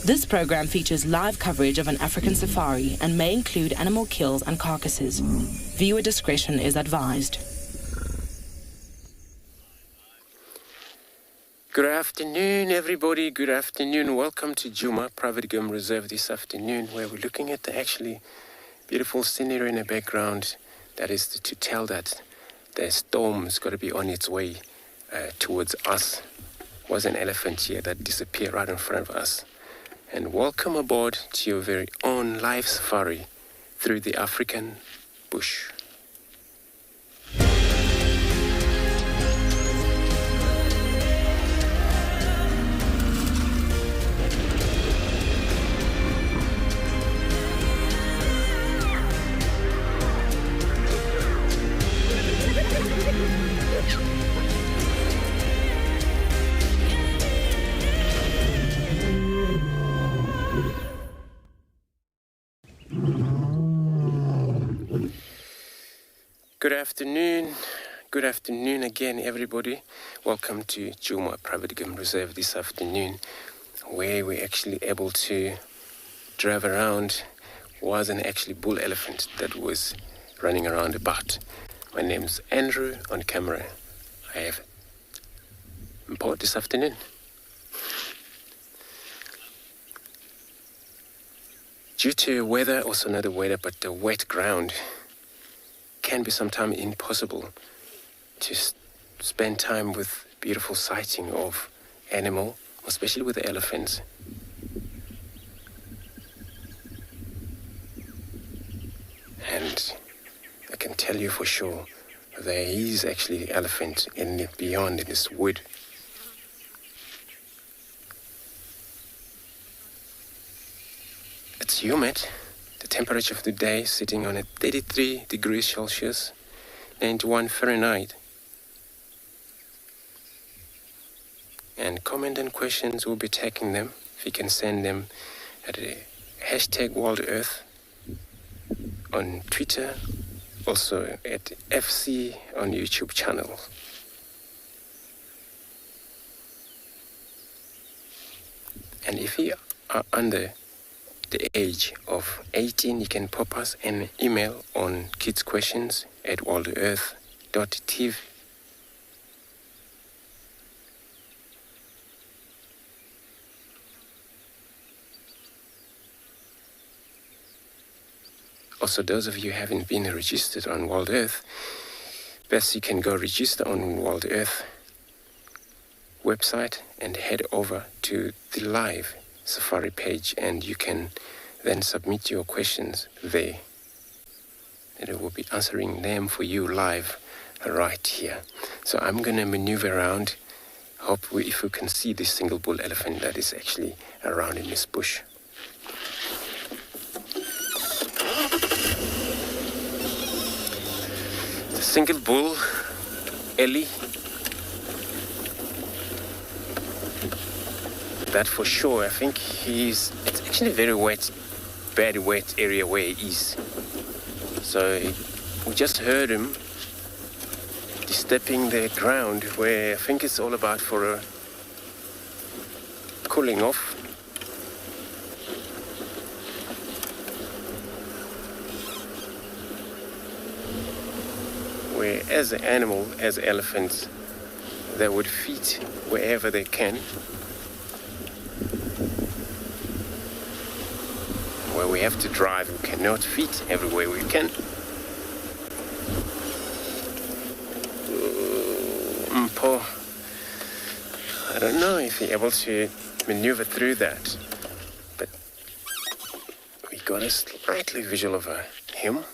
This program features live coverage of an African safari and may include animal kills and carcasses. Viewer discretion is advised. Good afternoon, everybody. Good afternoon. Welcome to Djuma Private Game Reserve this afternoon, where we're looking at the actually beautiful scenery in the background. That is to tell that the storm's got to be on its way towards us. Was an elephant here that disappeared right in front of us. And welcome aboard to your very own live safari through the African bush. Good afternoon again, everybody. Welcome to Djuma Private Game Reserve this afternoon, where we're actually able to drive around. Was an actually bull elephant that was running around about. My name's Andrew on camera. I have Mpho this afternoon. Due to weather, also not the weather, but the wet ground, can be sometimes impossible to spend time with beautiful sighting of animal, especially with the elephants. And I can tell you for sure, there is actually elephant beyond in this wood. It's humid. The temperature of the day sitting on at 33 degrees Celsius, 91 Fahrenheit. And comment and questions, we'll be taking them. If you can send them at the hashtag World Earth on Twitter, also at FC on YouTube channel. And if you are under the age of 18, you can pop us an email on kidsquestions@worldearth.tv. Also, those of you who haven't been registered on World Earth, best you can go register on World Earth website and head over to the live Safari page, and you can then submit your questions there. And it will be answering them for you live right here. So I'm going to maneuver around. Hope if we can see this single bull elephant that is actually around in this bush. The single bull, Ellie. That for sure. I think it's actually a very bad wet area where he is. So we just heard him disturbing the ground, where I think it's all about for a cooling off. Where as an animal, as elephants, they would feed wherever they can. Where we have to drive, we cannot fit everywhere we can. Mpho, I don't know if you're able to maneuver through that, but we got a slightly visual of him.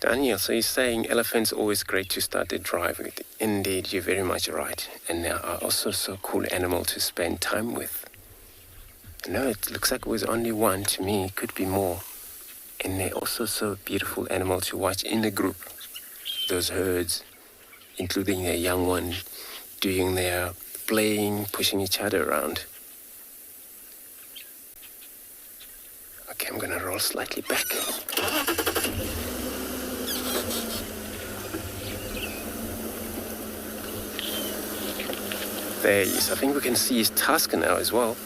Daniel, so you're saying elephants always great to start the drive with. Indeed, you're very much right. And they are also so cool animal to spend time with. No, it looks like it was only one. To me, it could be more. And they're also so beautiful animal to watch in the group. Those herds, including their young one, doing their playing, pushing each other around. Okay, I'm gonna roll slightly back. There he is. I think we can see his tusker now as well.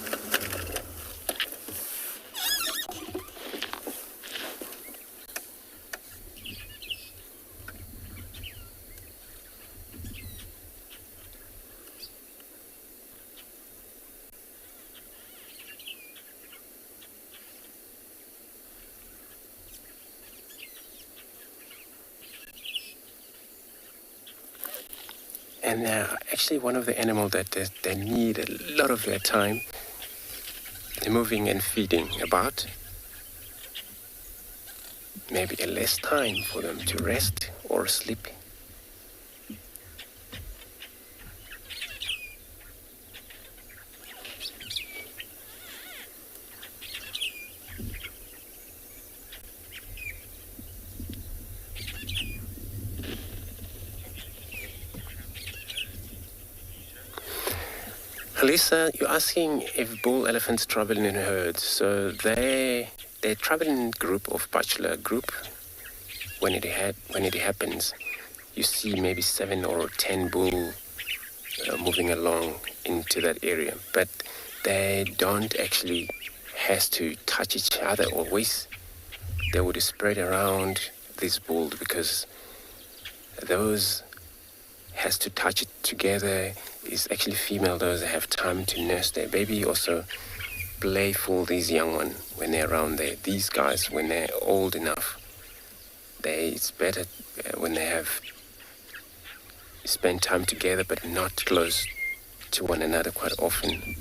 And actually one of the animals that they need a lot of their time. They're moving and feeding about. Maybe a less time for them to rest or sleep. Lisa, you're asking if bull elephants travel in herds. So they travel in group of bachelor group. When it happens, you see maybe 7 or 10 bull moving along into that area. But they don't actually has to touch each other always. They would spread around this bull because those has to touch it together. Is actually female, those that have time to nurse their baby, also playful, these young ones when they're around there. These guys, when they're old enough, it's better when they have spent time together but not close to one another quite often.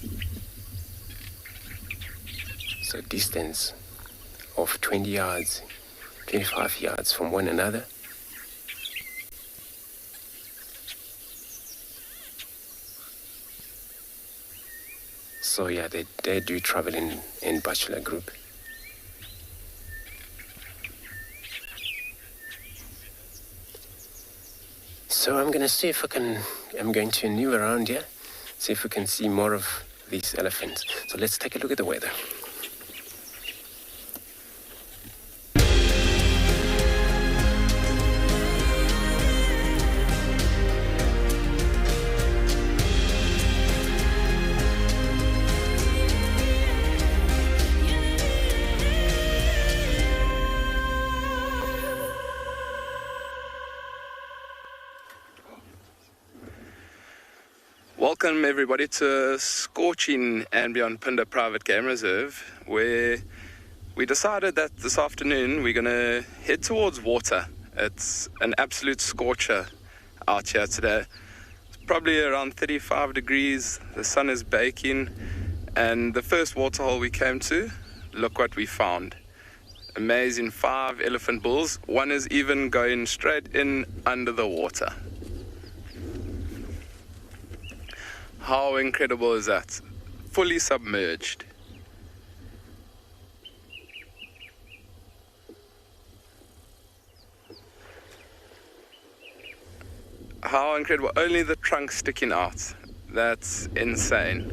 So distance of 20 yards, 25 yards from one another. So yeah, they do travel in bachelor group. So I'm going to see if I'm going to new around here, see if we can see more of these elephants. So let's take a look at the weather. Welcome everybody to scorching Anbion Punda Private Game Reserve, where we decided that this afternoon we're going to head towards water. It's an absolute scorcher out here today. It's probably around 35 degrees, the sun is baking, and the first waterhole we came to, look what we found. Amazing 5 elephant bulls. One is even going straight in under the water. How incredible is that? Fully submerged. How incredible. Only the trunk sticking out. That's insane.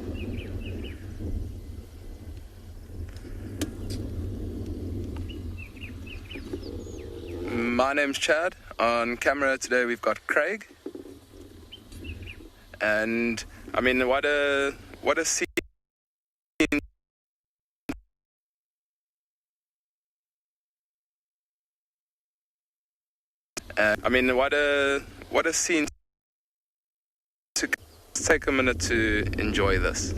My name's Chad. On camera today we've got Craig. And I mean, what a scene. What a scene to take a minute to enjoy this.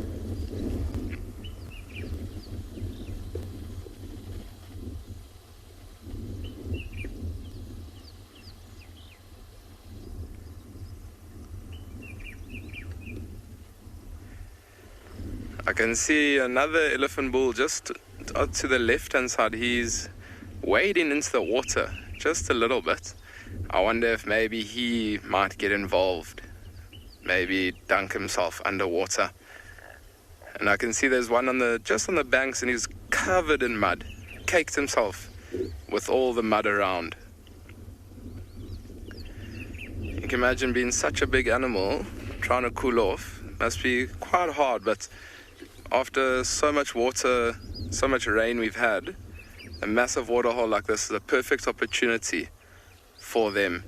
I can see another elephant bull just to the left-hand side. He's wading into the water. just a little bit. I wonder if maybe he might get involved, maybe dunk himself underwater. And I can see there's one just on the banks, and he's covered in mud, caked himself with all the mud around. You can imagine being such a big animal, trying to cool off. Must be quite hard, but after so much water, so much rain we've had, a massive waterhole like this is a perfect opportunity for them.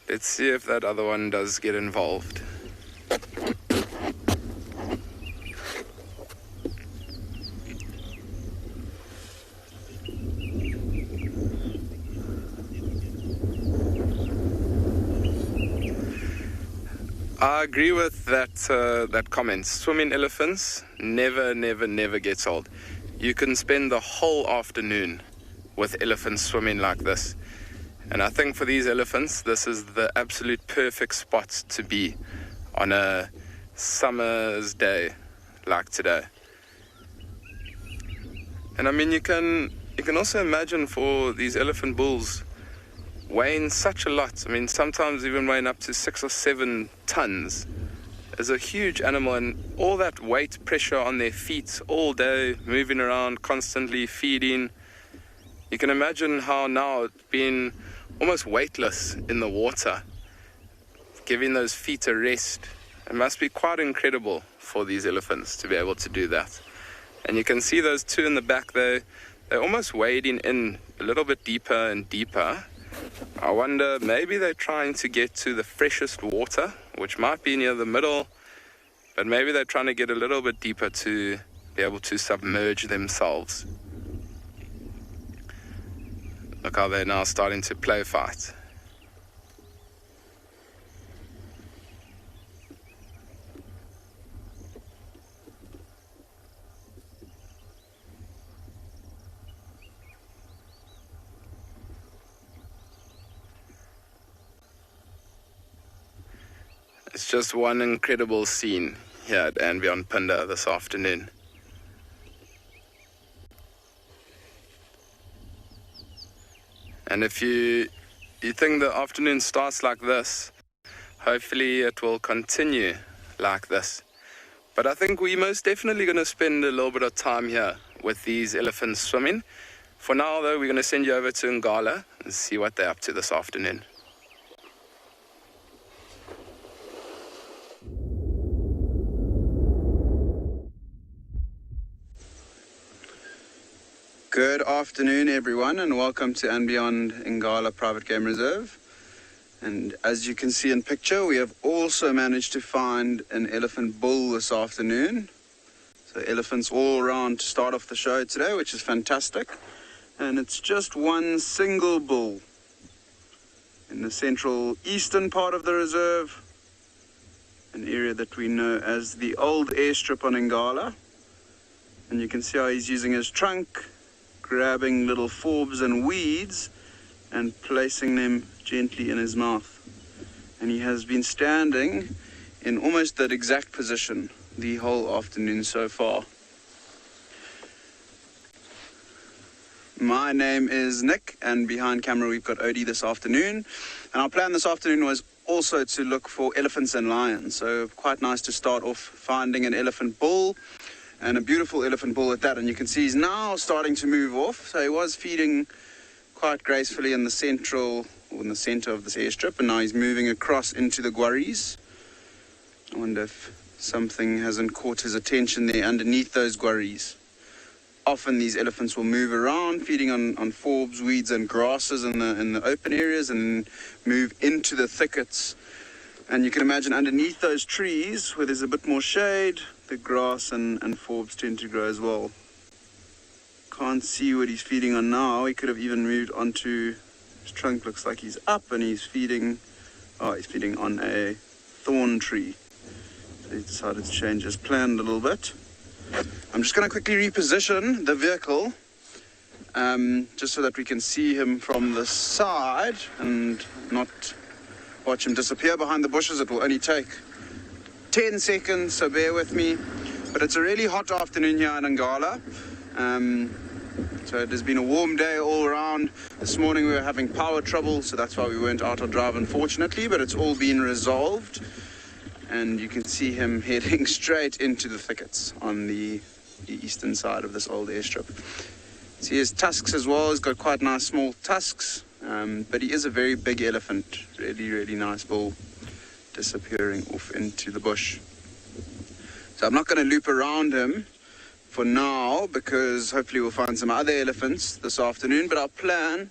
Let's see if that other one does get involved. I agree with that comment. Swimming elephants never gets old. You can spend the whole afternoon with elephants swimming like this. And I think for these elephants, this is the absolute perfect spot to be on a summer's day like today. And I mean, you can also imagine for these elephant bulls weighing such a lot. I mean, sometimes even weighing up to 6 or 7 tons. Is a huge animal, and all that weight, pressure on their feet all day, moving around, constantly feeding. You can imagine how now being almost weightless in the water, giving those feet a rest. It must be quite incredible for these elephants to be able to do that. And you can see those two in the back there, they're almost wading in a little bit deeper and deeper. I wonder, maybe they're trying to get to the freshest water, which might be near the middle, but maybe they're trying to get a little bit deeper to be able to submerge themselves. Look how they're now starting to play fight. It's just one incredible scene here at Anbjørnpinda this afternoon. And if you think the afternoon starts like this, hopefully it will continue like this. But I think we're most definitely going to spend a little bit of time here with these elephants swimming. For now, though, we're going to send you over to Ngala and see what they're up to this afternoon. Good afternoon, everyone, and welcome to and Beyond Ngala Private Game Reserve. And as you can see in picture, we have also managed to find an elephant bull this afternoon. So elephants all around to start off the show today, which is fantastic. And it's just one single bull in the central eastern part of the reserve, an area that we know as the old airstrip on Ngala. And you can see how he's using his trunk, grabbing little forbs and weeds and placing them gently in his mouth. And he has been standing in almost that exact position the whole afternoon so far. My name is Nick, and behind camera we've got Odie this afternoon. And our plan this afternoon was also to look for elephants and lions. So quite nice to start off finding an elephant bull, and a beautiful elephant bull at that. And you can see he's now starting to move off. So he was feeding quite gracefully in the center of this airstrip, and now he's moving across into the guarries. I wonder if something hasn't caught his attention there underneath those guarries. Often these elephants will move around, feeding on forbs, weeds and grasses in the open areas, and move into the thickets. And you can imagine underneath those trees, where there's a bit more shade, the grass and forbs tend to grow as well. Can't see what he's feeding on now. He could have even moved onto his trunk. Looks like he's up and he's feeding on a thorn tree. So he decided to change his plan a little bit. I'm just going to quickly reposition the vehicle just so that we can see him from the side and not watch him disappear behind the bushes. It will only take 10 seconds, so bear with me. But it's a really hot afternoon here in Ngala. So it has been a warm day all around. This morning we were having power trouble, so that's why we weren't out on drive, unfortunately, but it's all been resolved. And you can see him heading straight into the thickets on the eastern side of this old airstrip. See his tusks as well. He's got quite nice small tusks, but he is a very big elephant. Really, really nice bull disappearing off into the bush. So I'm not going to loop around him for now, because hopefully we'll find some other elephants this afternoon, but our plan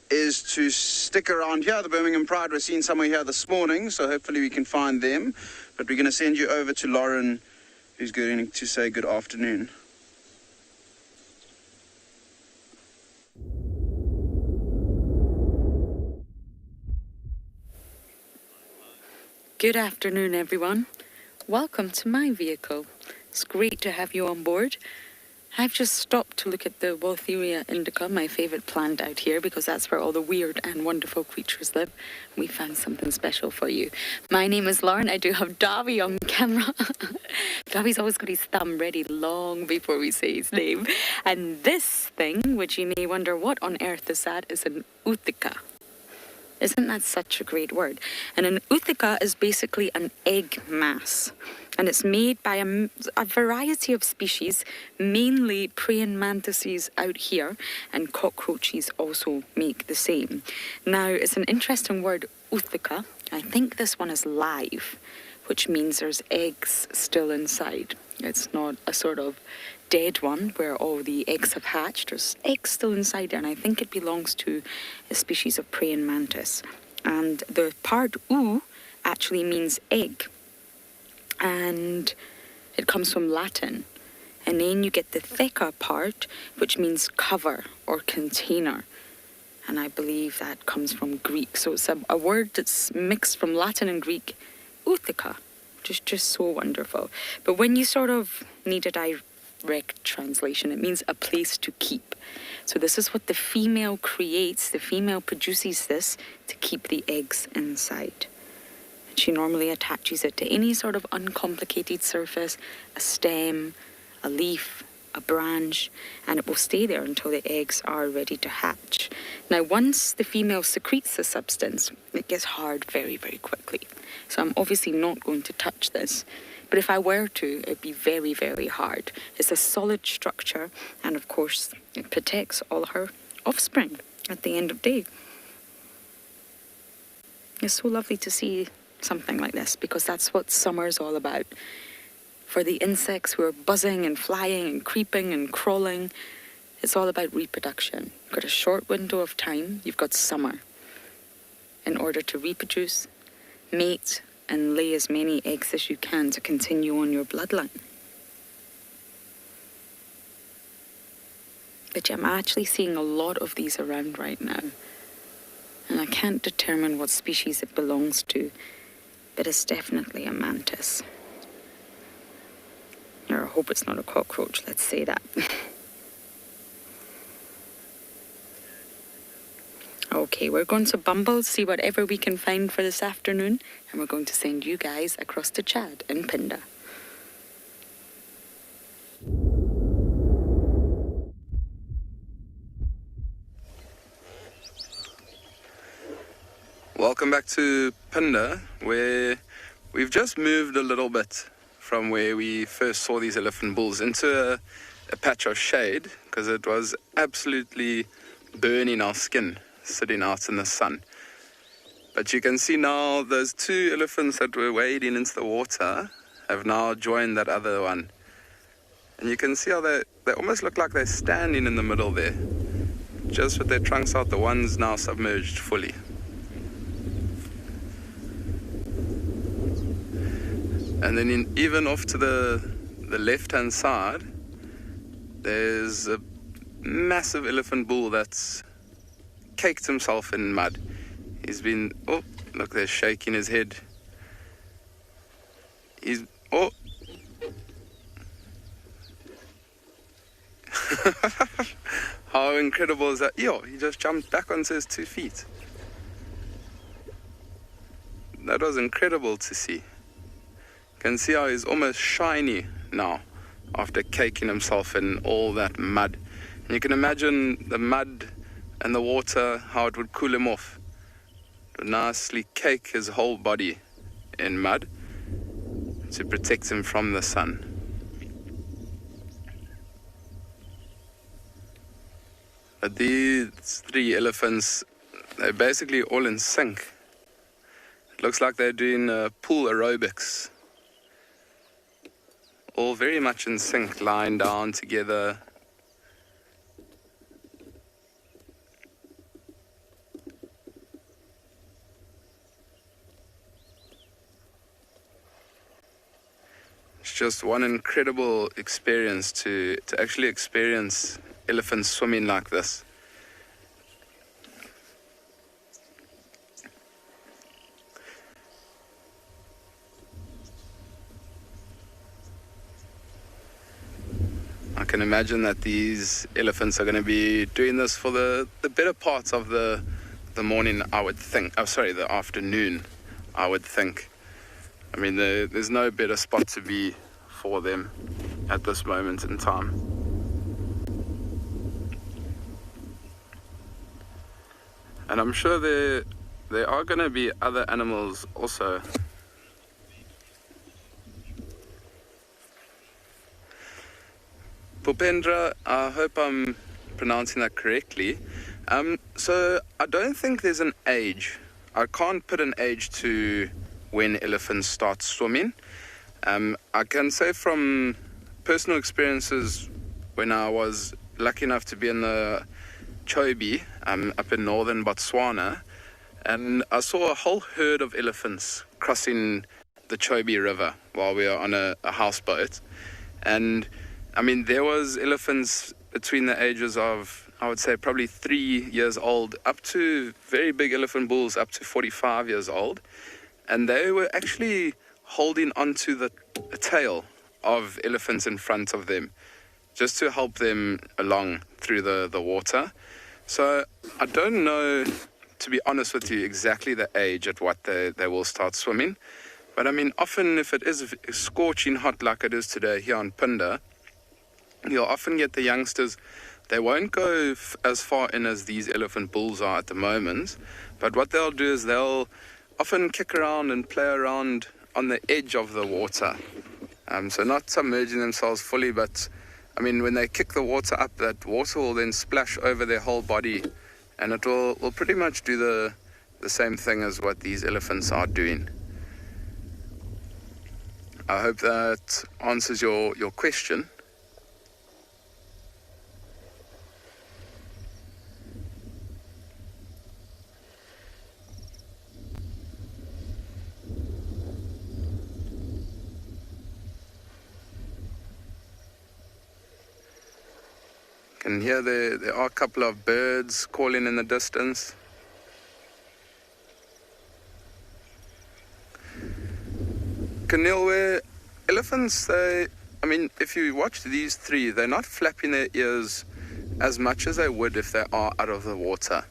is to stick around here. The Birmingham Pride was seen somewhere here this morning, so hopefully we can find them. But we're going to send you over to Lauren, who's going to say good afternoon. Good afternoon, everyone. Welcome to my vehicle. It's great to have you on board. I've just stopped to look at the Waltheria indica, my favourite plant out here, because that's where all the weird and wonderful creatures live. We found something special for you. My name is Lauren. I do have Davy on camera. Davy's always got his thumb ready long before we say his name. And this thing, which you may wonder what on earth is that, is an Utica. Isn't that such a great word? And an Utica is basically an egg mass. And it's made by a variety of species, mainly praying mantises out here, and cockroaches also make the same. Now, it's an interesting word, Utica. I think this one is live, which means there's eggs still inside. It's not a sort of dead one where all the eggs have hatched. There's eggs still inside there, and I think it belongs to a species of praying mantis. And the part U actually means egg, and it comes from Latin. And then you get the theca part, which means cover or container. And I believe that comes from Greek. So it's a word that's mixed from Latin and Greek, Utica. Just so wonderful. But when you sort of need a direct translation, it means a place to keep. So this is what the female creates. The female produces this to keep the eggs inside. And she normally attaches it to any sort of uncomplicated surface, a stem, a leaf, a branch, and it will stay there until the eggs are ready to hatch. Now, once the female secretes the substance, it gets hard very, very quickly. So I'm obviously not going to touch this. But if I were to, it'd be very, very hard. It's a solid structure, and of course, it protects all her offspring at the end of the day. It's so lovely to see something like this, because that's what summer's all about. For the insects who are buzzing and flying and creeping and crawling, it's all about reproduction. You've got a short window of time, you've got summer, in order to reproduce, mate, and lay as many eggs as you can to continue on your bloodline. But I'm actually seeing a lot of these around right now. And I can't determine what species it belongs to, but it's definitely a mantis. Or I hope it's not a cockroach, let's say that. Okay, we're going to Bumble, see whatever we can find for this afternoon, and we're going to send you guys across to Chad in Phinda. Welcome back to Phinda, where we've just moved a little bit from where we first saw these elephant bulls into a patch of shade, because it was absolutely burning our skin sitting out in the sun. But you can see now those two elephants that were wading into the water have now joined that other one. And you can see how they almost look like they're standing in the middle there, just with their trunks out. The one's now submerged fully. And then even off to the left-hand side, there's a massive elephant bull that's caked himself in mud. He's been, oh, look, they're shaking his head. He's, oh. How incredible is that? Yo, he just jumped back onto his 2 feet. That was incredible to see. You can see how he's almost shiny now after caking himself in all that mud. And you can imagine the mud and the water, how it would cool him off. It would nicely cake his whole body in mud to protect him from the sun. But these three elephants, they're basically all in sync. It looks like they're doing pool aerobics. All very much in sync, lying down together. It's just one incredible experience to actually experience elephants swimming like this. I can imagine that these elephants are going to be doing this for the better parts of the morning, I would think. Oh, sorry, the afternoon, I would think. I mean, there's no better spot to be for them at this moment in time. And I'm sure there are going to be other animals also. Pupendra, I hope I'm pronouncing that correctly. So I don't think there's an age. I can't put an age to when elephants start swimming. I can say from personal experiences when I was lucky enough to be in the Chobe, up in northern Botswana, and I saw a whole herd of elephants crossing the Chobe River while we were on a houseboat. And I mean, there was elephants between the ages of, I would say, probably 3 years old, up to very big elephant bulls, up to 45 years old. And they were actually holding onto the tail of elephants in front of them, just to help them along through the water. So I don't know, to be honest with you, exactly the age at what they will start swimming. But I mean, often if it is scorching hot like it is today here on Punda, you'll often get the youngsters, they won't go as far in as these elephant bulls are at the moment. But what they'll do is they'll often kick around and play around on the edge of the water. So not submerging themselves fully, but I mean, when they kick the water up, that water will then splash over their whole body, and it will pretty much do the same thing as what these elephants are doing. I hope that answers your question. Can hear there are a couple of birds calling in the distance. Kanilwe, elephants, I mean, if you watch these three, they're not flapping their ears as much as they would if they are out of the water.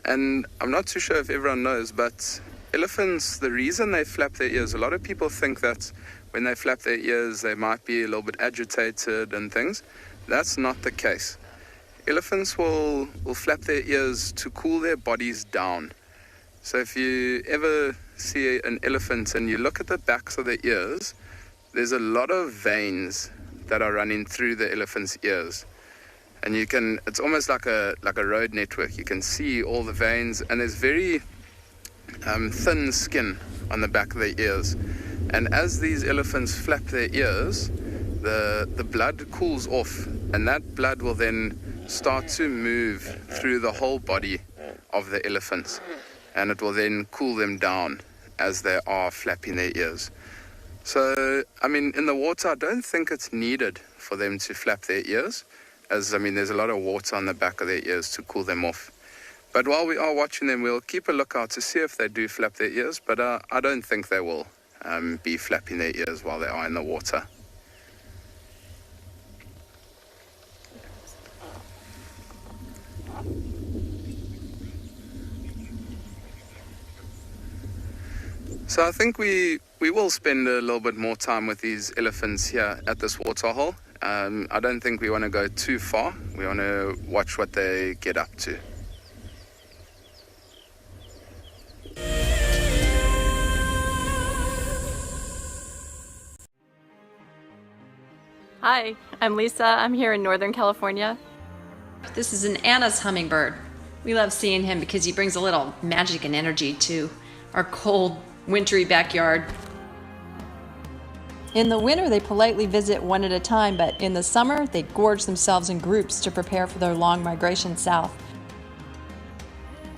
And I'm not too sure if everyone knows, but elephants, the reason they flap their ears, a lot of people think that when they flap their ears, they might be a little bit agitated and things. That's not the case. Elephants will flap their ears to cool their bodies down. So if you ever see an elephant and you look at the backs of their ears, there's a lot of veins that are running through the elephant's ears. And it's almost like a road network. You can see all the veins, and there's very thin skin on the back of their ears. And as these elephants flap their ears, the blood cools off, and that blood will then start to move through the whole body of the elephants, and it will then cool them down as they are flapping their ears. So, I mean, in the water, I don't think it's needed for them to flap their ears, as, I mean, there's a lot of water on the back of their ears to cool them off. But while we are watching them, we'll keep a lookout to see if they do flap their ears, but I don't think they will be flapping their ears while they are in the water. So I think we will spend a little bit more time with these elephants here at this waterhole, I don't think we want to go too far. We want to watch what they get up to. Hi, I'm Lisa. I'm here in Northern California. This is an Anna's hummingbird. We love seeing him because he brings a little magic and energy to our cold, wintry backyard. In the winter, they politely visit one at a time, but in the summer, they gorge themselves in groups to prepare for their long migration south.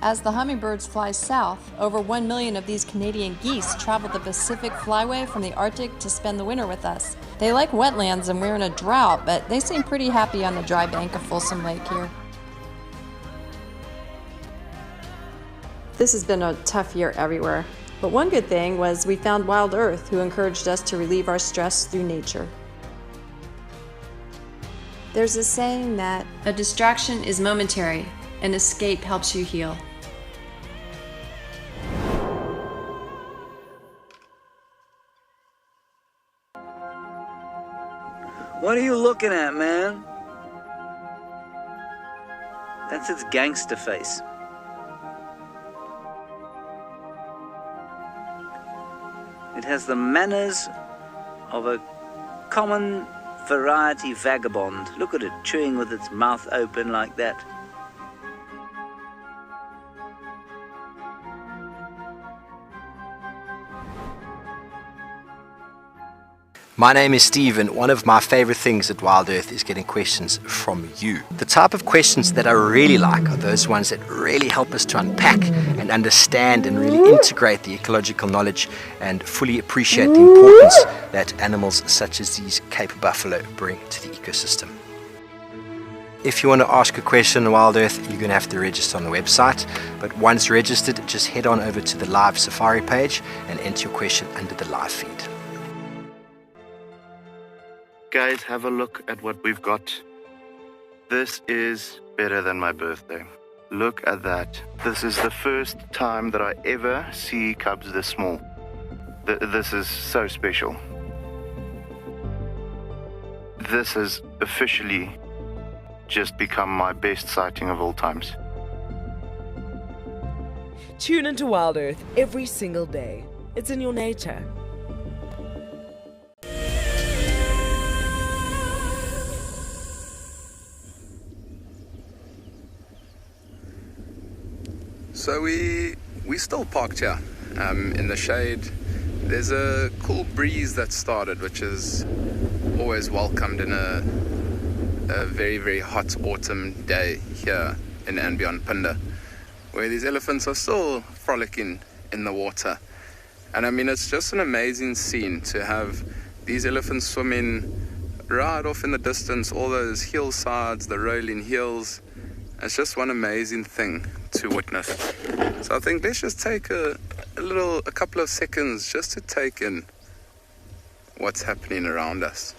As the hummingbirds fly south, over 1 million of these Canadian geese travel the Pacific Flyway from the Arctic to spend the winter with us. They like wetlands and we're in a drought, but they seem pretty happy on the dry bank of Folsom Lake here. This has been a tough year everywhere, but one good thing was we found Wild Earth, who encouraged us to relieve our stress through nature. There's a saying that a distraction is momentary, an escape helps you heal. What are you looking at, man? That's its gangster face. It has the manners of a common variety vagabond. Look at it, chewing with its mouth open like that. My name is Steve, and one of my favorite things at Wild Earth is getting questions from you. The type of questions that I really like are those ones that really help us to unpack and understand and really integrate the ecological knowledge and fully appreciate the importance that animals such as these Cape buffalo bring to the ecosystem. If you want to ask a question on Wild Earth, you're going to have to register on the website, but once registered, just head on over to the live safari page and enter your question under the live feed. Guys, have a look at what we've got. This is better than my birthday. Look at that. This is the first time that I ever see cubs this small. This is so special. This has officially just become my best sighting of all times. Tune into Wild Earth every single day. It's in your nature. So we still parked here in the shade. There's a cool breeze that started, which is always welcomed in a very, very hot autumn day here in and beyond Punda, where these elephants are still frolicking in the water. And I mean, it's just an amazing scene to have these elephants swimming right off in the distance, all those hillsides, the rolling hills. It's just one amazing thing to witness. So I think let's just take a couple of seconds just to take in what's happening around us.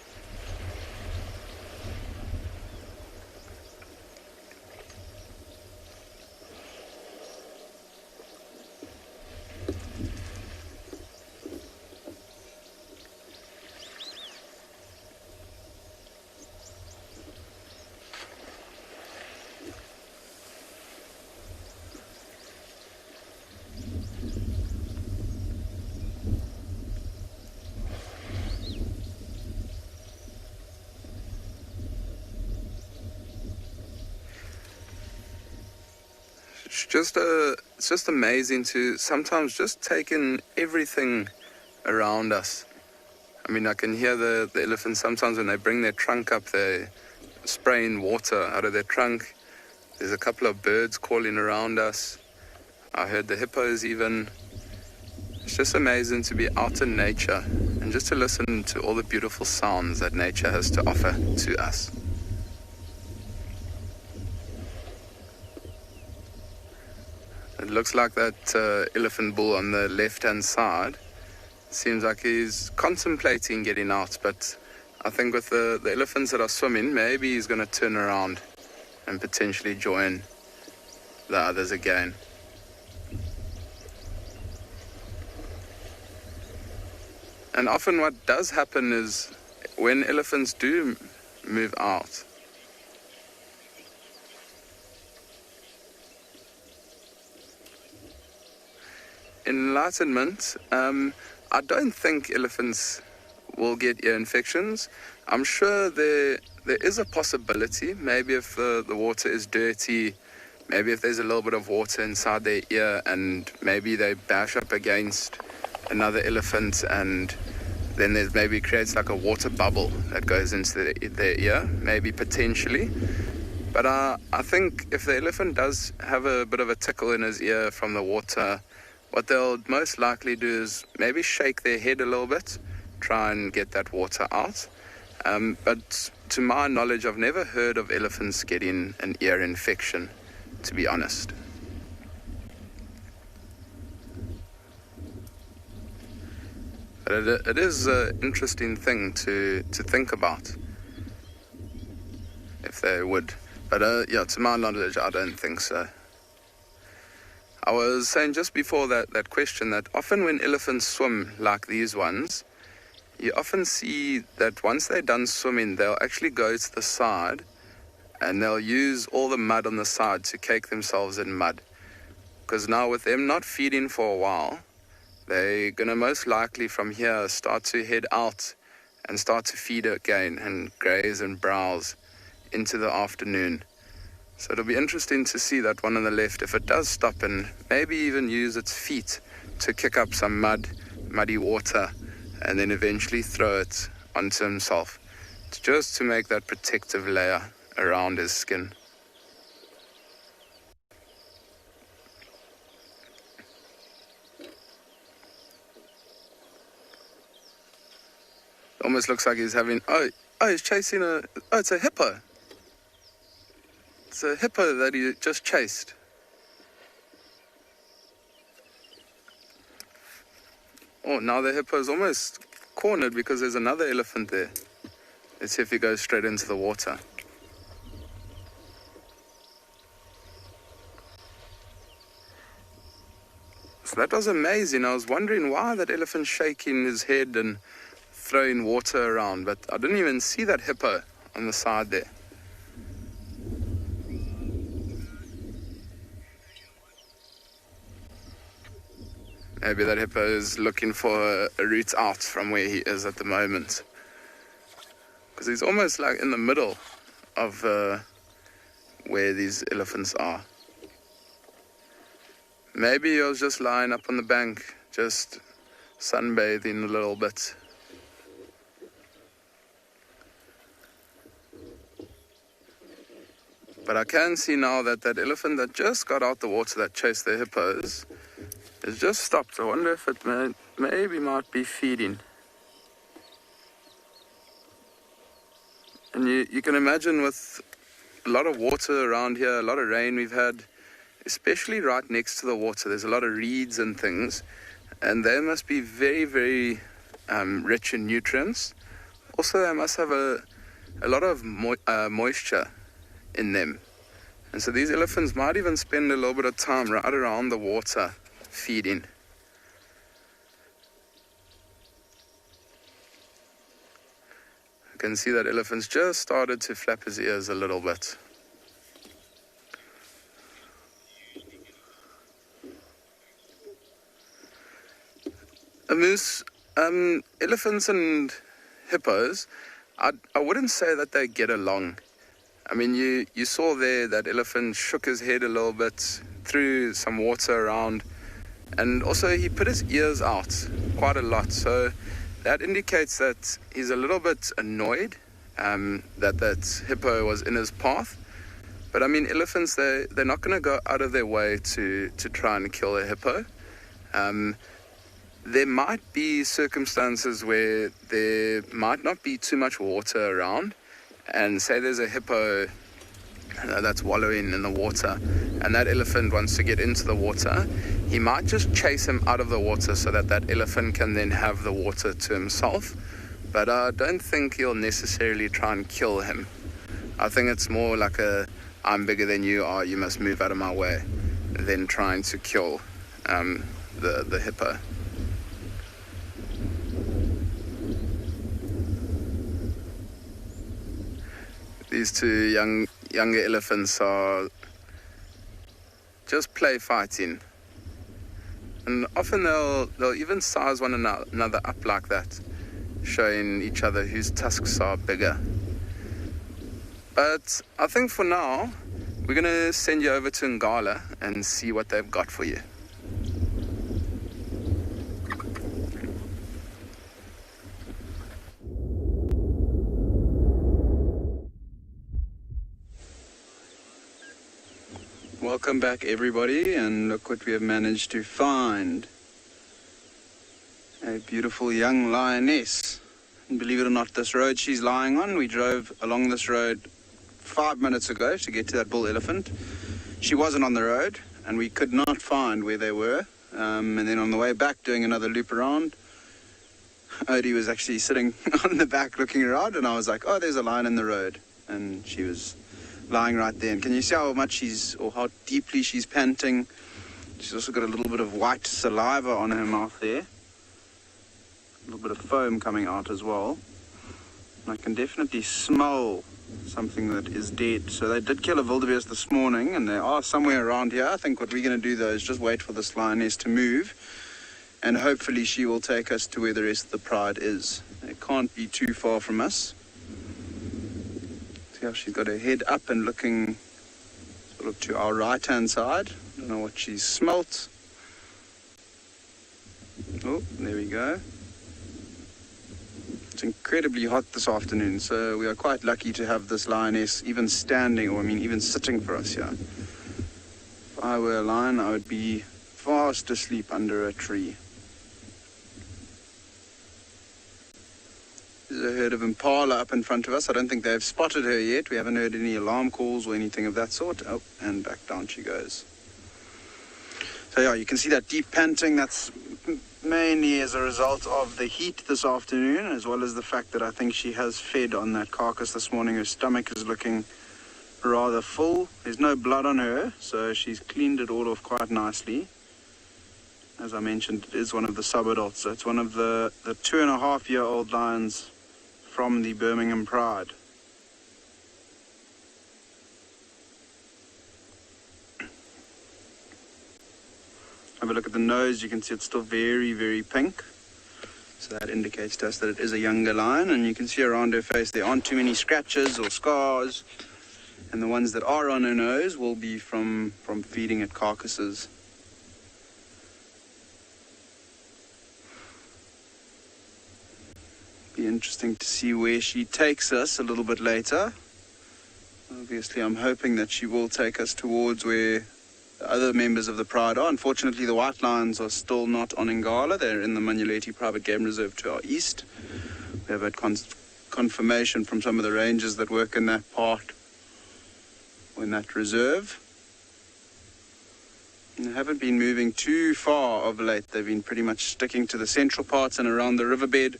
It's just amazing to sometimes just take in everything around us. I mean, I can hear the elephants sometimes when they bring their trunk up, they're spraying water out of their trunk. There's a couple of birds calling around us. I heard the hippos even. It's just amazing to be out in nature and just to listen to all the beautiful sounds that nature has to offer to us. It looks like that elephant bull on the left-hand side seems like he's contemplating getting out, but I think with the elephants that are swimming, maybe he's going to turn around and potentially join the others again. And often what does happen is when elephants do move out. Enlightenment, I don't think elephants will get ear infections. I'm sure there is a possibility, maybe if the water is dirty, maybe if there's a little bit of water inside their ear and maybe they bash up against another elephant and then there's maybe creates like a water bubble that goes into their ear, maybe potentially. But I think if the elephant does have a bit of a tickle in his ear from the water, what they'll most likely do is maybe shake their head a little bit, try and get that water out. But to my knowledge, I've never heard of elephants getting an ear infection, to be honest. But it is an interesting thing to think about, if they would. But yeah, to my knowledge, I don't think so. I was saying just before that question that often when elephants swim like these ones, you often see that once they're done swimming, they'll actually go to the side and they'll use all the mud on the side to cake themselves in mud. Because now with them not feeding for a while, they're going to most likely from here start to head out and start to feed again and graze and browse into the afternoon. So it'll be interesting to see that one on the left, if it does stop and maybe even use its feet to kick up some muddy water, and then eventually throw it onto himself, just to make that protective layer around his skin. It almost looks like he's having, he's chasing it's a hippo. It's a hippo that he just chased. Oh, now the hippo's almost cornered because there's another elephant there. Let's see if he goes straight into the water. So that was amazing. I was wondering why that elephant's shaking his head and throwing water around, but I didn't even see that hippo on the side there. Maybe that hippo is looking for a route out from where he is at the moment. Because he's almost like in the middle of where these elephants are. Maybe he was just lying up on the bank, just sunbathing a little bit. But I can see now that that elephant that just got out the water that chased the hippos has just stopped. I wonder if it maybe might be feeding. And you can imagine with a lot of water around here, a lot of rain we've had, especially right next to the water, there's a lot of reeds and things, and they must be very, very rich in nutrients. Also, they must have a lot of moisture in them. And so these elephants might even spend a little bit of time right around the water feeding. I can see that elephant's just started to flap his ears a little bit. A moose, elephants and hippos, I wouldn't say that they get along. I mean, you saw there that elephant shook his head a little bit, threw some water around, and also he put his ears out quite a lot. So that indicates that he's a little bit annoyed that hippo was in his path. But I mean, elephants, they're not going to go out of their way to try and kill a hippo. There might be circumstances where there might not be too much water around, and say there's a hippo that's wallowing in the water, and that elephant wants to get into the water, he might just chase him out of the water so that elephant can then have the water to himself. But I don't think he'll necessarily try and kill him. I think it's more like I'm bigger than you are, you must move out of my way, than trying to kill the hippo. These two younger elephants are just play fighting. And often they'll even size one another up like that, showing each other whose tusks are bigger. But I think for now, we're going to send you over to Ngala and see what they've got for you. Welcome back, everybody, and look what we have managed to find. A beautiful young lioness. And believe it or not, this road she's lying on, we drove along this road 5 minutes ago to get to that bull elephant. She wasn't on the road, and we could not find where they were. And then on the way back, doing another loop around, Odie was actually sitting on the back looking around, and I was like, oh, there's a lion in the road. And she was lying right there. And can you see how much or how deeply she's panting? She's also got a little bit of white saliva on her mouth there. A little bit of foam coming out as well. And I can definitely smell something that is dead. So they did kill a wildebeest this morning, and they are somewhere around here. I think what we're going to do, though, is just wait for this lioness to move, and hopefully she will take us to where the rest of the pride is. It can't be too far from us. See how she's got her head up and looking sort of to our right-hand side. Don't know what she's smelt. Oh, there we go. It's incredibly hot this afternoon, so we are quite lucky to have this lioness even standing, or even sitting for us here. If I were a lion, I would be fast asleep under a tree. There's a herd of impala up in front of us. I don't think they've spotted her yet. We haven't heard any alarm calls or anything of that sort. Oh, and back down she goes. So yeah, you can see that deep panting. That's mainly as a result of the heat this afternoon, as well as the fact that I think she has fed on that carcass this morning. Her stomach is looking rather full. There's no blood on her, so she's cleaned it all off quite nicely. As I mentioned, it is one of the sub-adults, so it's one of the 2.5-year-old lions from the Birmingham Pride. Have a look at the nose. You can see it's still very, very pink. So that indicates to us that it is a younger lion. And you can see around her face there aren't too many scratches or scars. And the ones that are on her nose will be from feeding at carcasses. Be interesting to see where she takes us a little bit later. Obviously, I'm hoping that she will take us towards where the other members of the Pride are. Unfortunately, the white lions are still not on Ngala. They're in the Manyuleti Private Game Reserve to our east. We have had confirmation from some of the rangers that work in that part, or in that reserve. And they haven't been moving too far of late. They've been pretty much sticking to the central parts and around the riverbed.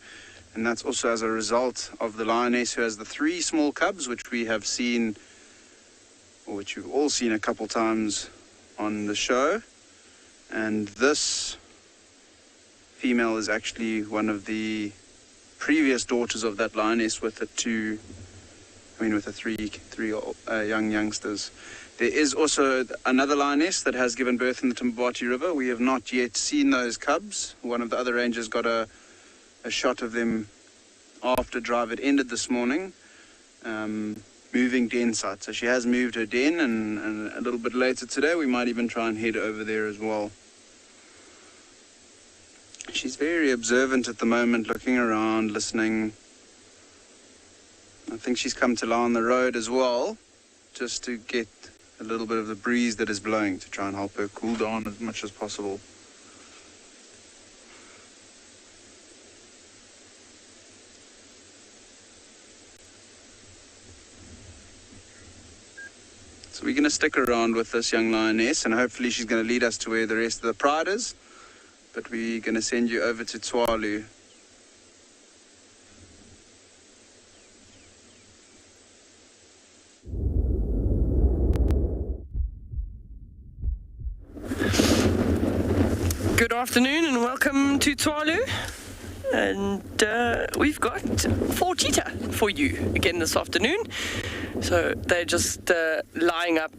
And that's also as a result of the lioness who has the 3 small cubs, which we have seen, or which you've all seen a couple times on the show. And this female is actually one of the previous daughters of that lioness with the 3 young youngsters. There is also another lioness that has given birth in the Timbati River. We have not yet seen those cubs. One of the other rangers got a shot of them after drive had ended this morning, moving den site. So she has moved her den, and a little bit later today we might even try and head over there as well. She's very observant at the moment, looking around, listening. I think she's come to lie on the road as well, just to get a little bit of the breeze that is blowing to try and help her cool down as much as possible. So we're going to stick around with this young lioness, and hopefully she's going to lead us to where the rest of the pride is. But we're going to send you over to Tswalu. Good afternoon and welcome to Tswalu. And we've got 4 cheetah for you again this afternoon. So they're just lying up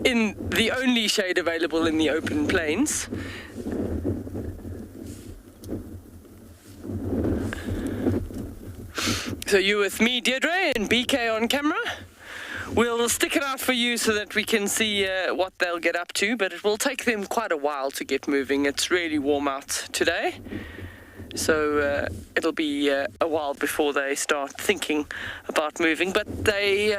in the only shade available in the open plains. So you with me, Deirdre, and BK on camera. We'll stick it out for you so that we can see what they'll get up to, but it will take them quite a while to get moving. It's really warm out today, so it'll be a while before they start thinking about moving. But they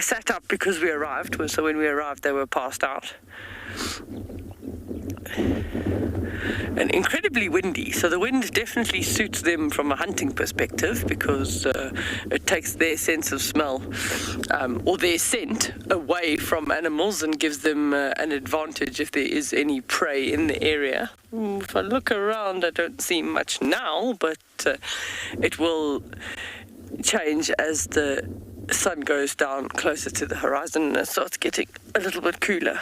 sat up because we arrived, so when we arrived they were passed out. And incredibly windy, so the wind definitely suits them from a hunting perspective, because it takes their sense of smell or their scent away from animals and gives them an advantage if there is any prey in the area. If I look around, I don't see much now, but it will change as the sun goes down closer to the horizon and it starts getting a little bit cooler.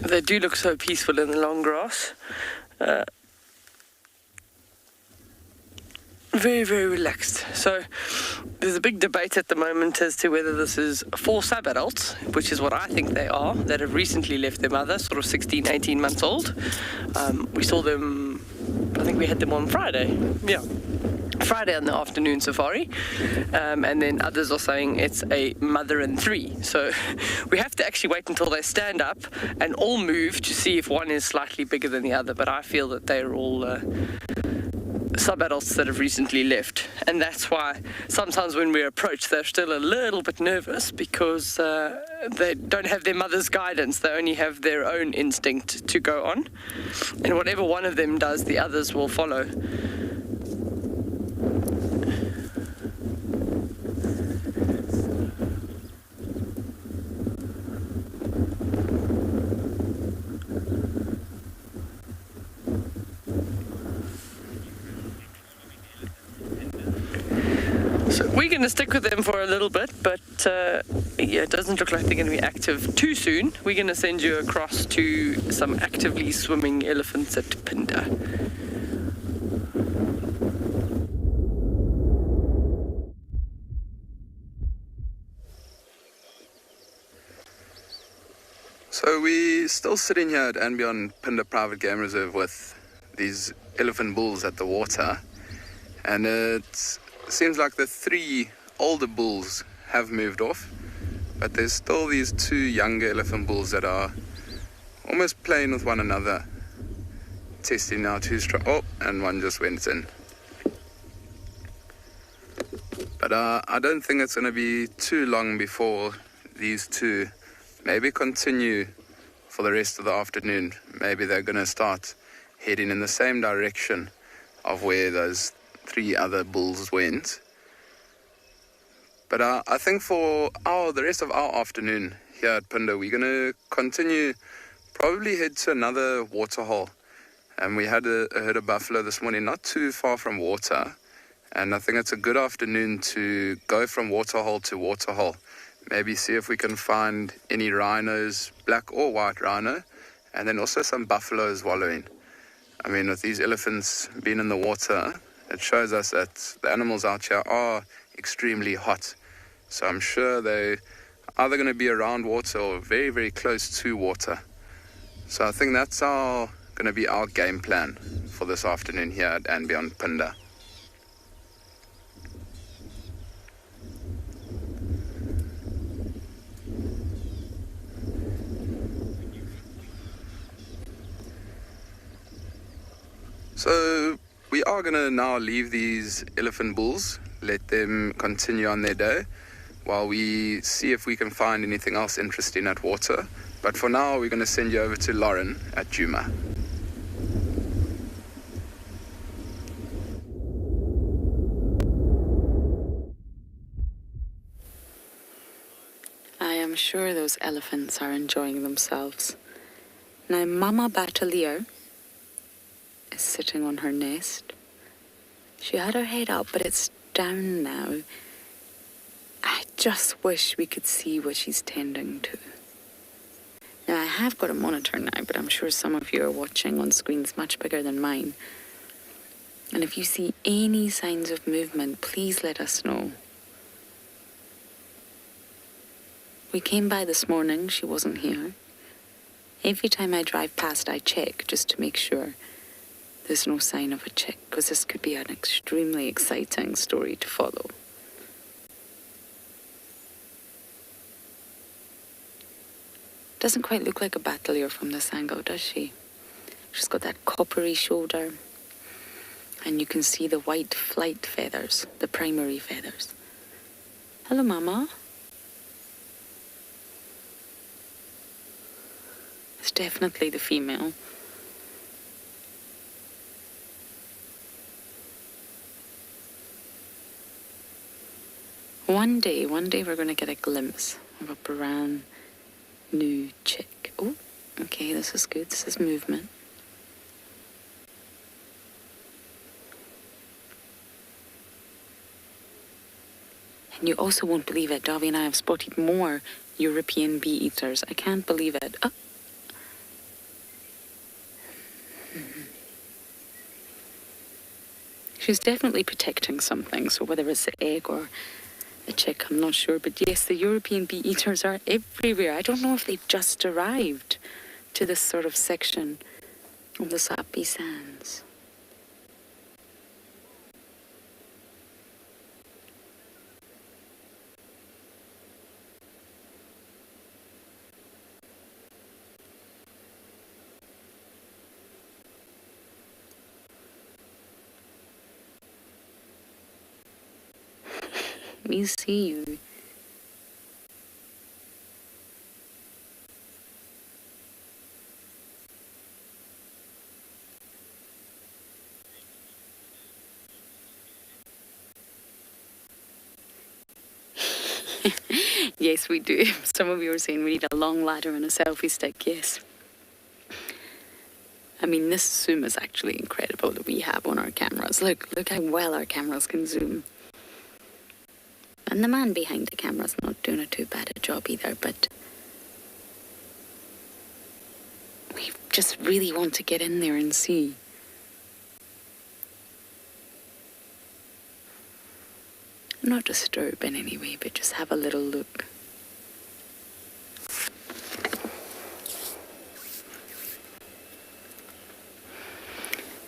They do look so peaceful in the long grass. Very, very relaxed. So there's a big debate at the moment as to whether this is 4 sub-adults, which is what I think they are, that have recently left their mother, sort of 16, 18 months old. We saw them, I think we had them on Friday. Yeah. Friday on the afternoon safari, and then others are saying it's a mother and 3. So we have to actually wait until they stand up and all move to see if one is slightly bigger than the other, but I feel that they're all sub-adults that have recently left, and that's why sometimes when we approach they're still a little bit nervous, because they don't have their mother's guidance, they only have their own instinct to go on, and whatever one of them does the others will follow. We're going to stick with them for a little bit, but yeah, it doesn't look like they're going to be active too soon. We're going to send you across to some actively swimming elephants at Phinda. So we're still sitting here at and Beyond Phinda Private Game Reserve with these elephant bulls at the water, and it seems like the 3 older bulls have moved off, but there's still these 2 younger elephant bulls that are almost playing with one another, testing out who's and one just went in. But I don't think it's going to be too long before these 2 maybe continue for the rest of the afternoon. Maybe they're going to start heading in the same direction of where those 3 other bulls went. But I think for the rest of our afternoon here at Phinda, we're going to continue, probably head to another waterhole. And we had a herd of buffalo this morning, not too far from water. And I think it's a good afternoon to go from waterhole to waterhole. Maybe see if we can find any rhinos, black or white rhino, and then also some buffaloes wallowing. I mean, with these elephants being in the water, it shows us that the animals out here are extremely hot. So I'm sure they're either going to be around water or very, very close to water. So I think that's going to be our game plan for this afternoon here at and Beyond Phinda. So we are going to now leave these elephant bulls, let them continue on their day, while we see if we can find anything else interesting at water. But for now, we're going to send you over to Lauren at Djuma. sure those elephants are enjoying themselves. Now, Mama Batalier is sitting on her nest. She had her head up, but it's down now. I just wish we could see what she's tending to. Now, I have got a monitor now, but I'm sure some of you are watching on screens much bigger than mine. And if you see any signs of movement, please let us know. We came by this morning, she wasn't here. Every time I drive past, I check just to make sure there's no sign of a chick, because this could be an extremely exciting story to follow. Doesn't quite look like a Batalier from this angle, does she? She's got that coppery shoulder, and you can see the white flight feathers, the primary feathers. Hello, Mama. It's definitely the female. One day we're going to get a glimpse of a brand new chick. Oh, okay, this is good. This is movement. And you also won't believe it, Davi and I have spotted more European bee-eaters. I can't believe it. Oh. She's definitely protecting something, so whether it's the egg or the chick, I'm not sure. But yes, the European bee-eaters are everywhere. I don't know if they've just arrived to this sort of section of the Sapi Sands. We see you. Yes, we do. Some of you are saying we need a long ladder and a selfie stick. Yes. I mean, this zoom is actually incredible that we have on our cameras. Look how well our cameras can zoom. And the man behind the camera's not doing a too bad a job either, but we just really want to get in there and see. Not disturb in any way, but just have a little look.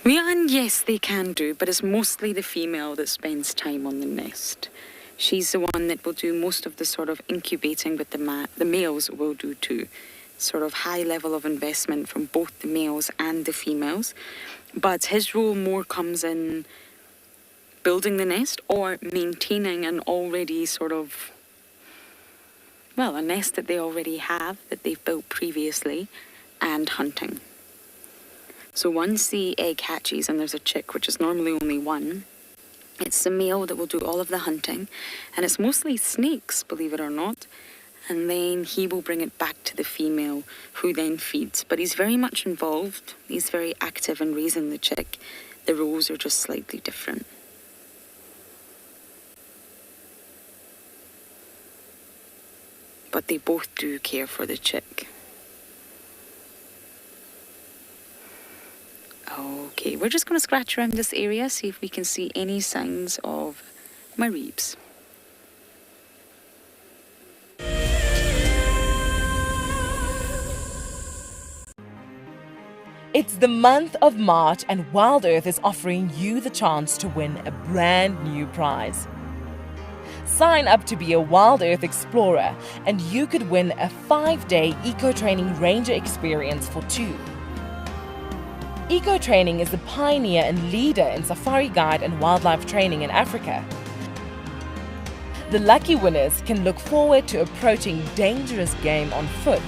Yeah, and yes, they can do, but it's mostly the female that spends time on the nest. She's the one that will do most of the sort of incubating, but the males will do too. Sort of high level of investment from both the males and the females. But his role more comes in building the nest or maintaining an already sort of, well, a nest that they already have, that they've built previously, and hunting. So once the egg hatches and there's a chick, which is normally only one, it's the male that will do all of the hunting, and it's mostly snakes, believe it or not, and then he will bring it back to the female, who then feeds. But he's very much involved, he's very active in raising the chick. The roles are just slightly different. But they both do care for the chick. Okay, we're just going to scratch around this area, see if we can see any signs of mareebs. It's the month of March and Wild Earth is offering you the chance to win a brand new prize. Sign up to be a Wild Earth Explorer and you could win a 5-day eco-training ranger experience for 2. Eco-training is the pioneer and leader in safari guide and wildlife training in Africa. The lucky winners can look forward to approaching dangerous game on foot,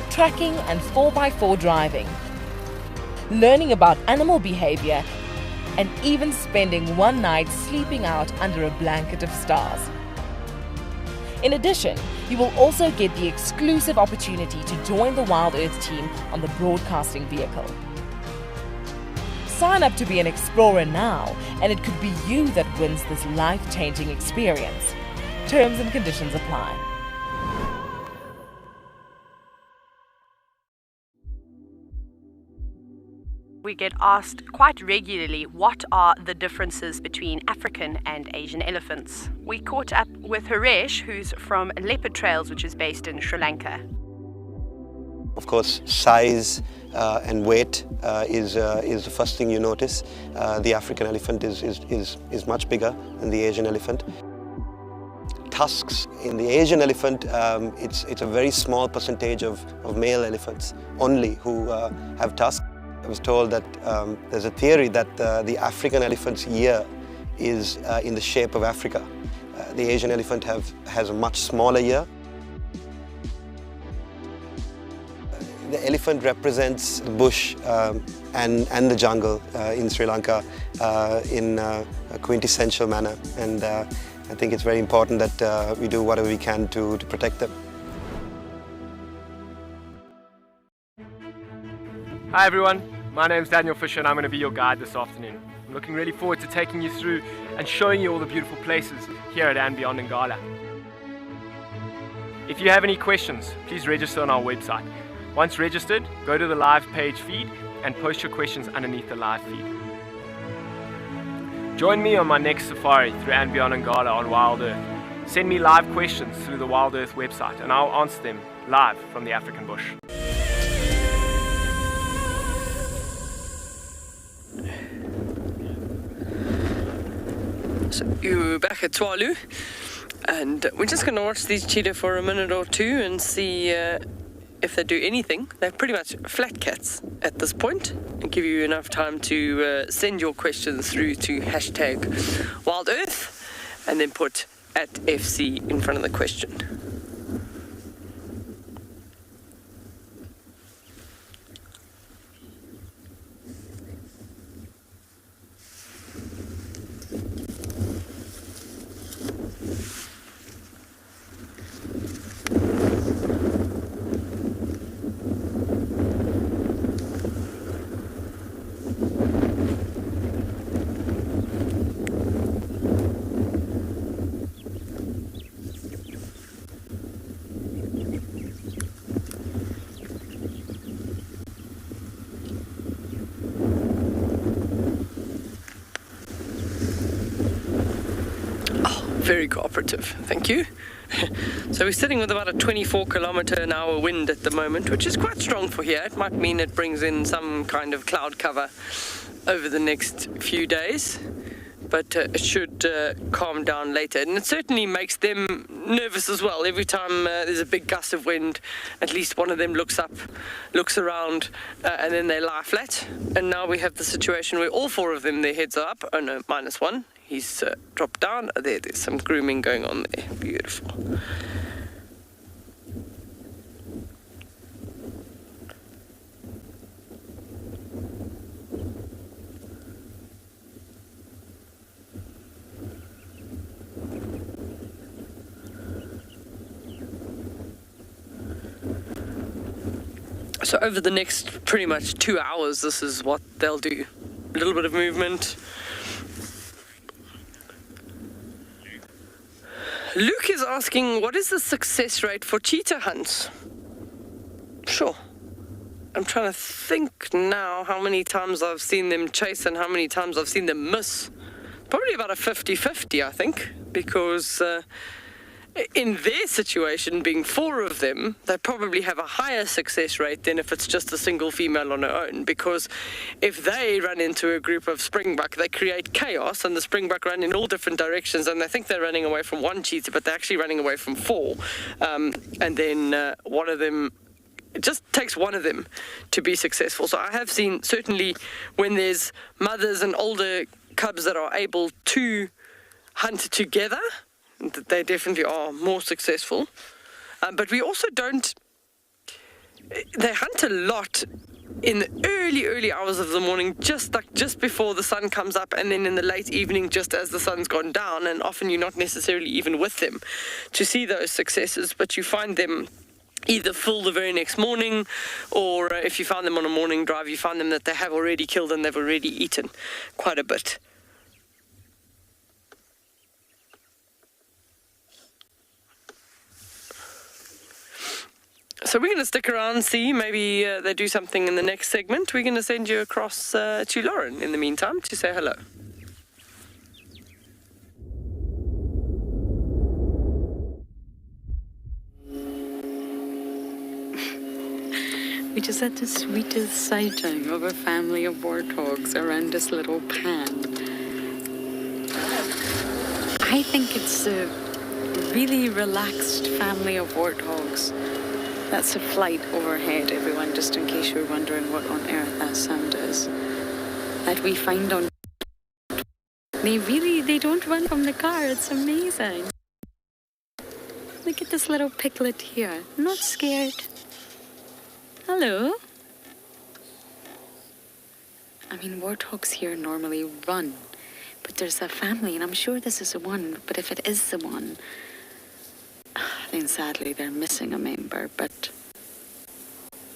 tracking and 4x4 driving, learning about animal behavior, and even spending one night sleeping out under a blanket of stars. In addition, You will also get the exclusive opportunity to join the Wild Earth team on the broadcasting vehicle. Sign up to be an explorer now, and it could be you that wins this life-changing experience. Terms and conditions apply. We get asked quite regularly what are the differences between African and Asian elephants. We caught up with Haresh, who's from Leopard Trails, which is based in Sri Lanka. Of course, size and weight is the first thing you notice. The African elephant is much bigger than the Asian elephant. Tusks. In the Asian elephant, it's a very small percentage of male elephants only who have tusks. I was told that there's a theory that the African elephant's ear is in the shape of Africa. The Asian elephant has a much smaller ear. The elephant represents the bush and the jungle in Sri Lanka in a quintessential manner, and I think it's very important that we do whatever we can to protect them. Hi everyone, my name's Daniel Fisher and I'm going to be your guide this afternoon. I'm looking really forward to taking you through and showing you all the beautiful places here at and beyond Ngala. If you have any questions, please register on our website. Once registered, go to the live page feed and post your questions underneath the live feed. Join me on my next safari through and beyond Ngala on Wild Earth. Send me live questions through the Wild Earth website and I'll answer them live from the African bush. So you're back at Tswalu, and we're just going to watch these cheetah for a minute or two and see if they do anything. They're pretty much flat cats at this point, and give you enough time to send your questions through to #WildEarth and then put @FC in front of the question. Very cooperative, thank you. So we're sitting with about a 24km/h wind at the moment, which is quite strong for here. It might mean it brings in some kind of cloud cover over the next few days, but it should calm down later. And it certainly makes them nervous as well. Every time there's a big gust of wind, at least one of them looks up, looks around, and then they lie flat. And now we have the situation where all four of them, their heads are up. Oh no, minus one. He's dropped down. There's some grooming going on there. Beautiful. So over the next pretty much 2 hours, this is what they'll do. A little bit of movement. Luke is asking, what is the success rate for cheetah hunts? Sure. I'm trying to think now how many times I've seen them chase and how many times I've seen them miss. Probably about a 50-50, I think, because in their situation, being four of them, they probably have a higher success rate than if it's just a single female on her own, because if they run into a group of springbuck, they create chaos, and the springbuck run in all different directions, and they think they're running away from one cheetah, but they're actually running away from four. And then one of them, it just takes one of them to be successful. So I have seen, certainly, when there's mothers and older cubs that are able to hunt together, they definitely are more successful. But we also don't... They hunt a lot in the early hours of the morning, just before the sun comes up, and then in the late evening, just as the sun's gone down. And often you're not necessarily even with them to see those successes, but you find them either full the very next morning, or if you found them on a morning drive, you find them that they have already killed and they've already eaten quite a bit. So we're going to stick around, see, maybe they do something in the next segment. We're going to send you across to Lauren in the meantime to say hello. We just had the sweetest sighting of a family of warthogs around this little pond. I think it's a really relaxed family of warthogs. That's a flight overhead, everyone, just in case you're wondering what on earth that sound is. That we find on... They don't run from the car. It's amazing. Look at this little piglet here. Not scared. Hello. I mean, warthogs here normally run, but there's a family, and I'm sure this is the one, but if it is the one, then sadly they're missing a member, but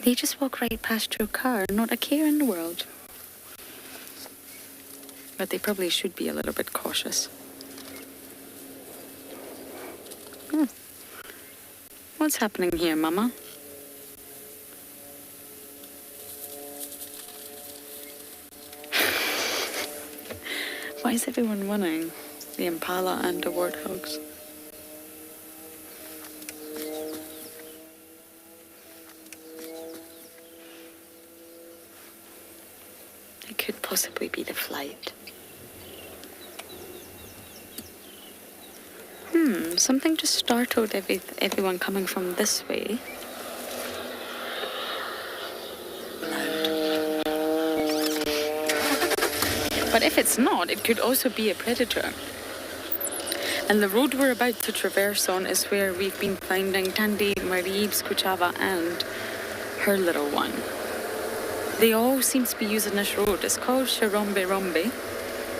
they just walk right past your car, not a care in the world. But they probably should be a little bit cautious. What's happening here, Mama? Why is everyone running? The impala and the warthogs. It could possibly be the flight. Something just startled everyone coming from this way. But if it's not, it could also be a predator. And the road we're about to traverse on is where we've been finding Tandy, Marieb's, Kuchava, and her little one. They all seem to be using this road. It's called Shirombe Rombe,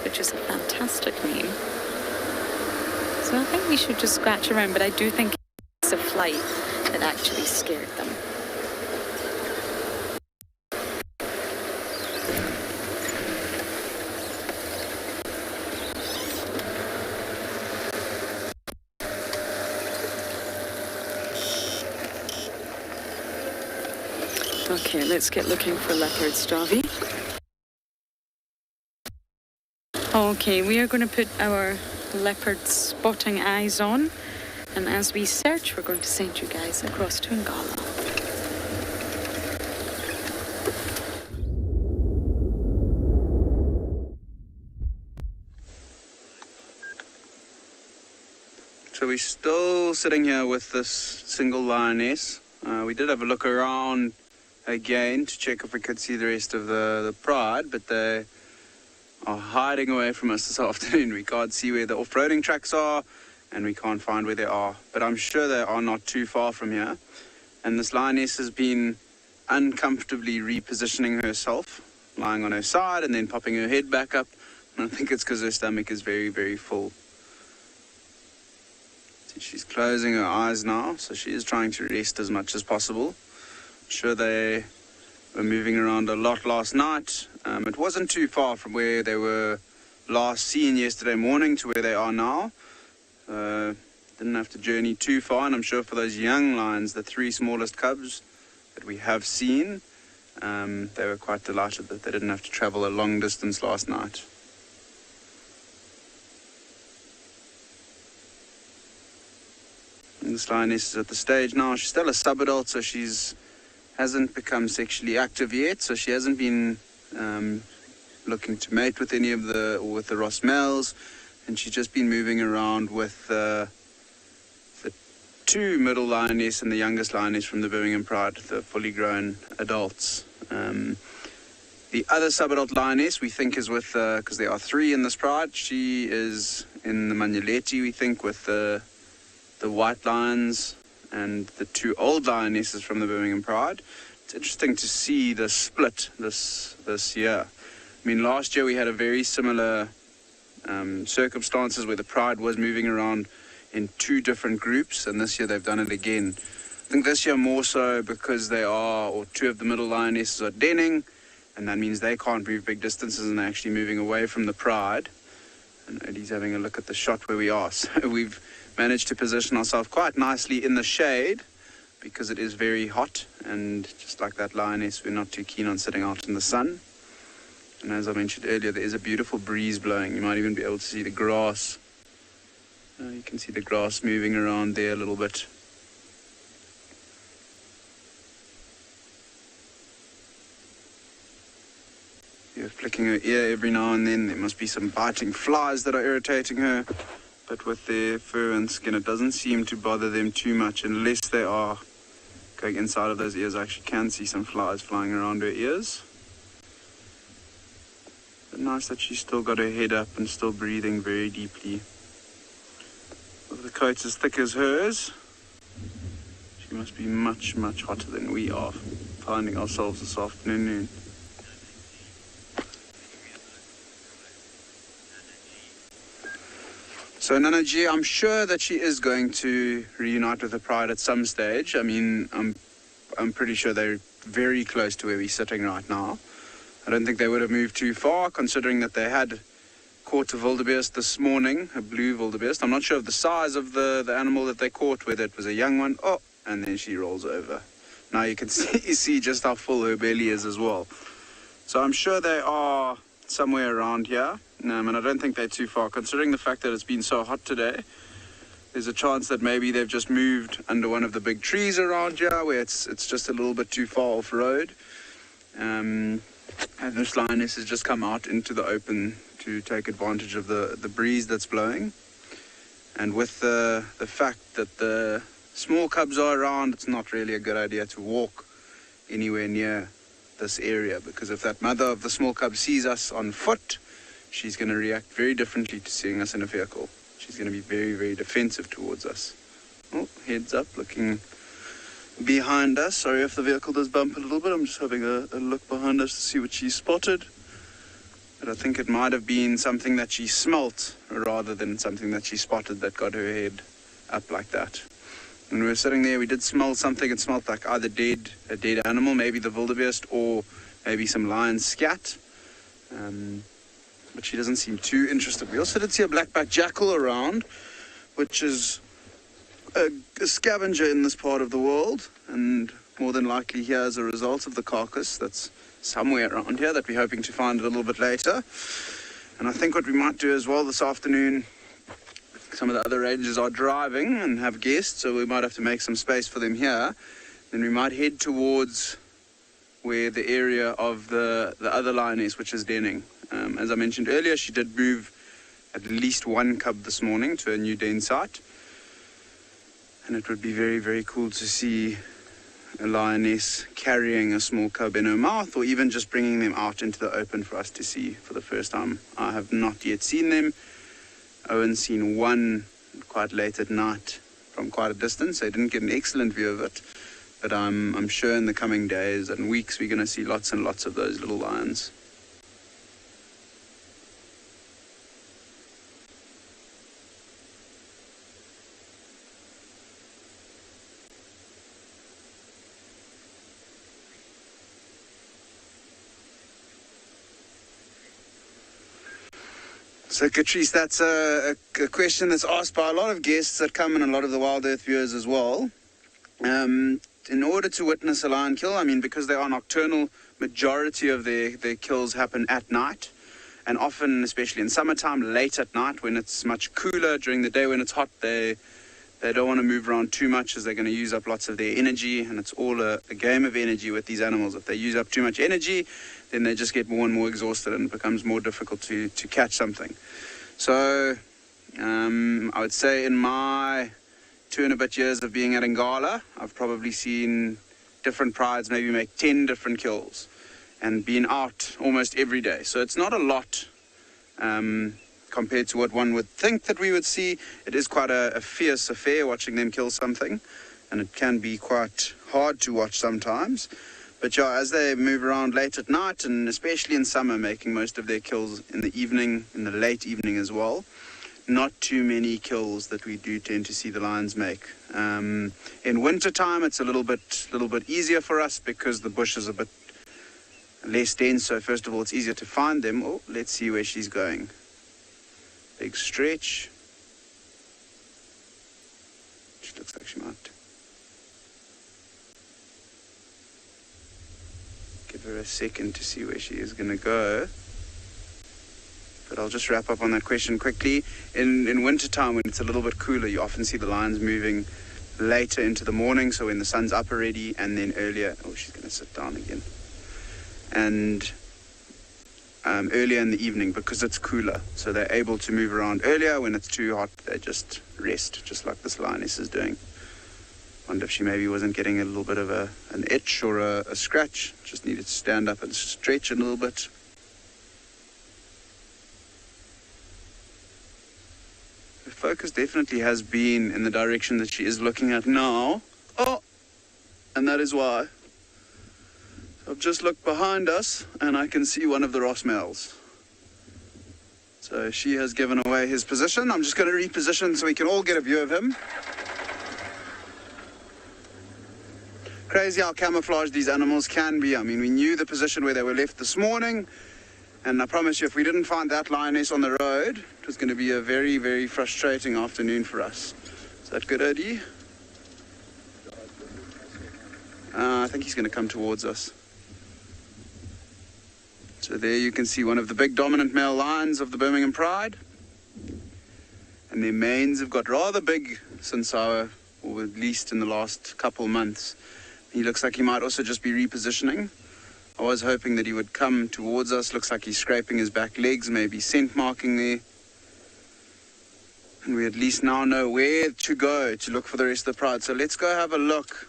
which is a fantastic name. So I think we should just scratch around, but I do think it's a flight that actually scared them. Okay, let's get looking for leopards, Javi. Okay, we are going to put our leopard spotting eyes on, and as we search, we're going to send you guys across to Ngala. So we're still sitting here with this single lioness. We did have a look around again to check if we could see the rest of the pride, but they are hiding away from us this afternoon. We can't see where the off-roading tracks are, and we can't find where they are, but I'm sure they are not too far from here. And this lioness has been uncomfortably repositioning herself, lying on her side and then popping her head back up, and I think it's because her stomach is very, very full. So she's closing her eyes now, so she is trying to rest as much as possible. I'm sure they were moving around a lot last night. It wasn't too far from where they were last seen yesterday morning to where they are now. Didn't have to journey too far, and I'm sure for those young lions, the 3 smallest cubs that we have seen, they were quite delighted that they didn't have to travel a long distance last night. And this lioness is at the stage now. She's still a subadult, so hasn't become sexually active yet, so she hasn't been looking to mate with any of the Ross males, and she's just been moving around with the 2 middle lioness and the youngest lioness from the Birmingham Pride, the fully grown adults. The other subadult lioness we think is with, because there are 3 in this pride, she is in the Manyaleti, we think, with the white lions and the 2 old lionesses from the Birmingham Pride. it's interesting to see the split this year. I mean, last year we had a very similar circumstances where the pride was moving around in two different groups, and this year they've done it again. I think this year more so because two of the middle lionesses are denning, and that means they can't move big distances and they're actually moving away from the pride. And Eddie's having a look at the shot where we are. So we've managed to position ourselves quite nicely in the shade because it is very hot, and just like that lioness, we're not too keen on sitting out in the sun. And as I mentioned earlier, there is a beautiful breeze blowing. You might even be able to see the grass. You can see the grass moving around there a little bit. You're flicking her ear every now and then. There must be some biting flies that are irritating her. But with their fur and skin, it doesn't seem to bother them too much unless they are going inside of those ears. I actually can see some flies flying around her ears. But nice that she's still got her head up and still breathing very deeply. With the coat as thick as hers, she must be much, much hotter than we are finding ourselves this afternoon. So Nana G, I'm sure that she is going to reunite with the pride at some stage. I mean, I'm pretty sure they're very close to where we're sitting right now. I don't think they would have moved too far, considering that they had caught a wildebeest this morning, a blue wildebeest. I'm not sure of the size of the animal that they caught, whether it was a young one. Oh, and then she rolls over. Now you can see just how full her belly is as well. So I'm sure they are somewhere around here. And I don't think they're too far, considering the fact that it's been so hot today. There's a chance that maybe they've just moved under one of the big trees around here, where it's just a little bit too far off road. And this lioness has just come out into the open to take advantage of the breeze that's blowing. And with the fact that the small cubs are around, it's not really a good idea to walk anywhere near this area, because if that mother of the small cub sees us on foot, she's going to react very differently to seeing us in a vehicle. She's going to be very, very defensive towards us. Oh, heads up, looking behind us. Sorry if the vehicle does bump a little bit. I'm just having a look behind us to see what she spotted. But I think it might have been something that she smelt rather than something that she spotted that got her head up like that. When we were sitting there, we did smell something. It smelled like either a dead animal, maybe the wildebeest, or maybe some lion scat. But she doesn't seem too interested. We also did see a black-backed jackal around, which is a scavenger in this part of the world, and more than likely here as a result of the carcass that's somewhere around here that we're hoping to find a little bit later. And I think what we might do as well this afternoon, some of the other rangers are driving and have guests, so we might have to make some space for them here. Then we might head towards where the area of the other lioness, which is denning. As I mentioned earlier, she did move at least one cub this morning to a new den site. And it would be very, very cool to see a lioness carrying a small cub in her mouth, or even just bringing them out into the open for us to see for the first time. I have not yet seen them. Owen's seen one quite late at night from quite a distance. I didn't get an excellent view of it, but I'm sure in the coming days and weeks we're going to see lots and lots of those little lions. So, Catrice, that's a question that's asked by a lot of guests that come and a lot of the Wild Earth viewers as well. In order to witness a lion kill, I mean, because they are nocturnal, majority of their kills happen at night. And often, especially in summertime, late at night when it's much cooler. During the day when it's hot, they don't want to move around too much, as they're going to use up lots of their energy. And it's all a game of energy with these animals. If they use up too much energy, then they just get more and more exhausted and it becomes more difficult to catch something. So I would say in my 2 and a bit years of being at Ngala, I've probably seen different prides maybe make 10 different kills and been out almost every day. So it's not a lot compared to what one would think that we would see. It is quite a fierce affair watching them kill something, and it can be quite hard to watch sometimes. But yeah, as they move around late at night, and especially in summer, making most of their kills in the evening, in the late evening as well, not too many kills that we do tend to see the lions make. In winter time, it's a little bit easier for us because the bush is a bit less dense. So first of all, it's easier to find them. Oh, let's see where she's going. Big stretch. She looks like she might. Give her a second to see where she is going to go. But I'll just wrap up on that question quickly. In winter time, when it's a little bit cooler, you often see the lions moving later into the morning, so when the sun's up already, and then earlier. Oh, she's going to sit down again. And earlier in the evening because it's cooler. So they're able to move around earlier. When it's too hot, they just rest, just like this lioness is doing. Wonder if she maybe wasn't getting a little bit of an itch or a scratch. Just needed to stand up and stretch a little bit. The focus definitely has been in the direction that she is looking at now. Oh, and that is why. I've just looked behind us and I can see one of the Ross males. So she has given away his position. I'm just going to reposition so we can all get a view of him. Crazy how camouflaged these animals can be. I mean, we knew the position where they were left this morning, and I promise you, if we didn't find that lioness on the road, it was going to be a very, very frustrating afternoon for us. Is that good, Odie? I think he's going to come towards us. So there you can see one of the big dominant male lions of the Birmingham Pride. And their manes have got rather big since or at least in the last couple months. He looks like he might also just be repositioning. I was hoping that he would come towards us. Looks like he's scraping his back legs, maybe scent marking there. And we at least now know where to go to look for the rest of the pride. So let's go have a look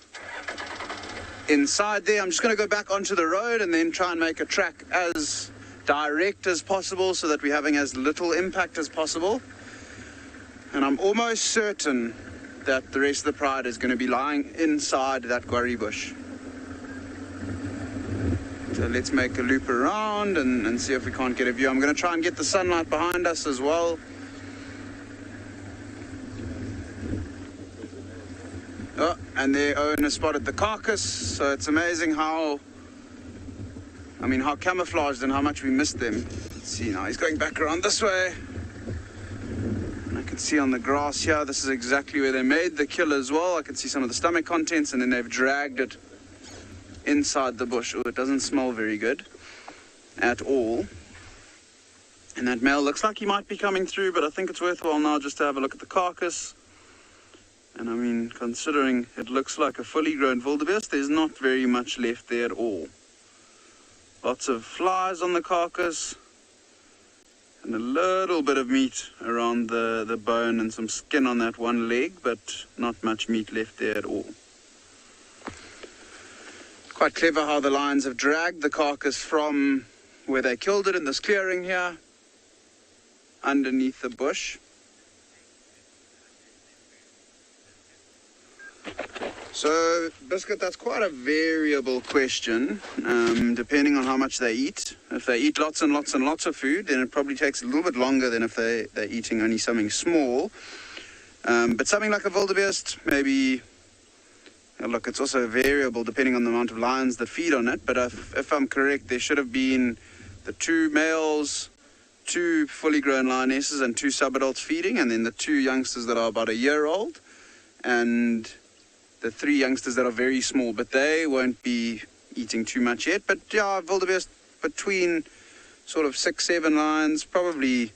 inside there. I'm just going to go back onto the road and then try and make a track as direct as possible so that we're having as little impact as possible. And I'm almost certain that the rest of the pride is going to be lying inside that guarri bush. So let's make a loop around and see if we can't get a view. I'm going to try and get the sunlight behind us as well. Oh, and there Owen has spotted the carcass. So it's amazing how camouflaged and how much we missed them. Let's see now, he's going back around this way. I can see on the grass here, this is exactly where they made the kill as well. I can see some of the stomach contents, and then they've dragged it inside the bush. Oh, it doesn't smell very good at all. And that male looks like he might be coming through, but I think it's worthwhile now just to have a look at the carcass. And I mean, considering it looks like a fully grown wildebeest, there's not very much left there at all. Lots of flies on the carcass. And a little bit of meat around the bone and some skin on that one leg, but not much meat left there at all. Quite clever how the lions have dragged the carcass from where they killed it in this clearing here, underneath the bush. So, Biscuit, that's quite a variable question, depending on how much they eat. If they eat lots and lots and lots of food, then it probably takes a little bit longer than if they're eating only something small. But something like a wildebeest, maybe, look, it's also variable depending on the amount of lions that feed on it. But if I'm correct, there should have been the 2 males, 2 fully grown lionesses and 2 subadults feeding, and then the 2 youngsters that are about a year old, and the 3 youngsters that are very small, but they won't be eating too much yet. But yeah, wildebeest between sort of 6-7 lions, probably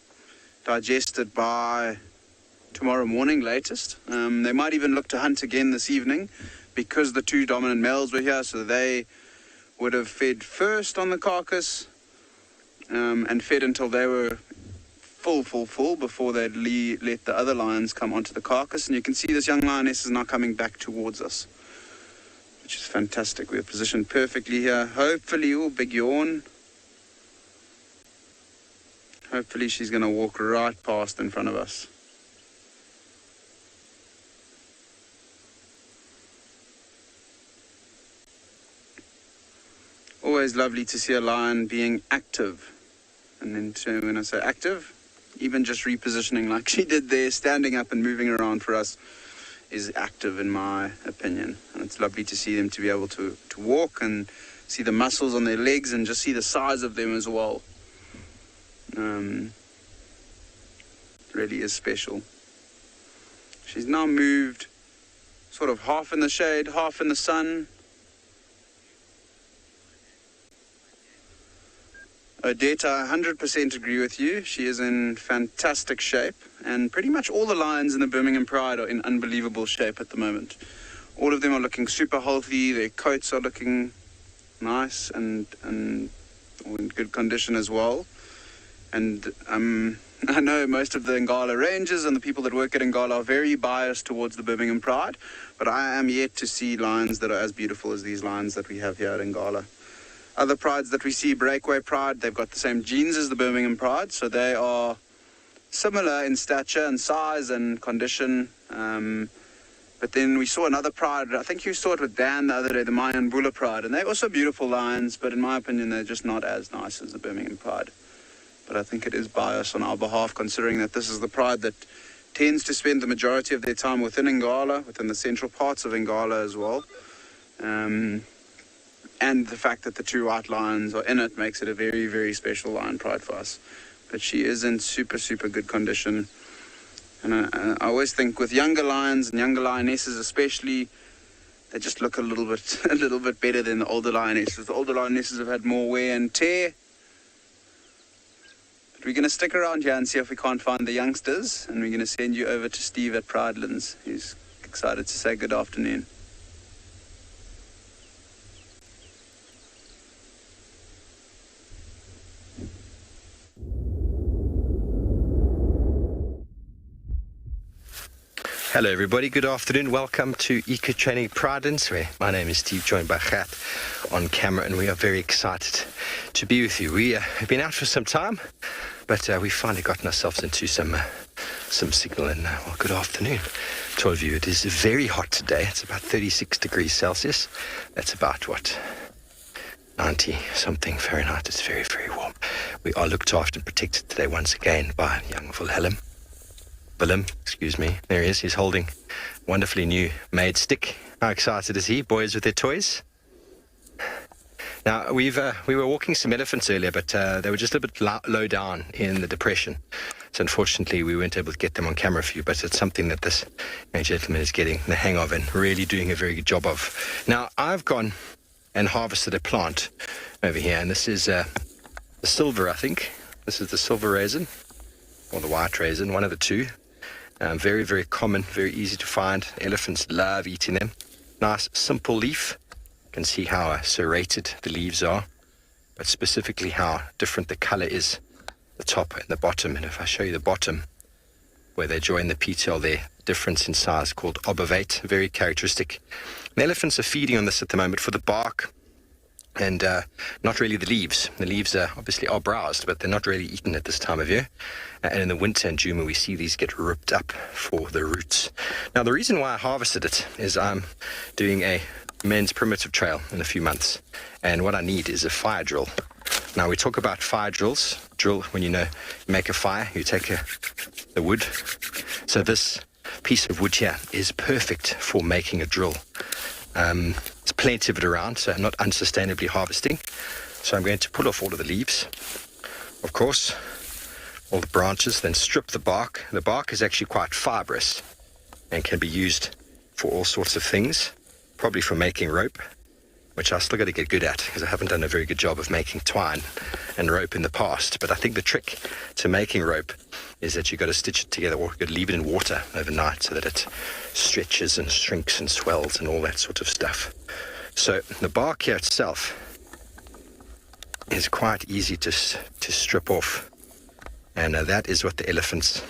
digested by tomorrow morning latest. They might even look to hunt again this evening because the 2 dominant males were here, so they would have fed first on the carcass and fed until they were full before they'd let the other lions come onto the carcass. And you can see this young lioness is now coming back towards us, which is fantastic. We're positioned perfectly here. Hopefully, oh, big yawn. Hopefully she's going to walk right past in front of us. always lovely to see a lion being active. And then when I say active, even just repositioning like she did there, standing up and moving around for us, is active in my opinion. And it's lovely to see them to be able to walk and see the muscles on their legs and just see the size of them as well. Really is special. She's now moved sort of half in the shade, half in the sun. Odetta, I 100% agree with you. She is in fantastic shape, and pretty much all the lions in the Birmingham Pride are in unbelievable shape at the moment. All of them are looking super healthy. Their coats are looking nice and in good condition as well. And I know most of the Ngala Rangers and the people that work at Ngala are very biased towards the Birmingham Pride, but I am yet to see lions that are as beautiful as these lions that we have here at Ngala. Other prides that we see, Breakaway Pride, they've got the same genes as the Birmingham Pride, so they are similar in stature and size and condition. But then we saw another pride, I think you saw it with Dan the other day, the Mayan Bula Pride, and they're also beautiful lions, but in my opinion, they're just not as nice as the Birmingham Pride. But I think it is bias on our behalf, considering that this is the pride that tends to spend the majority of their time within Ngala, within the central parts of Ngala as well. And the fact that the two white lions are in it makes it a very, very special lion pride for us. But she is in super, super good condition. And I always think with younger lions and younger lionesses especially, they just look a little bit better than the older lionesses. The older lionesses have had more wear and tear. But we're going to stick around here and see if we can't find the youngsters. And we're going to send you over to Steve at Pridelands, who's excited to say good afternoon. Hello everybody, good afternoon. Welcome to Eco Training Pridelands, where my name is Steve, joined by Gert on camera, and we are very excited to be with you. We have been out for some time, but we've finally gotten ourselves into some signal, and well, good afternoon to all of you. It is very hot today. It's about 36 degrees Celsius. That's about, 90 something Fahrenheit. It's very, very warm. We are looked after and protected today once again by young Willem, excuse me. There he is. He's holding a wonderfully new made stick. How excited is he? Boys with their toys. Now, we were walking some elephants earlier, but they were just a little bit low down in the depression. So unfortunately, we weren't able to get them on camera for you, but it's something that this young gentleman is getting the hang of and really doing a very good job of. Now, I've gone and harvested a plant over here, and this is the silver, I think. This is the silver raisin, or the white raisin, one of the two. Very, very common, very easy to find. Elephants love eating them. Nice, simple leaf. You can see how serrated the leaves are, but specifically how different the color is, the top and the bottom. And if I show you the bottom, where they join the petiole there, difference in size called obovate, very characteristic. The elephants are feeding on this at the moment for the bark, and not really the leaves. The leaves obviously are browsed, but they're not really eaten at this time of year. And in the winter in June, we see these get ripped up for the roots. Now, the reason why I harvested it is I'm doing a men's primitive trail in a few months, and what I need is a fire drill. Now, we talk about fire drills. Drill, when you make a fire, you take the wood. So this piece of wood here is perfect for making a drill. There's plenty of it around, so I'm not unsustainably harvesting. So I'm going to pull off all of the leaves, of course, all the branches, then strip the bark. The bark is actually quite fibrous and can be used for all sorts of things, probably for making rope, which I still got to get good at because I haven't done a very good job of making twine and rope in the past. But I think the trick to making rope is that you've got to stitch it together, or you've got to leave it in water overnight so that it stretches and shrinks and swells and all that sort of stuff. So the bark here itself is quite easy to strip off, and that is what the elephants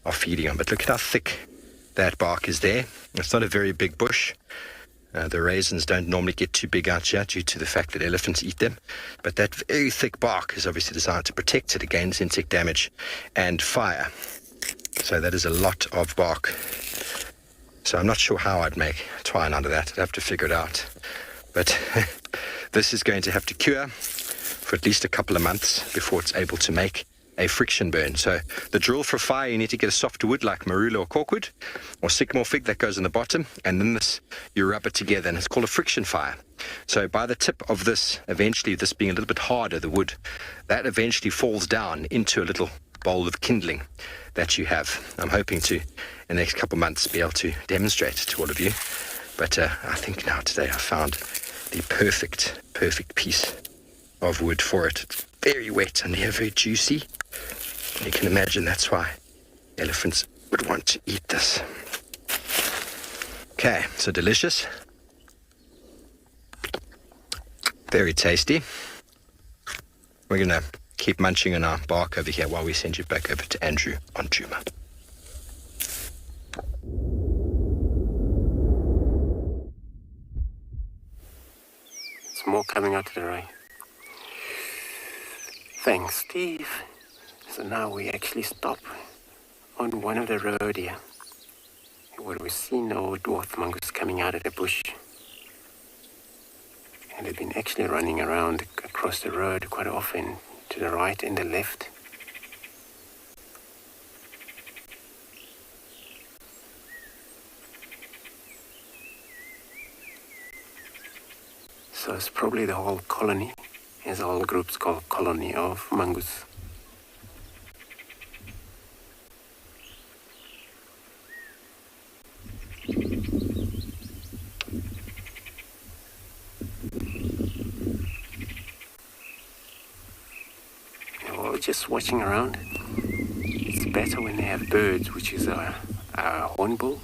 are feeding on. But look at how thick that bark is there. It's not a very big bush. The raisins don't normally get too big out here due to the fact that elephants eat them. But that very thick bark is obviously designed to protect it against insect damage and fire. So that is a lot of bark. So I'm not sure how I'd make twine out of that. I'd have to figure it out. But This is going to have to cure for at least a couple of months before it's able to make a friction burn. So the drill for fire, you need to get a softer wood like marula or corkwood or sycamore fig that goes on the bottom, and then this, you rub it together, and it's called a friction fire. So by the tip of this, eventually this being a little bit harder, the wood, that eventually falls down into a little bowl of kindling that you have. I'm hoping to, in the next couple of months, be able to demonstrate it to all of you. But I think now today I found the perfect piece of wood for it. It's very wet and here very juicy. You can imagine that's why elephants would want to eat this. Okay, so delicious. Very tasty. We're going to keep munching on our bark over here while we send you back over to Andrew on Djuma. There's more coming out to the right. Thanks, Steve. So now we actually stop on one of the road here, where we've seen old dwarf mongoose coming out of the bush. And they've been actually running around across the road quite often, to the right and the left. So it's probably the whole colony, as all groups call colony of mongoose. Just watching around. It's better when they have birds, which is a hornbill.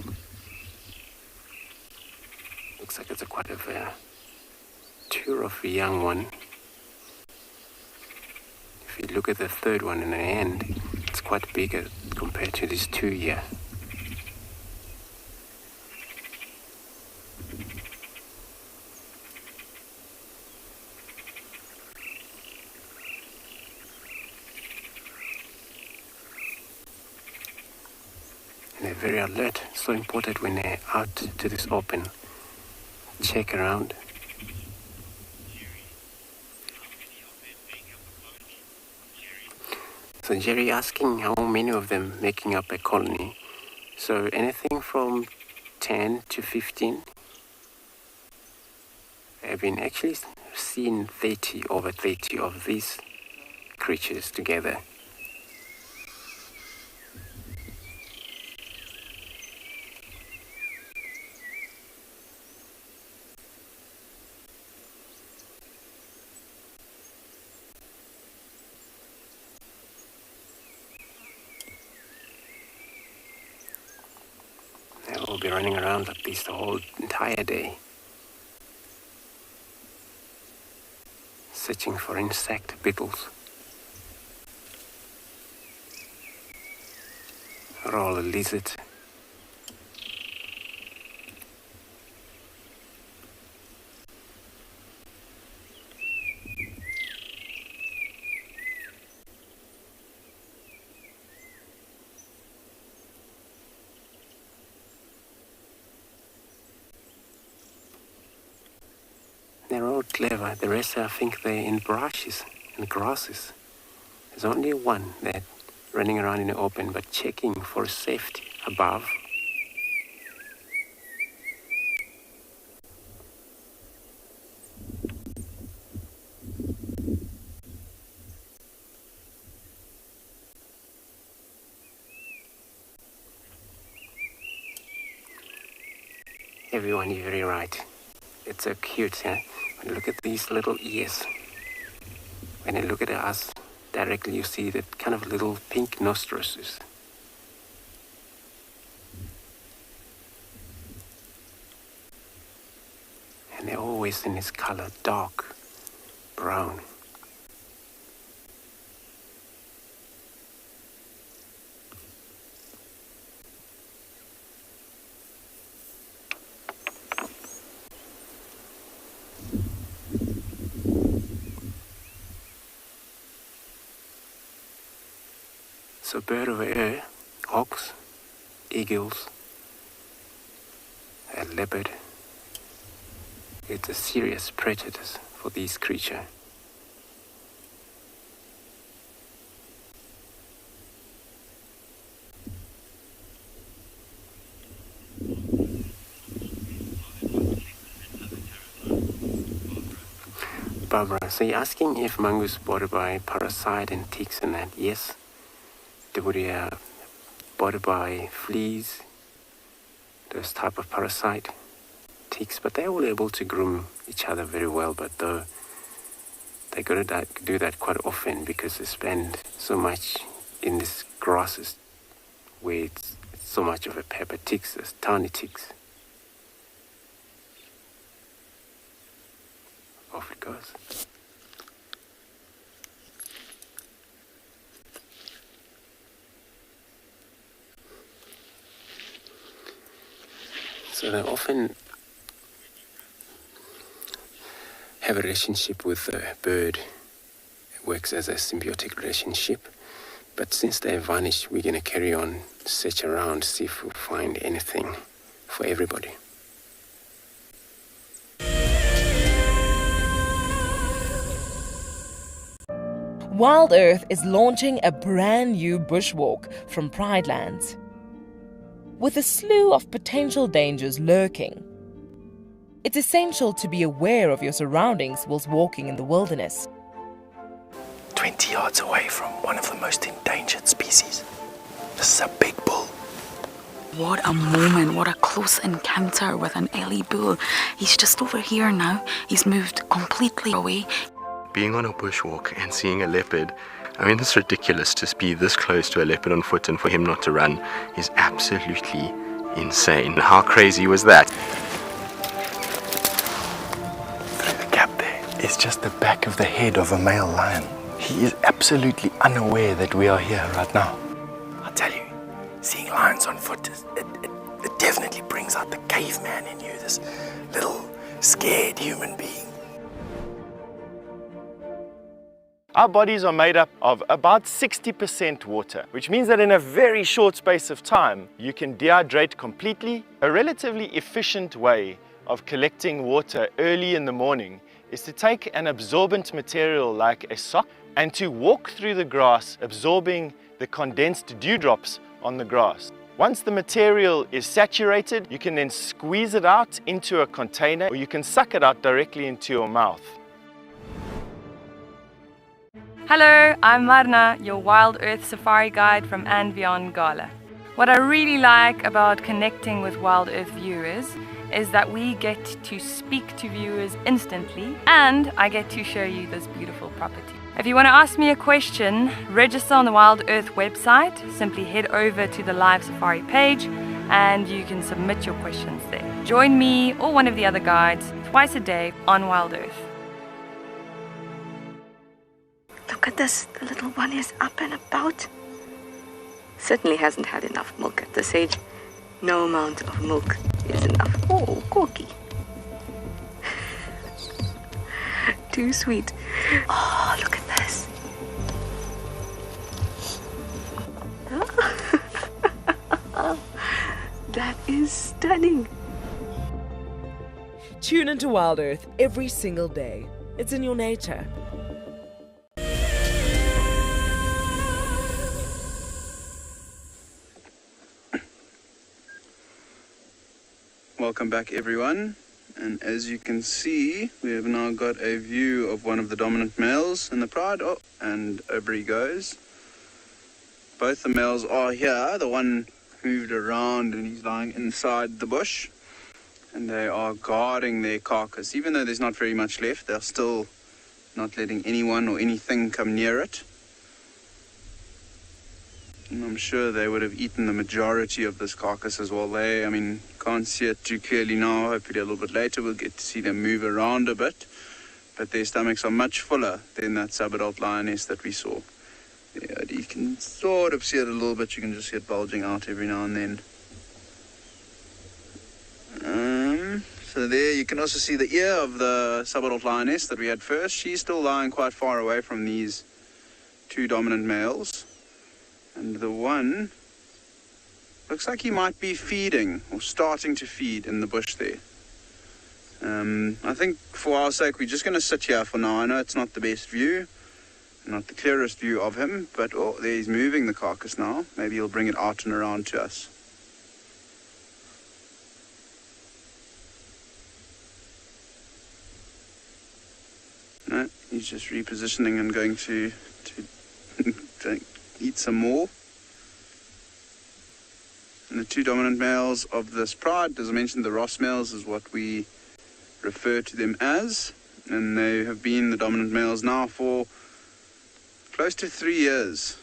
Looks like it's quite a tour of a young one. If you look at the third one in the end, it's quite bigger compared to these two here. They're very alert, so important when they're out to this open. Check around. So Jerry asking how many of them making up a colony. So anything from 10 to 15. I've been actually seen over 30 of these creatures together. We'll be running around like this the whole entire day, searching for insect beetles, or all a lizard. They're all clever. The rest, I think, they're in brushes and grasses. There's only one that running around in the open, but checking for safety above. Everyone, you're very right. It's so cute, huh? When you look at these little ears, when you look at us directly, you see that kind of little pink nostrils. And they're always in this color, dark brown. So bird over here, hawks, eagles, a leopard. It's a serious predators for these creatures. Barbara, so you're asking if mongoose bothered by parasite and ticks and that? Yes, they would be bothered by fleas, those type of parasite, ticks, but they're all able to groom each other very well. But though they got to do that quite often because they spend so much in these grasses where it's so much of a pepper, ticks, those tiny ticks. Off it goes. So they often have a relationship with the bird. It works as a symbiotic relationship. But since they have vanished, we're going to carry on, search around, see if we find anything for everybody. Wild Earth is launching a brand new bushwalk from Pridelands. With a slew of potential dangers lurking, it's essential to be aware of your surroundings whilst walking in the wilderness. 20 yards away from one of the most endangered species. This is a big bull. What a moment, what a close encounter with an Ellie bull. He's just over here now. He's moved completely away. Being on a bushwalk and seeing a leopard, I mean, it's ridiculous to be this close to a leopard on foot and for him not to run is absolutely insane. How crazy was that? Through the gap there is just the back of the head of a male lion. He is absolutely unaware that we are here right now. I tell you, seeing lions on foot, it definitely brings out the caveman in you, this little scared human being. Our bodies are made up of about 60% water, which means that in a very short space of time, you can dehydrate completely. A relatively efficient way of collecting water early in the morning is to take an absorbent material like a sock and to walk through the grass, absorbing the condensed dewdrops on the grass. Once the material is saturated, you can then squeeze it out into a container, or you can suck it out directly into your mouth. Hello, I'm Marna, your Wild Earth Safari Guide from and beyond Gala. What I really like about connecting with Wild Earth viewers is that we get to speak to viewers instantly and I get to show you this beautiful property. If you want to ask me a question, register on the Wild Earth website. Simply head over to the Live Safari page and you can submit your questions there. Join me or one of the other guides twice a day on Wild Earth. Look at this, the little one is up and about. Certainly hasn't had enough milk at this age. No amount of milk is enough. Oh, Corky. Too sweet. Oh, look at this. That is stunning. Tune into Wild Earth every single day. It's in your nature. Welcome back everyone, and as you can see we have now got a view of one of the dominant males in the pride. Oh, and over he goes. Both the males are here. The one moved around and he's lying inside the bush and they are guarding their carcass. Even though there's not very much left, they're still not letting anyone or anything come near it. And I'm sure they would have eaten the majority of this carcass as well. I mean, can't see it too clearly now. Hopefully a little bit later we'll get to see them move around a bit. But their stomachs are much fuller than that subadult lioness that we saw. Yeah, you can sort of see it a little bit. You can just see it bulging out every now and then. So there you can also see the ear of the subadult lioness that we had first. She's still lying quite far away from these two dominant males. And the one looks like he might be feeding or starting to feed in the bush there. I think for our sake, we're just going to sit here for now. I know it's not the best view, not the clearest view of him, but there he's moving the carcass now. Maybe he'll bring it out and around to us. No, he's just repositioning and going to eat some more. And the two dominant males of this pride, as I mentioned, the Ross males is what we refer to them as, and they have been the dominant males now for close to 3 years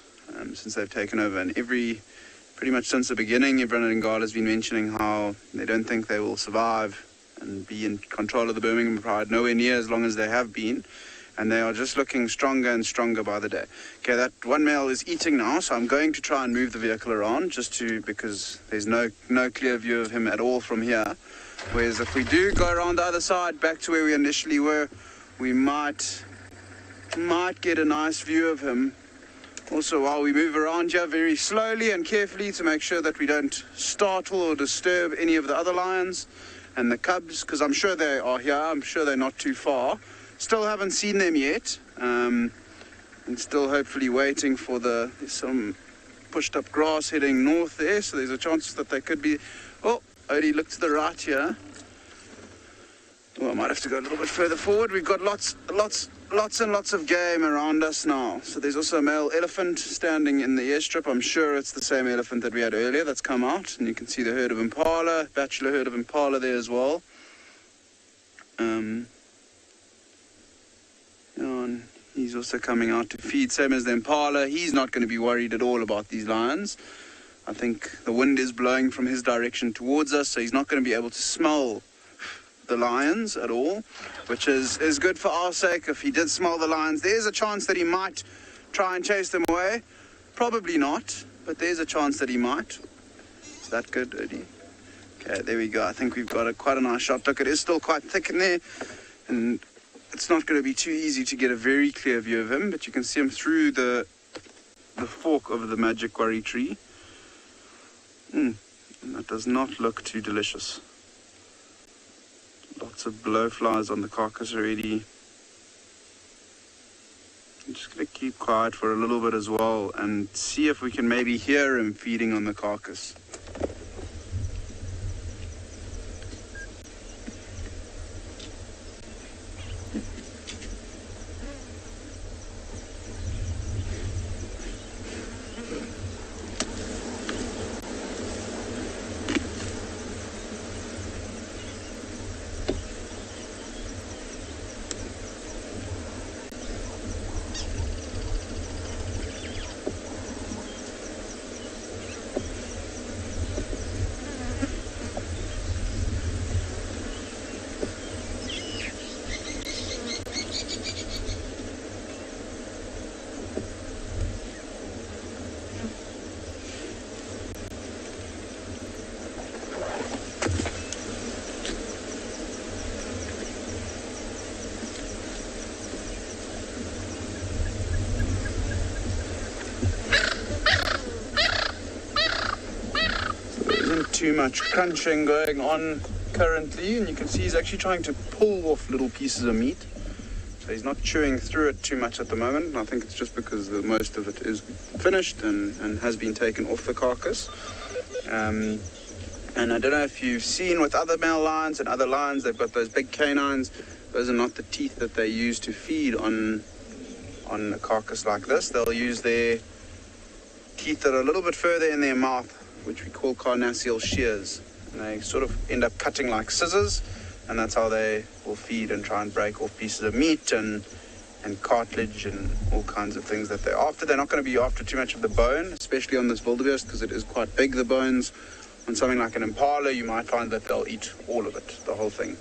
since they've taken over. And pretty much since the beginning, everyone at Ngala has been mentioning how they don't think they will survive and be in control of the Birmingham Pride nowhere near as long as they have been, and they are just looking stronger and stronger by the day. Okay, that one male is eating now, so I'm going to try and move the vehicle around because there's no clear view of him at all from here. Whereas if we do go around the other side back to where we initially were, we might get a nice view of him. Also, while we move around here very slowly and carefully to make sure that we don't startle or disturb any of the other lions and the cubs, because I'm sure they are here, I'm sure they're not too far. Still haven't seen them yet, and still hopefully waiting for there's some pushed up grass heading north there, so there's a chance that they could be. Oh, Odie, look to the right here. Well, I might have to go a little bit further forward. We've got lots and lots of game around us now. So there's also a male elephant standing in the airstrip. I'm sure it's the same elephant that we had earlier that's come out, and you can see the herd of impala, bachelor herd of impala there as well. And he's also coming out to feed, same as the impala. He's not going to be worried at all about these lions. I think the wind is blowing from his direction towards us, so he's not going to be able to smell the lions at all, which is good for our sake. If he did smell the lions, there's a chance that he might try and chase them away. Probably not, but there's a chance that he might. Is that good, Eddie? Okay, there we go. I think we've got quite a nice shot. Look, it is still quite thick in there, and it's not going to be too easy to get a very clear view of him, but you can see him through the fork of the magic quarry tree. And that does not look too delicious. Lots of blowflies on the carcass already. I'm just going to keep quiet for a little bit as well and see if we can maybe hear him feeding on the carcass. Too much crunching going on currently, and you can see he's actually trying to pull off little pieces of meat, so he's not chewing through it too much at the moment, and I think it's just because most of it is finished and has been taken off the carcass. And I don't know if you've seen with other male lions and other lions, they've got those big canines. Those are not the teeth that they use to feed on a carcass like this. They'll use their teeth that are a little bit further in their mouth, which we call carnassial shears, and they sort of end up cutting like scissors, and that's how they will feed and try and break off pieces of meat and cartilage and all kinds of things that they're after. They're not going to be after too much of the bone, especially on this wildebeest, because it is quite big, the bones. On something like an impala, you might find that they'll eat all of it, the whole thing.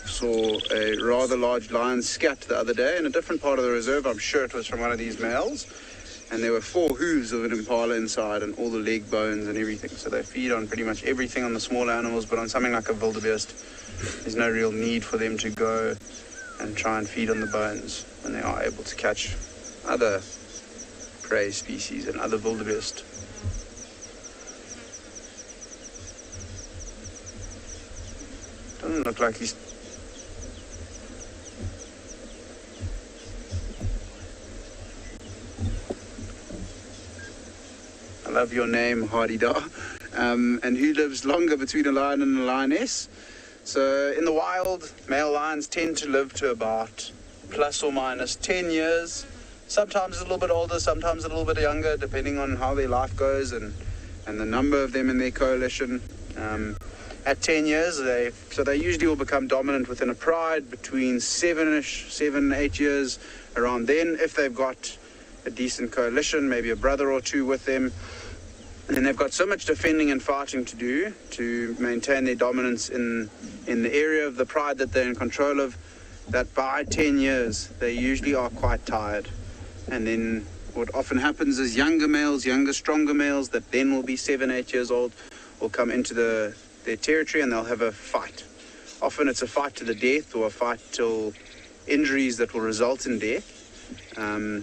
Saw a rather large lion scat the other day in a different part of the reserve. I'm sure it was from one of these males. And there were 4 hooves of an impala inside and all the leg bones and everything. So they feed on pretty much everything on the smaller animals, but on something like a wildebeest, there's no real need for them to go and try and feed on the bones when they are able to catch other prey species and other wildebeest. Doesn't look like he's love your name, Hardy-da. And who lives longer between a lion and a lioness? So in the wild, male lions tend to live to about plus or minus 10 years. Sometimes a little bit older, sometimes a little bit younger, depending on how their life goes and the number of them in their coalition. At 10 years, they usually will become dominant within a pride between 7-8 years around then, if they've got a decent coalition, maybe a brother or two with them. And they've got so much defending and fighting to do to maintain their dominance in the area of the pride that they're in control of, that by 10 years, they usually are quite tired. And then what often happens is younger males, stronger males, that then will be 7-8 years old, will come into their territory and they'll have a fight. Often it's a fight to the death or a fight till injuries that will result in death.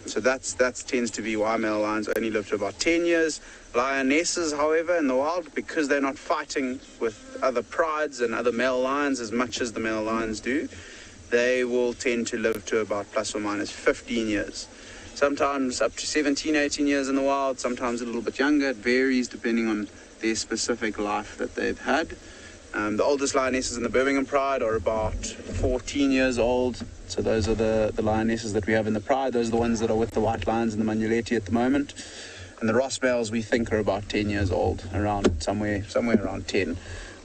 So that tends to be why male lions only live to about 10 years. Lionesses, however, in the wild, because they're not fighting with other prides and other male lions as much as the male lions do, they will tend to live to about plus or minus 15 years. Sometimes up to 17, 18 years in the wild, sometimes a little bit younger. It varies depending on their specific life that they've had. The oldest lionesses in the Birmingham Pride are about 14 years old. So those are the lionesses that we have in the Pride. Those are the ones that are with the white lions in the Manuletti at the moment. And the Ross males we think are about 10 years old, around somewhere around 10.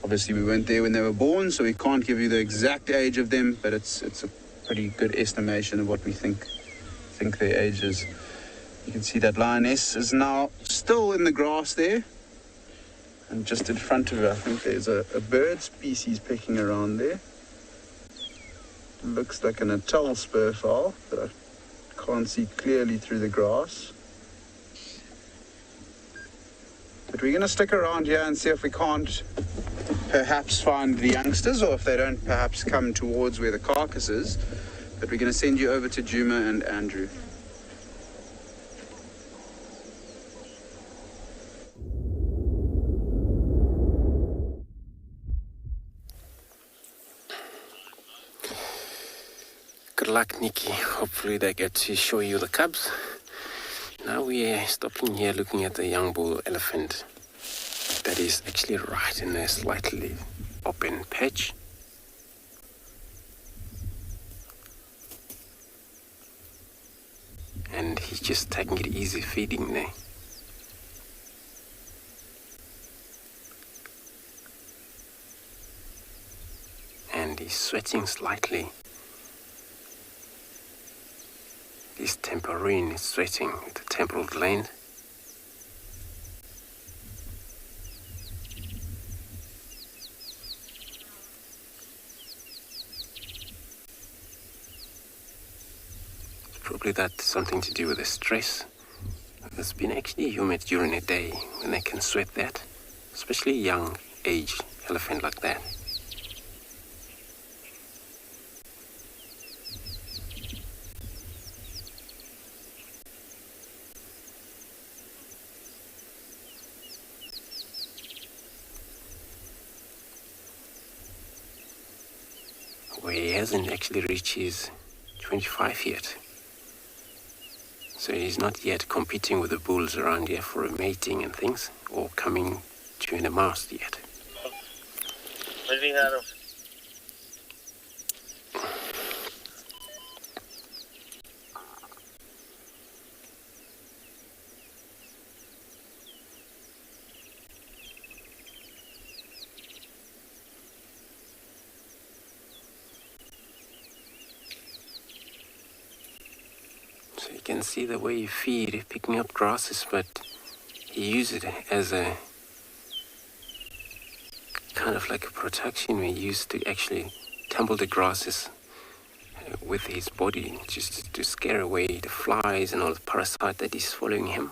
Obviously we weren't there when they were born, so we can't give you the exact age of them, but it's a pretty good estimation of what we think their age is. You can see that lioness is now still in the grass there. And just in front of her, I think there's a bird species pecking around there. It looks like an Natal spurfowl, but I can't see clearly through the grass. But we're going to stick around here and see if we can't perhaps find the youngsters, or if they don't perhaps come towards where the carcass is. But we're going to send you over to Juma and Andrew. Good luck, Nikki. Hopefully they get to show you the cubs. Now we are stopping here looking at the young bull elephant that is actually right in a slightly open patch. And he's just taking it easy feeding there. And he's sweating slightly. His temporine is sweating with the temporal gland. Probably that's something to do with the stress. It's been actually humid during the day when they can sweat that, especially a young age elephant like that. Where he hasn't actually reached his 25 yet. So he's not yet competing with the bulls around here for a mating and things, or coming to an mast yet. So you can see the way you feed, picking up grasses, but you use it as a kind of like a protection. We used to actually tumble the grasses with his body just to scare away the flies and all the parasite that is following him.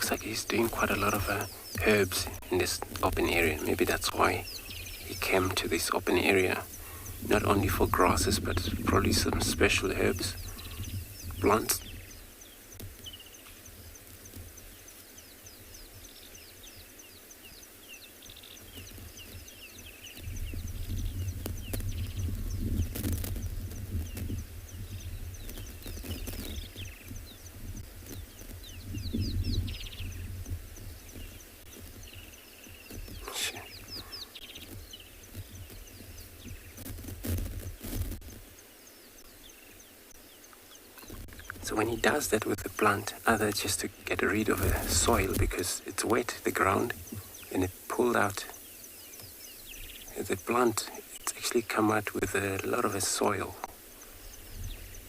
looks like he's doing quite a lot of herbs in this open area. Maybe that's why he came to this open area. Not only for grasses, but probably some special herbs, plants. So when he does that with the plant, either just to get rid of the soil because it's wet, the ground, and it pulled out the plant, it's actually come out with a lot of the soil.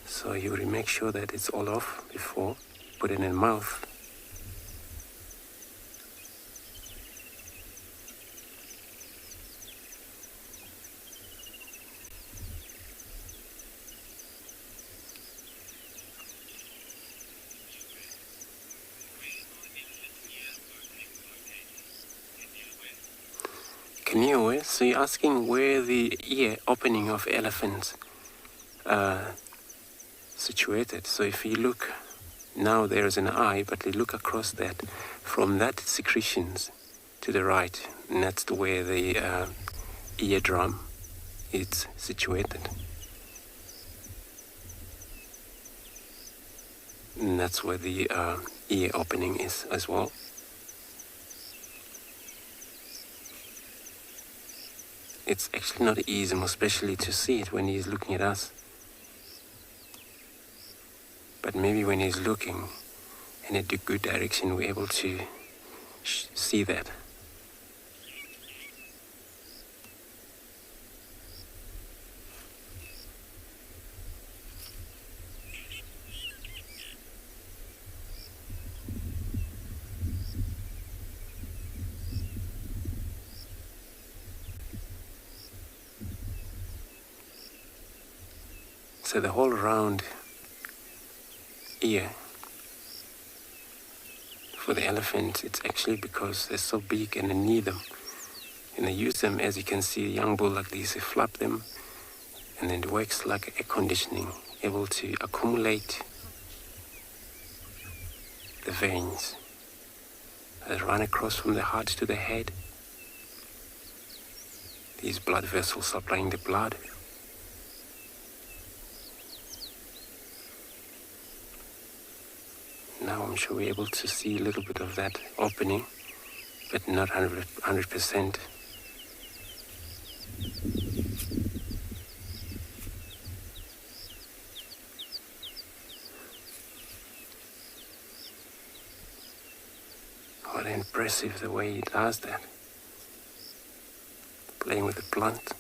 So you will make sure that it's all off before put it in the mouth. Kaniawe, so you're asking where the ear opening of elephants are situated. So if you look, now there is an eye, but you look across that, from that secretions to the right, and that's where the eardrum is situated. And that's where the ear opening is as well. It's actually not easy, especially to see it when he's looking at us. But maybe when he's looking in a good direction, we're able to see that. So the whole round ear for the elephant, it's actually because they're so big and they need them. And they use them, as you can see, a young bull like this, they flap them, and then it works like air conditioning, able to accumulate the veins that run across from the heart to the head. These blood vessels supplying the blood. Now I'm sure we're able to see a little bit of that opening, but not 100%. What impressive the way he does that. Playing with the plant.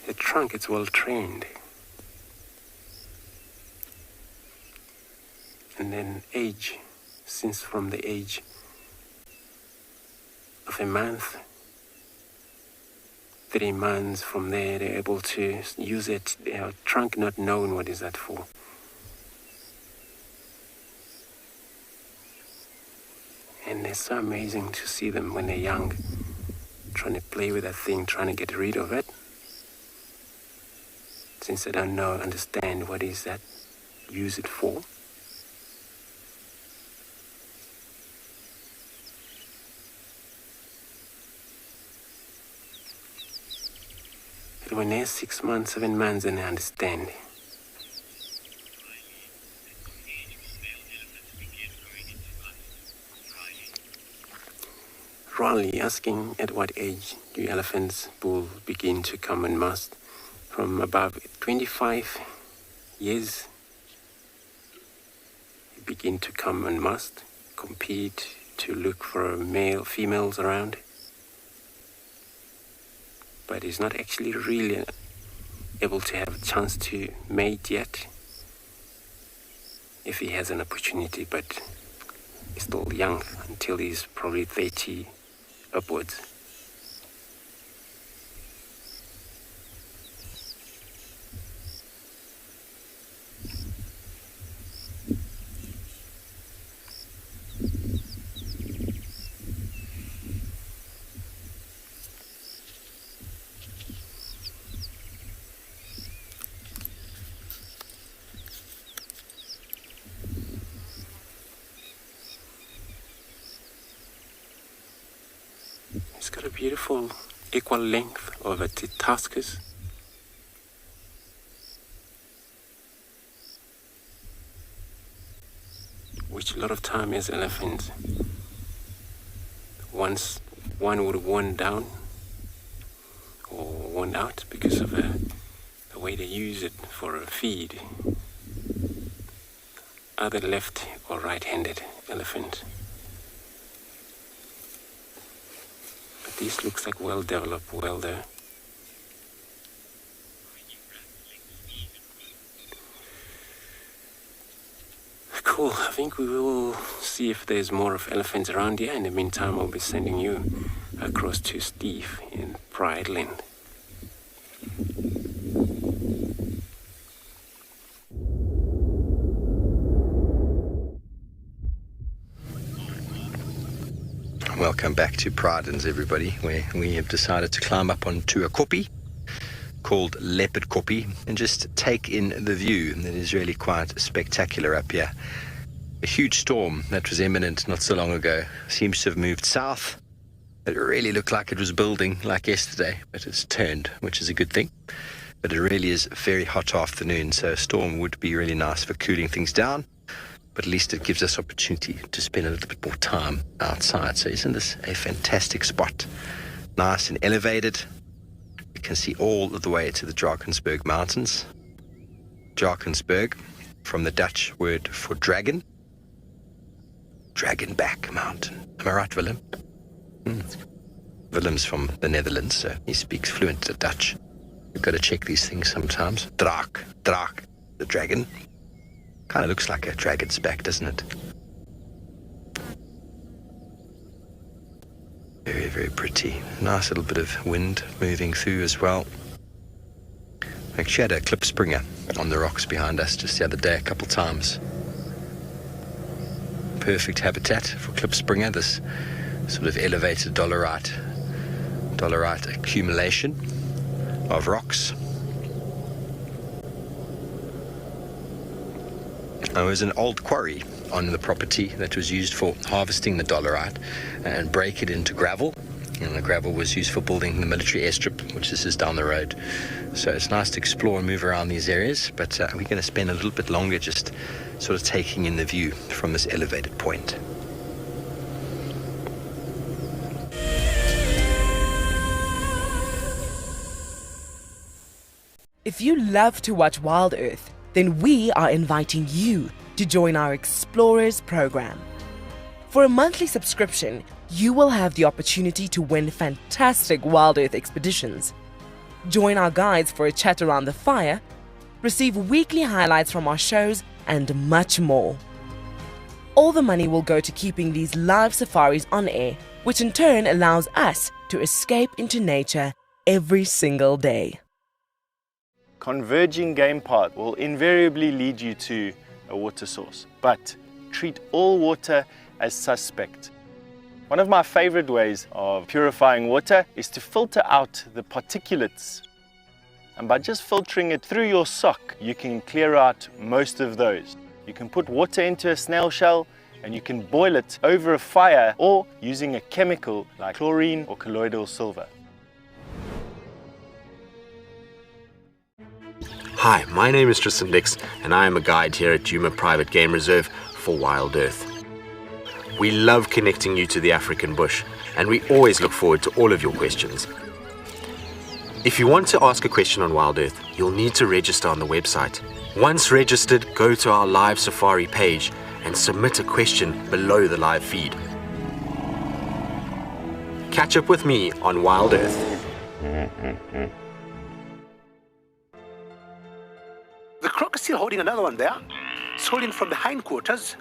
The trunk, it's well trained. And then age, since from the age of a month, 3 months from there, they're able to use it, their trunk not knowing what is that for. And it's so amazing to see them when they're young, trying to play with that thing, trying to get rid of it. Since they don't understand what is that, use it for. But when they're 6 months, 7 months, then they understand. Raleigh asking, at what age do elephants, bull begin to come and must? From above 25 years, you begin to come and must, compete to look for females around. But he's not actually really able to have a chance to mate yet, if he has an opportunity. But still young until he's probably 30 upwards. It's got a beautiful equal length of a Titauscus. Which a lot of time as elephants, once one would have worn down or worn out because of the way they use it for a feed. Either left or right-handed elephant. This looks like well developed, well there. Cool, I think we will see if there's more of elephants around here. In the meantime, I'll be sending you across to Steve in Pride Land. Welcome back to Pridelands, everybody, where we have decided to climb up onto a koppie called Leopard Koppie and just take in the view. It is really quite spectacular up here. A huge storm that was imminent not so long ago seems to have moved south. It really looked like it was building like yesterday, but it's turned, which is a good thing. But it really is a very hot afternoon, so a storm would be really nice for cooling things down. But at least it gives us opportunity to spend a little bit more time outside. So isn't this a fantastic spot? Nice and elevated. You can see all of the way to the Drakensberg Mountains. Drakensberg, from the Dutch word for dragon. Dragonback Mountain. Am I right, Willem? Willem's from the Netherlands, so he speaks fluent Dutch. We've got to check these things sometimes. Draak, the dragon. Kind of looks like a dragon's back, doesn't it? Very, very pretty. Nice little bit of wind moving through as well. We actually had a klipspringer on the rocks behind us just the other day a couple times. Perfect habitat for klipspringer, this sort of elevated dolerite accumulation of rocks. There was an old quarry on the property that was used for harvesting the dolerite and break it into gravel. And the gravel was used for building the military airstrip, which is just down the road. So it's nice to explore and move around these areas, but we're going to spend a little bit longer just sort of taking in the view from this elevated point. If you love to watch Wild Earth, then we are inviting you to join our Explorers program. For a monthly subscription, you will have the opportunity to win fantastic Wild Earth expeditions. Join our guides for a chat around the fire, receive weekly highlights from our shows, and much more. All the money will go to keeping these live safaris on air, which in turn allows us to escape into nature every single day. Converging game path will invariably lead you to a water source, but treat all water as suspect. One of my favorite ways of purifying water is to filter out the particulates. And by just filtering it through your sock, you can clear out most of those. You can put water into a snail shell and you can boil it over a fire or using a chemical like chlorine or colloidal silver. Hi, my name is Tristan Dix and I am a guide here at Djuma Private Game Reserve for Wild Earth. We love connecting you to the African bush and we always look forward to all of your questions. If you want to ask a question on Wild Earth, you'll need to register on the website. Once registered, go to our live safari page and submit a question below the live feed. Catch up with me on Wild Earth. The croc is still holding another one there. It's holding from the hindquarters.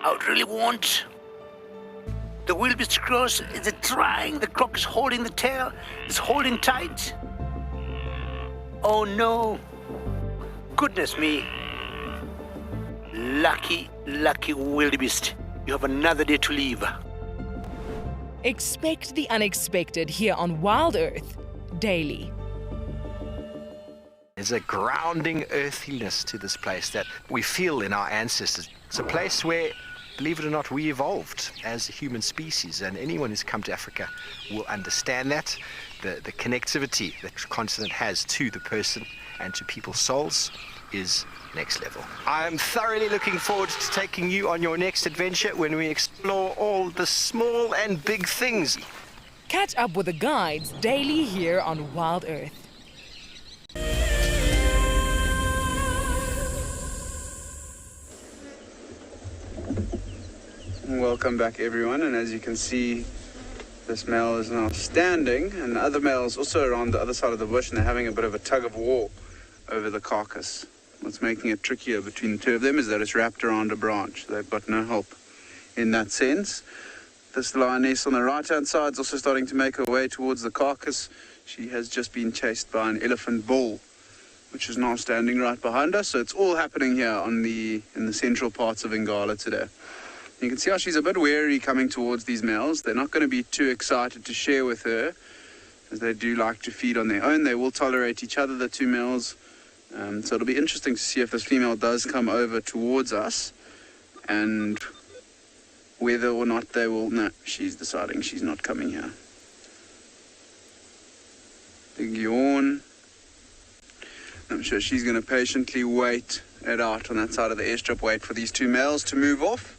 I would really want The wildebeest cross, is it trying? The croc is holding the tail. It's holding tight. Oh no. Goodness me. Lucky wildebeest. You have another day to live. Expect the unexpected here on Wild Earth daily. There's a grounding earthiness to this place that we feel in our ancestors. It's a place where, believe it or not, we evolved as a human species, and anyone who's come to Africa will understand that. The connectivity that the continent has to the person and to people's souls is next level. I am thoroughly looking forward to taking you on your next adventure when we explore all the small and big things. Catch up with the guides daily here on Wild Earth. Welcome back, everyone, and as you can see, this male is now standing, and the other male is also around the other side of the bush, and they're having a bit of a tug of war over the carcass. What's making it trickier between the two of them is that it's wrapped around a branch. They've got no help in that sense. This lioness on the right-hand side is also starting to make her way towards the carcass. She has just been chased by an elephant bull, which is now standing right behind us. So it's all happening here in the central parts of Ingala today. You can see how she's a bit wary coming towards these males. They're not going to be too excited to share with her, as they do like to feed on their own. They will tolerate each other, the two males. So it'll be interesting to see if this female does come over towards us and whether or not they will... No, she's deciding she's not coming here. Big yawn. I'm sure she's going to patiently wait it out on that side of the airstrip, wait for these two males to move off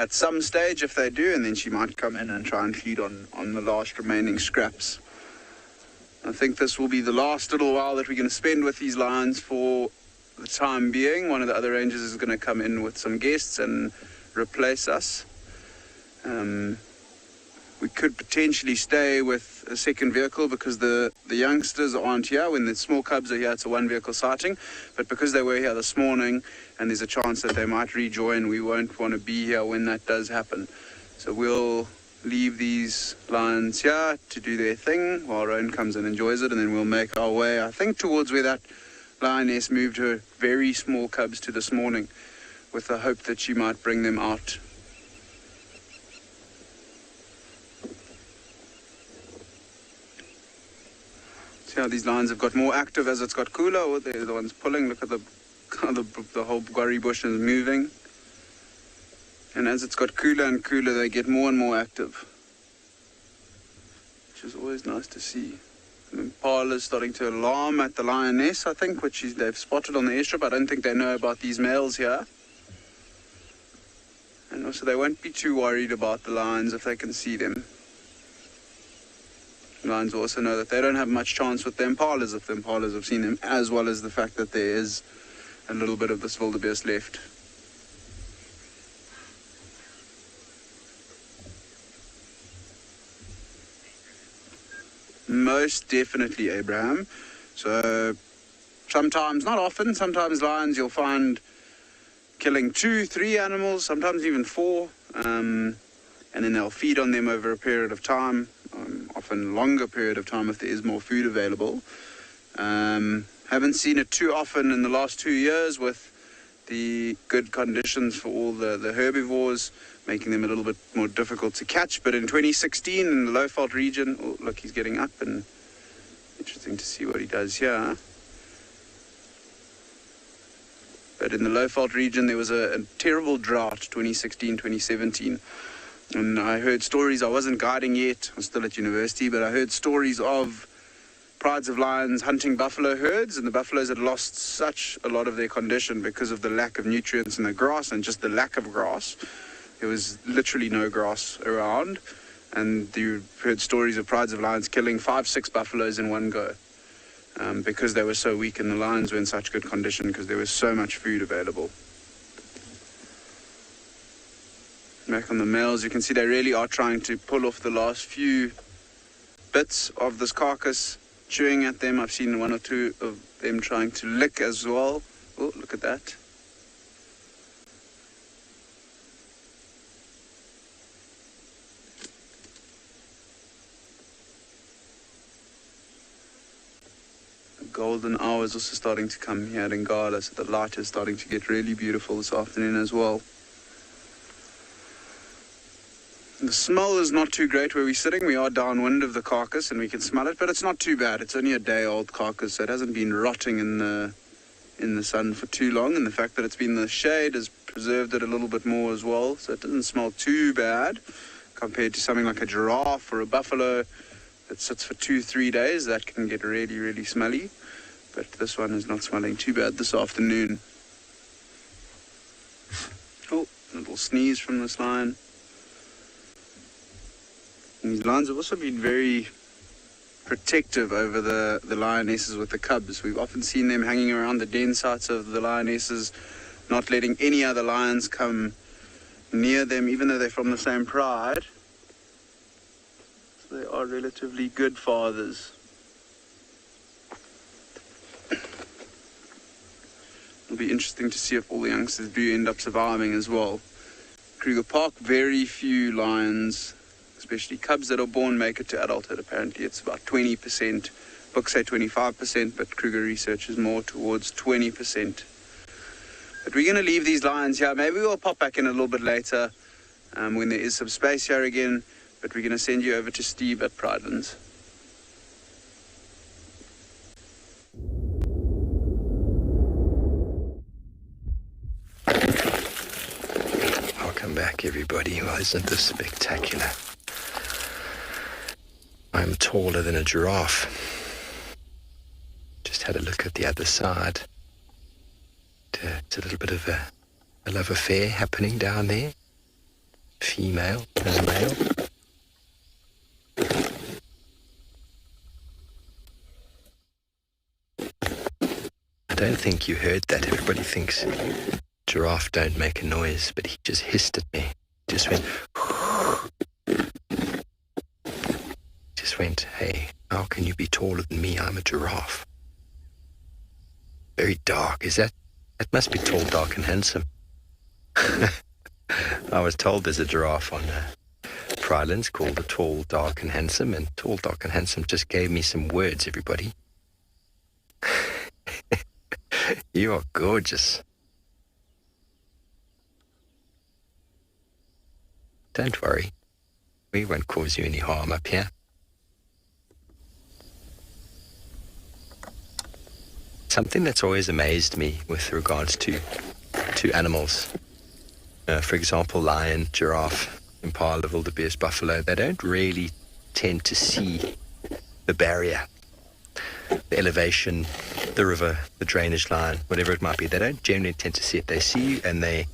at some stage if they do, and then she might come in and try and feed on the last remaining scraps. I think this will be the last little while that we're going to spend with these lions for the time being. One of the other rangers is going to come in with some guests and replace us. We could potentially stay with a second vehicle because the youngsters aren't here. When the small cubs are here, it's a one-vehicle sighting. But because they were here this morning and there's a chance that they might rejoin, we won't want to be here when that does happen. So we'll leave these lions here to do their thing while Rowan comes and enjoys it, and then we'll make our way, I think, towards where that lioness moved her very small cubs to this morning, with the hope that she might bring them out. See how these lions have got more active as it's got cooler. Oh, they're the ones pulling. Look at the whole gwarry bush is moving. And as it's got cooler and cooler, they get more and more active, which is always nice to see. The impala's starting to alarm at the lioness, I think, which they've spotted on the airstrip. I don't think they know about these males here. And also they won't be too worried about the lions if they can see them. Lions also know that they don't have much chance with the impalas if the impalas have seen them, as well as the fact that there is a little bit of this wildebeest left. Most definitely, Abraham. So sometimes, not often, sometimes lions you'll find killing 2, 3 animals, sometimes even 4, and then they'll feed on them over a period of time, often longer period of time if there is more food available. Haven't seen it too often in the last 2 years with the good conditions for all the herbivores, making them a little bit more difficult to catch. But in 2016 in the Lowveld region, oh, look, he's getting up, and interesting to see what he does here. But in the Lowveld region, there was a terrible drought, 2016, 2017. And I heard stories, I wasn't guiding yet, I was still at university, but I heard stories of prides of lions hunting buffalo herds, and the buffaloes had lost such a lot of their condition because of the lack of nutrients in the grass and just the lack of grass. There was literally no grass around, and you heard stories of prides of lions killing 5, 6 buffaloes in one go because they were so weak, and the lions were in such good condition because there was so much food available. Back on the males, you can see they really are trying to pull off the last few bits of this carcass, chewing at them. I've seen 1 or 2 of them trying to lick as well. Oh, look at that. golden hour is also starting to come here at Ngala, so the light is starting to get really beautiful this afternoon as well. The smell is not too great where we're sitting. We are downwind of the carcass and we can smell it, but it's not too bad. It's only a day-old carcass, so it hasn't been rotting in the sun for too long, and the fact that it's been in the shade has preserved it a little bit more as well, so it doesn't smell too bad compared to something like a giraffe or a buffalo that sits for 2-3 days. That can get really, really smelly, but this one is not smelling too bad this afternoon. Oh, a little sneeze from this lion. And these lions have also been very protective over the lionesses with the cubs. We've often seen them hanging around the den sites of the lionesses, not letting any other lions come near them, even though they're from the same pride. So they are relatively good fathers. It'll be interesting to see if all the youngsters do end up surviving as well. Kruger Park, very few lions, especially cubs that are born, make it to adulthood. Apparently it's about 20%. Books say 25%, but Kruger research is more towards 20%. But we're going to leave these lions here. Maybe we'll pop back in a little bit later when there is some space here again, but we're going to send you over to Steve at Pridelands. Welcome back, everybody. Well, isn't this spectacular? I'm taller than a giraffe. Just had a look at the other side. It's a little bit of a love affair happening down there. Female and a male. I don't think you heard that. Everybody thinks giraffe don't make a noise, but he just hissed at me. Just went, hey, how can you be taller than me? I'm a giraffe. Very dark. That must be tall, dark and handsome. I was told there's a giraffe on Pridelands called the Tall, Dark and Handsome, and Tall, Dark and Handsome just gave me some words, everybody. You are gorgeous. Don't worry. We won't cause you any harm up here. Something that's always amazed me with regards to animals, for example, lion, giraffe, impala, wildebeest, buffalo, they don't really tend to see the barrier, the elevation, the river, the drainage line, whatever it might be. They don't generally tend to see it. They see you and they,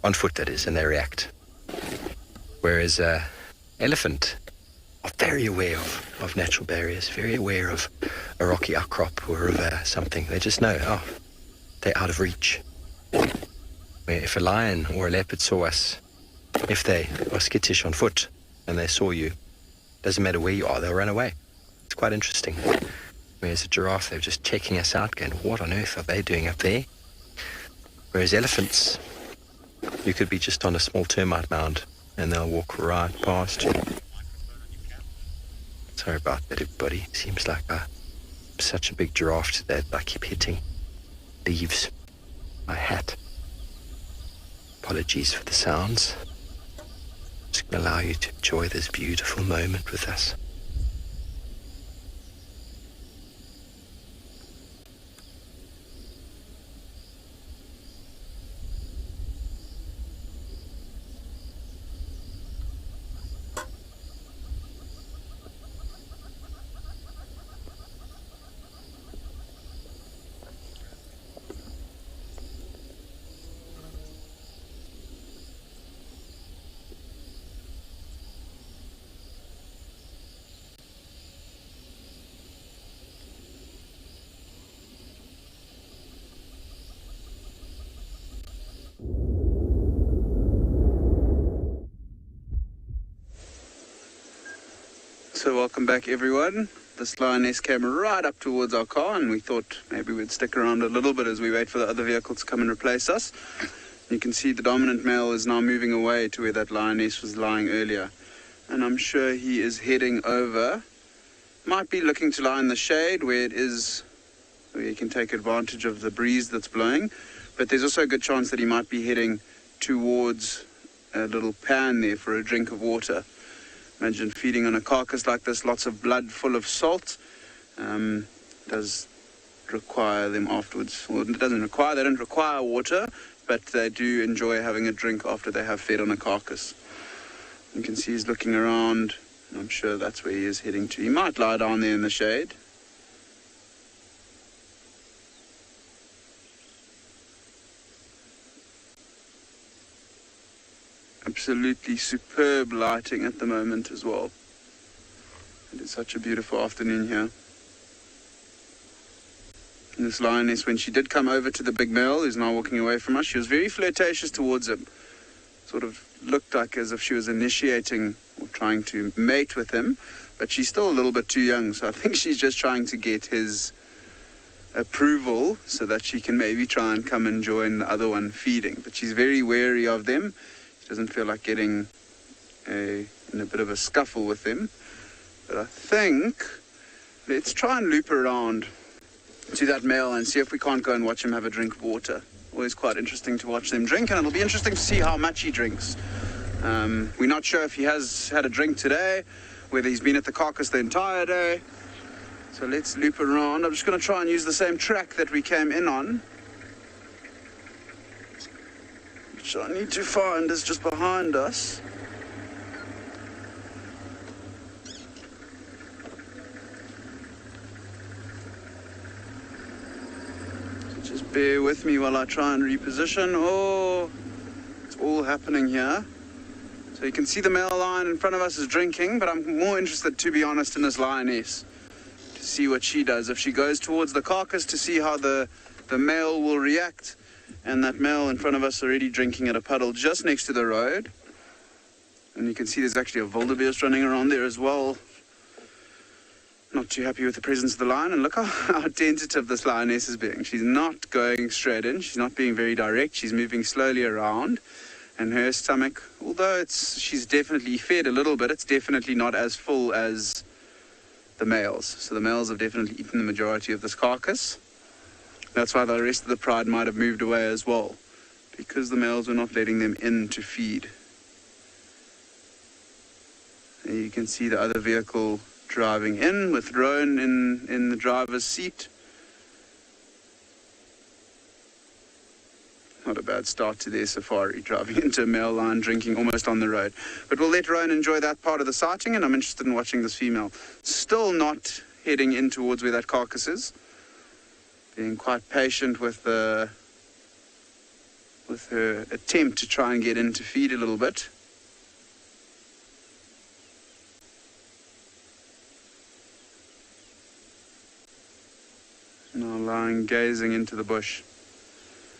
on foot that is, and they react. Whereas elephant are very aware of natural barriers, very aware of a rocky outcrop or of something. They just know, oh, they're out of reach. Where if a lion or a leopard saw us, if they are skittish on foot and they saw you, doesn't matter where you are, they'll run away. It's quite interesting. Whereas a giraffe, they're just checking us out, going, what on earth are they doing up there? Whereas elephants, you could be just on a small termite mound and they'll walk right past you. Sorry about that, everybody. Seems like I'm such a big giraffe today that I keep hitting leaves, my hat. Apologies for the sounds. Just going to allow you to enjoy this beautiful moment with us. So welcome back, everyone. This lioness came right up towards our car and we thought maybe we'd stick around a little bit as we wait for the other vehicle to come and replace us. You can see the dominant male is now moving away to where that lioness was lying earlier. And I'm sure he is heading over. Might be looking to lie in the shade where so he can take advantage of the breeze that's blowing. But there's also a good chance that he might be heading towards a little pan there for a drink of water. Imagine feeding on a carcass like this, lots of blood full of salt. Does require them afterwards. Well, it doesn't require, they don't require water, but they do enjoy having a drink after they have fed on a carcass. You can see he's looking around, and I'm sure that's where he is heading to. He might lie down there in the shade. Absolutely superb lighting at the moment as well. It is such a beautiful afternoon here. And this lioness, when she did come over to the big male who's now walking away from us, she was very flirtatious towards him. Sort of looked like as if she was initiating or trying to mate with him, but she's still a little bit too young, so I think she's just trying to get his approval so that she can maybe try and come and join the other one feeding. But she's very wary of them. She doesn't feel like getting in a bit of a scuffle with them. But I think let's try and loop around to that male and see if we can't go and watch him have a drink of water. Always quite interesting to watch them drink, and it'll be interesting to see how much he drinks. We're not sure if he has had a drink today, whether he's been at the carcass the entire day. So let's loop around. I'm just going to try and use the same track that we came in on, which I need to find is just behind us. Just bear with me while I try and reposition. Oh, it's all happening here. So you can see the male lion in front of us is drinking, but I'm more interested, to be honest, in this lioness, to see what she does. If she goes towards the carcass to see how the male will react. And that male in front of us already drinking at a puddle just next to the road. And you can see there's actually a wildebeest running around there as well. Not too happy with the presence of the lion, and look how tentative this lioness is being. She's not going straight in, she's not being very direct, she's moving slowly around, and her stomach, although she's definitely fed a little bit, it's definitely not as full as the males. So the males have definitely eaten the majority of this carcass. That's why the rest of the pride might have moved away as well, because the males were not letting them in to feed. And you can see the other vehicle driving in with Rowan in the driver's seat. Not a bad start to their safari, driving into a male lion drinking almost on the road. But we'll let Rowan enjoy that part of the sighting, and I'm interested in watching this female. Still not heading in towards where that carcass is. Being quite patient with her attempt to try and get in to feed a little bit. Now lying, gazing into the bush.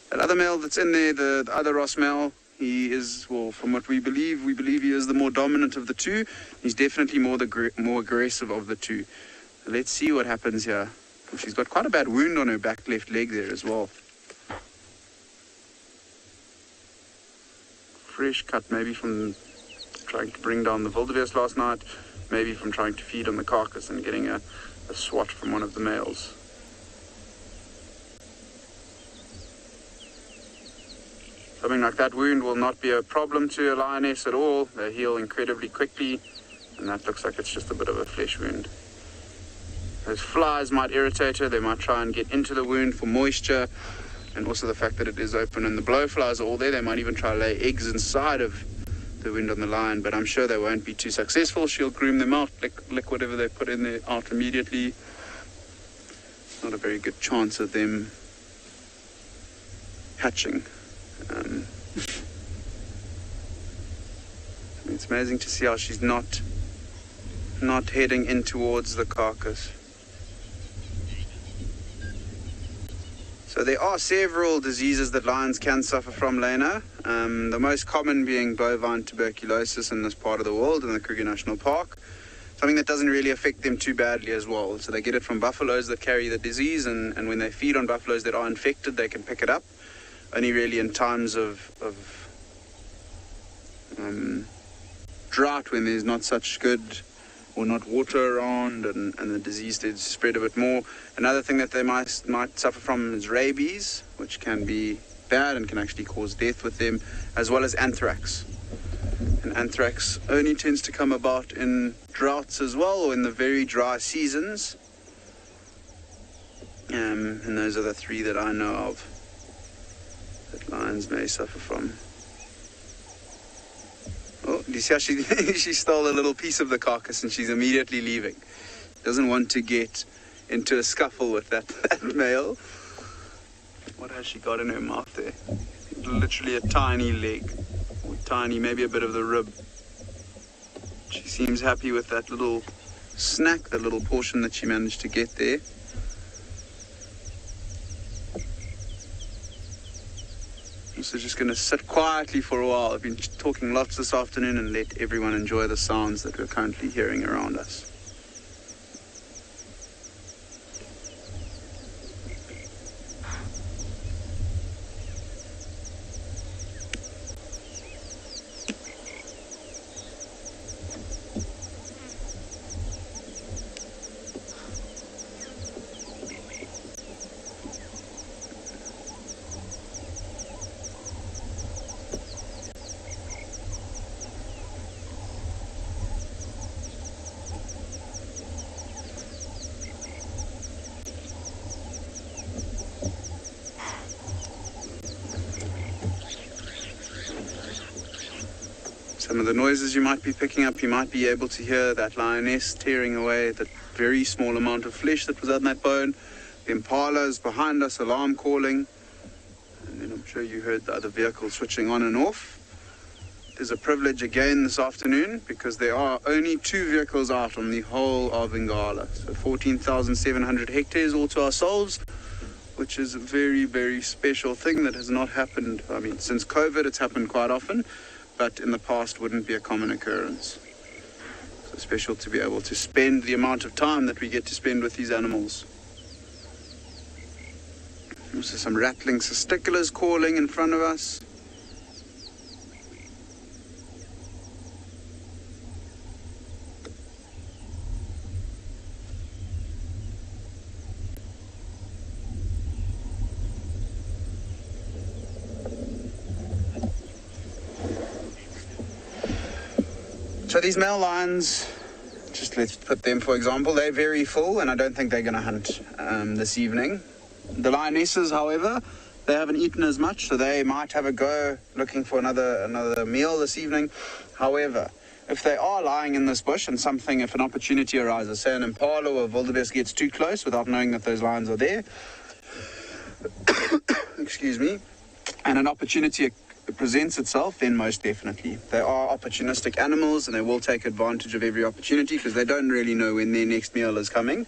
That other male that's in there, the other Ross male, he is, well, from what we believe he is the more dominant of the two. He's definitely more aggressive of the two. So let's see what happens here. She's got quite a bad wound on her back left leg there as well. Fresh cut, maybe from trying to bring down the wildebeest last night, maybe from trying to feed on the carcass and getting a swat from one of the males. Something like that wound will not be a problem to a lioness at all. They heal incredibly quickly, and that looks like it's just a bit of a flesh wound. Those flies might irritate her. They might try and get into the wound for moisture, and also the fact that it is open and the blowflies are all there. They might even try to lay eggs inside of the wound on the lion, but I'm sure they won't be too successful. She'll groom them out, lick whatever they put in there out immediately. Not a very good chance of them hatching. It's amazing to see how she's not heading in towards the carcass. So there are several diseases that lions can suffer from, Lena. The most common being bovine tuberculosis in this part of the world, in the Kruger National Park. Something that doesn't really affect them too badly as well. So they get it from buffaloes that carry the disease, and when they feed on buffaloes that are infected, they can pick it up. Only really in times of drought, when there's not such good not water around, and the disease did spread a bit more. Another thing that they might suffer from is rabies, which can be bad and can actually cause death with them, as well as anthrax. And anthrax only tends to come about in droughts as well, or in the very dry seasons. And those are the three that I know of that lions may suffer from. Oh, do you see how she stole a little piece of the carcass and she's immediately leaving. Doesn't want to get into a scuffle with that male. What has she got in her mouth there? Literally a tiny leg. Or tiny, maybe a bit of the rib. She seems happy with that little snack, that little portion that she managed to get there. So just going to sit quietly for a while. I've been talking lots this afternoon and let everyone enjoy the sounds that we're currently hearing around us. Some of the noises you might be picking up, you might be able to hear that lioness tearing away that very small amount of flesh that was on that bone. The impalas behind us, alarm calling. And then I'm sure you heard the other vehicle switching on and off. It is a privilege again this afternoon because there are only 2 vehicles out on the whole of Ingala. So 14,700 hectares all to ourselves, which is a very, very special thing that has not happened. I mean, since COVID, it's happened quite often, but in the past wouldn't be a common occurrence. So special to be able to spend the amount of time that we get to spend with these animals. Also some rattling testiculars calling in front of us. So these male lions, just let's put them for example, they're very full and I don't think they're going to hunt this evening. The lionesses, however, they haven't eaten as much, so they might have a go looking for another meal this evening. However, if they are lying in this bush and if an opportunity arises, say an impala or a wildebeest gets too close without knowing that those lions are there, excuse me, and an opportunity presents itself, then most definitely. They are opportunistic animals and they will take advantage of every opportunity because they don't really know when their next meal is coming.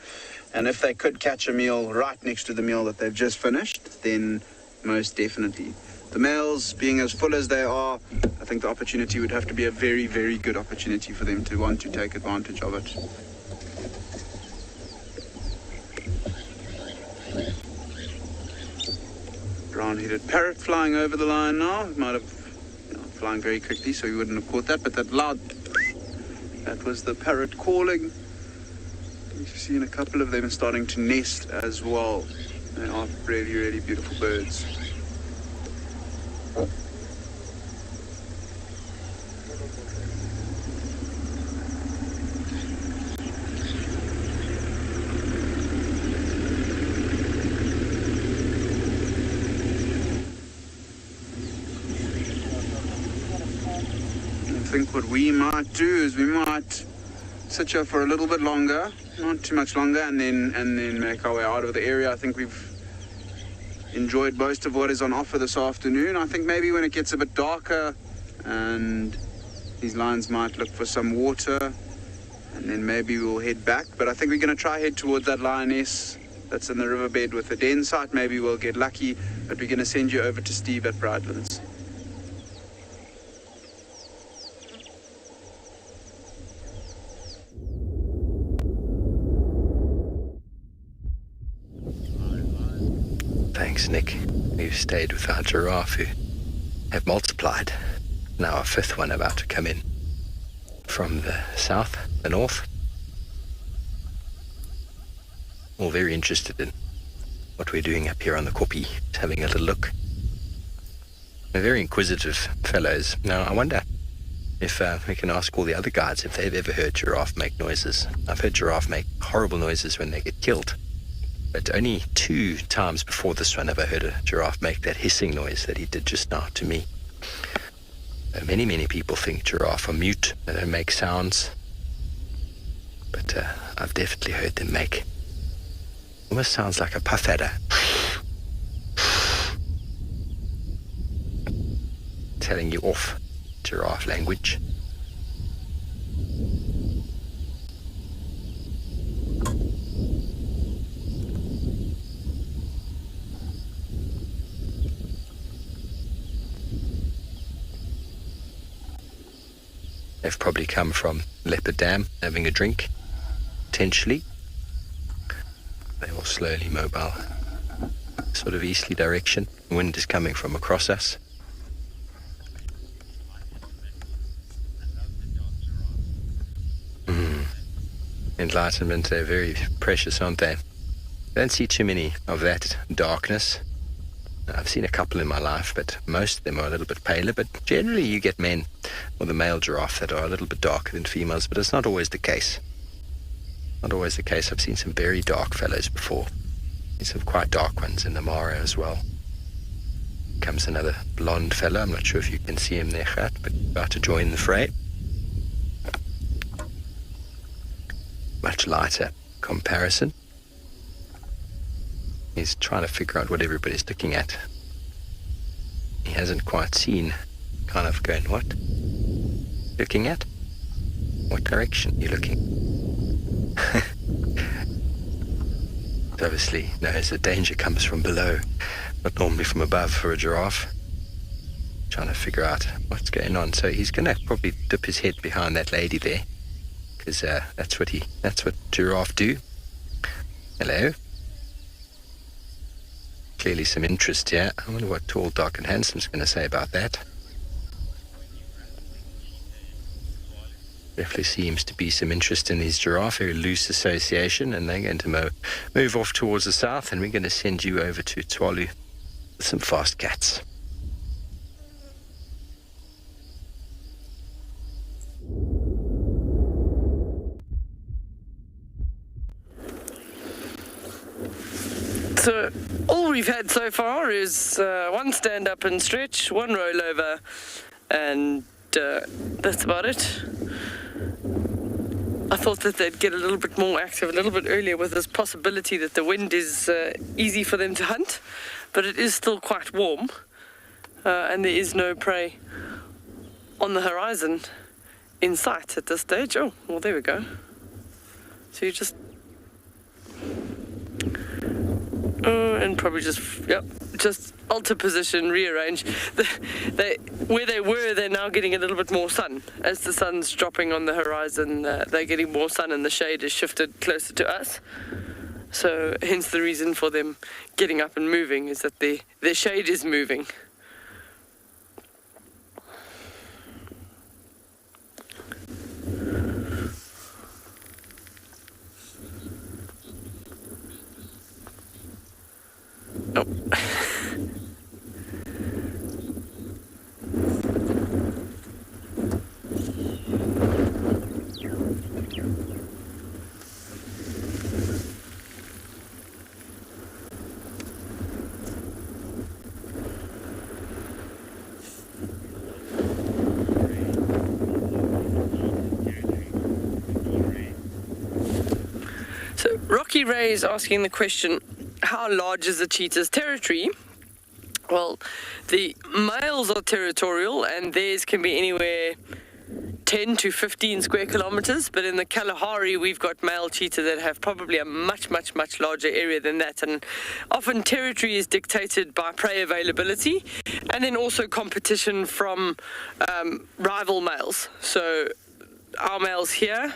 And if they could catch a meal right next to the meal that they've just finished, then most definitely. The males, being as full as they are, I think the opportunity would have to be a very, very good opportunity for them to want to take advantage of it. Brown-headed parrot flying over the line now. It might have, flying very quickly, so you wouldn't have caught that, but that was the parrot calling. You've seen a couple of them starting to nest as well. They are really, really beautiful birds. I think what we might do is we might sit here for a little bit longer, not too much longer, and then make our way out of the area. I think we've enjoyed most of what is on offer this afternoon. I think maybe when it gets a bit darker and these lions might look for some water, and then maybe we'll head back. But I think we're going to try head towards that lioness that's in the riverbed with the den site. Maybe we'll get lucky, but we're going to send you over to Steve at Bridlands. Thanks, Nick. We've stayed with our giraffe who have multiplied. Now a 5th one about to come in from the south, the north, all very interested in what we're doing up here on the Koppie, having a little look. They're very inquisitive fellows. Now, I wonder if we can ask all the other guides if they've ever heard giraffe make noises. I've heard giraffe make horrible noises when they get killed, but only 2 times before this one have I heard a giraffe make that hissing noise that he did just now to me. Many people think giraffe are mute, they don't make sounds, but I've definitely heard them make, almost sounds like a puff adder. Telling you off, giraffe language. They've probably come from Leopard Dam, having a drink, potentially. They're all slowly mobile, sort of easterly direction. The wind is coming from across us. Enlightenment, they're very precious, aren't they? Don't see too many of that darkness. I've seen a couple in my life, but most of them are a little bit paler. But generally you get men, or the male giraffe, that are a little bit darker than females, but it's not always the case. Not always the case. I've seen some very dark fellows before. Seen some quite dark ones in the Mara as well. Comes another blonde fellow. I'm not sure if you can see him there, Gert, but about to join the fray. Much lighter comparison. He's trying to figure out what everybody's looking at. He hasn't quite seen, kind of going, what? Looking at? What direction are you looking? Obviously knows the danger comes from below, not normally from above for a giraffe. Trying to figure out what's going on. So he's going to probably dip his head behind that lady there, because that's what giraffe do. Hello. Clearly some interest here. I wonder what Tall, Dark and Handsome's going to say about that. Definitely seems to be some interest in these giraffe, very loose association, and they're going to move off towards the south, and we're going to send you over to Tswalu with some fast cats. So all we've had so far is one stand up and stretch, one rollover, and that's about it. I thought that they'd get a little bit more active a little bit earlier with this possibility that the wind is easy for them to hunt, but it is still quite warm, and there is no prey on the horizon in sight at this stage. Oh, well, there we go. So you just and probably just alter position, rearrange. Where they were, they're now getting a little bit more sun. As the sun's dropping on the horizon, they're getting more sun, and the shade is shifted closer to us. So hence the reason for them getting up and moving is that their shade is moving. Oh. So Rocky Ray is asking the question, how large is the cheetah's territory? Well, the males are territorial, and theirs can be anywhere 10 to 15 square kilometers, but in the Kalahari we've got male cheetah that have probably a much larger area than that, and often territory is dictated by prey availability and then also competition from rival males. So our males here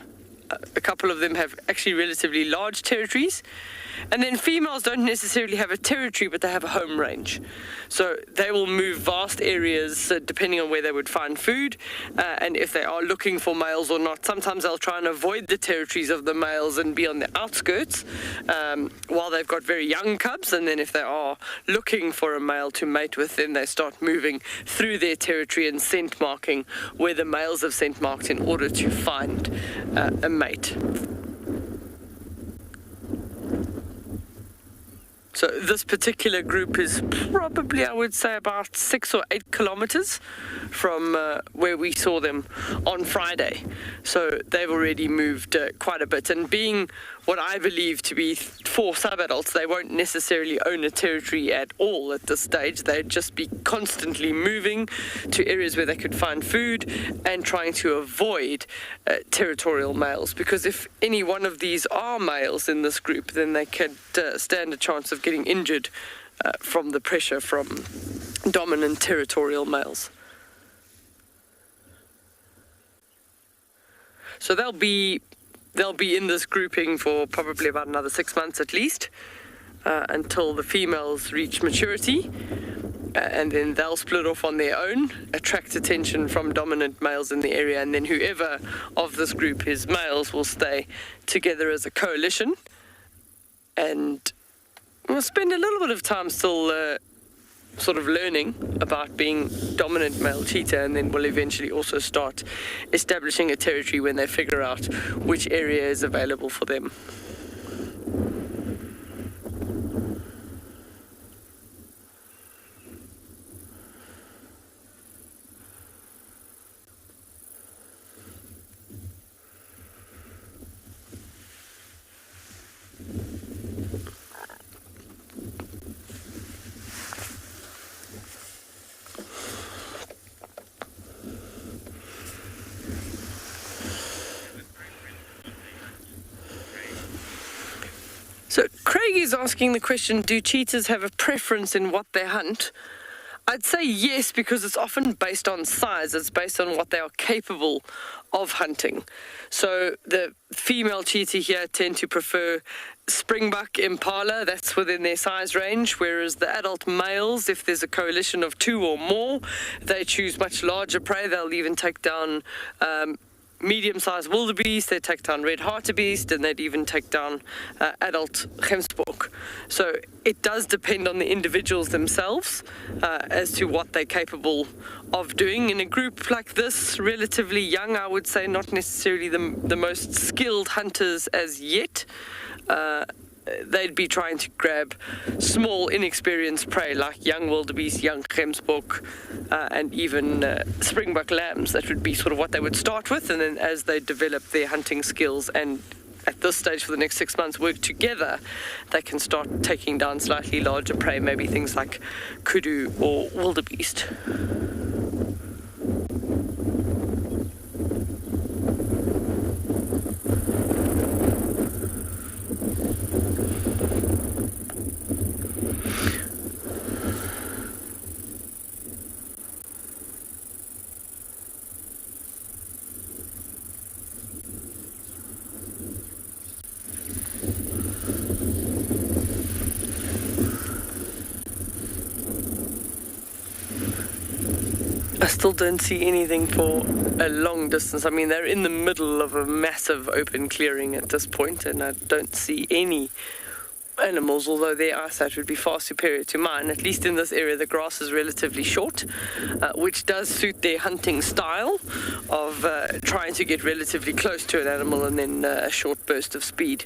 A couple of them have actually relatively large territories. And then females don't necessarily have a territory, but they have a home range. So they will move vast areas depending on where they would find food and if they are looking for males or not. Sometimes they'll try and avoid the territories of the males and be on the outskirts while they've got very young cubs. And then if they are looking for a male to mate with, then they start moving through their territory and scent marking where the males have scent marked in order to find a mate. So this particular group is probably, I would say, about 6 or 8 kilometers from where we saw them on Friday. So they've already moved quite a bit. And being what I believe to be 4 subadults, they won't necessarily own a territory at all at this stage. They'd just be constantly moving to areas where they could find food and trying to avoid territorial males. Because if any one of these are males in this group, then they could stand a chance of getting injured from the pressure from dominant territorial males. So they'll be in this grouping for probably about another 6 months at least, until the females reach maturity, and then they'll split off on their own, attract attention from dominant males in the area, and then whoever of this group is males will stay together as a coalition, and we'll spend a little bit of time still sort of learning about being dominant male cheetah, and then we'll eventually also start establishing a territory when they figure out which area is available for them. So Craig is asking the question, do cheetahs have a preference in what they hunt? I'd say yes, because it's often based on size. It's based on what they are capable of hunting. So the female cheetah here tend to prefer springbuck, impala, that's within their size range, whereas the adult males, if there's a coalition of 2 or more, they choose much larger prey. They'll even take down medium-sized wildebeest, they take down red hartebeest, and they'd even take down adult gemsbok. So it does depend on the individuals themselves as to what they're capable of doing. In a group like this, relatively young, I would say not necessarily the most skilled hunters as yet. They'd be trying to grab small, inexperienced prey like young wildebeest, young gemsbok, and even springbuck lambs. That would be sort of what they would start with, and then as they develop their hunting skills and at this stage for the next 6 months work together, they can start taking down slightly larger prey, maybe things like kudu or wildebeest. I still don't see anything for a long distance. I mean, they're in the middle of a massive open clearing at this point, and I don't see any animals, although their eyesight would be far superior to mine. At least in this area, the grass is relatively short, which does suit their hunting style of trying to get relatively close to an animal and then a short burst of speed.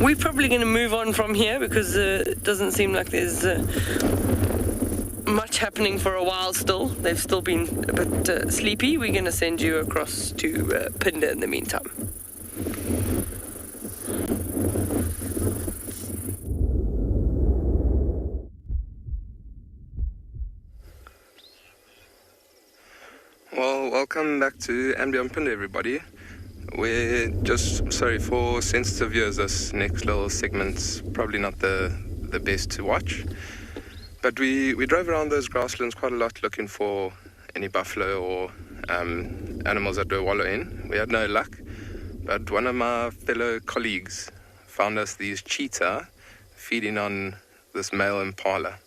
We're probably going to move on from here because it doesn't seem like there's much happening for a while still. They've still been a bit sleepy. We're going to send you across to Pinda in the meantime. Well, welcome welcome back to And Beyond Punda, everybody. We're just sorry for sensitive viewers. This next little segment's probably not the best to watch, but we drove around those grasslands quite a lot looking for any buffalo or animals that were wallow in. We had no luck, but one of my fellow colleagues found us these cheetah feeding on this male impala.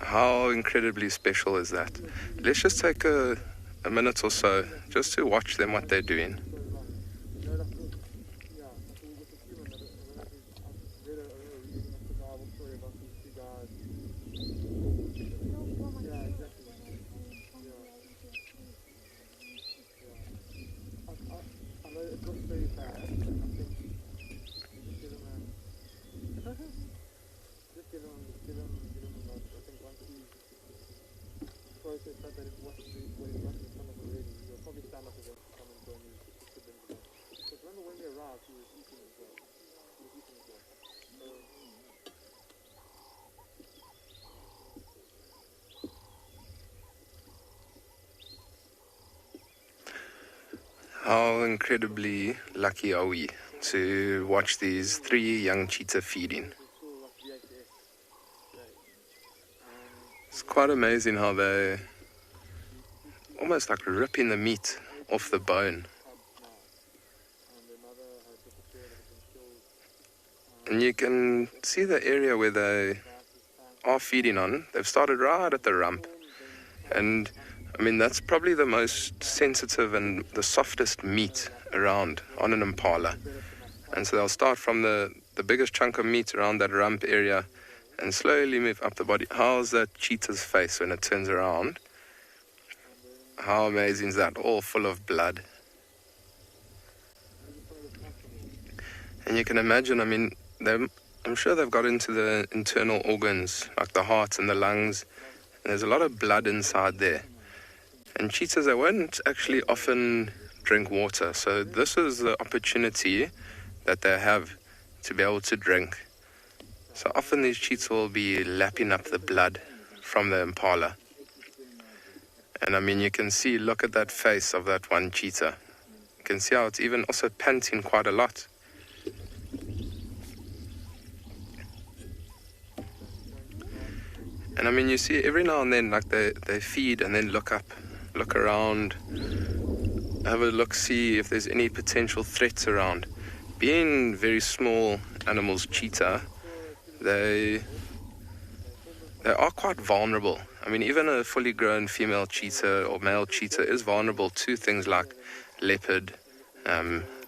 How incredibly special is that? Let's just take a minute or so just to watch them, what they're doing. How incredibly lucky are we to watch these 3 young cheetah feeding. It's quite amazing how they almost like ripping the meat off the bone. And you can see the area where they are feeding on. They've started right at the rump. And I mean, that's probably the most sensitive and the softest meat around on an impala. And so they'll start from the biggest chunk of meat around that rump area and slowly move up the body. How's that cheetah's face when it turns around? How amazing is that? All full of blood. And you can imagine, I mean, I'm sure they've got into the internal organs, like the heart and the lungs. And there's a lot of blood inside there. And cheetahs, they won't actually often drink water. So this is the opportunity that they have to be able to drink. So often these cheetahs will be lapping up the blood from the impala. And I mean, you can see, look at that face of that one cheetah. You can see how it's even also panting quite a lot. And I mean, you see every now and then, like they feed and then look up, look around, have a look, see if there's any potential threats around. Being very small animals, cheetah, they are quite vulnerable. I mean, even a fully grown female cheetah or male cheetah is vulnerable to things like leopard,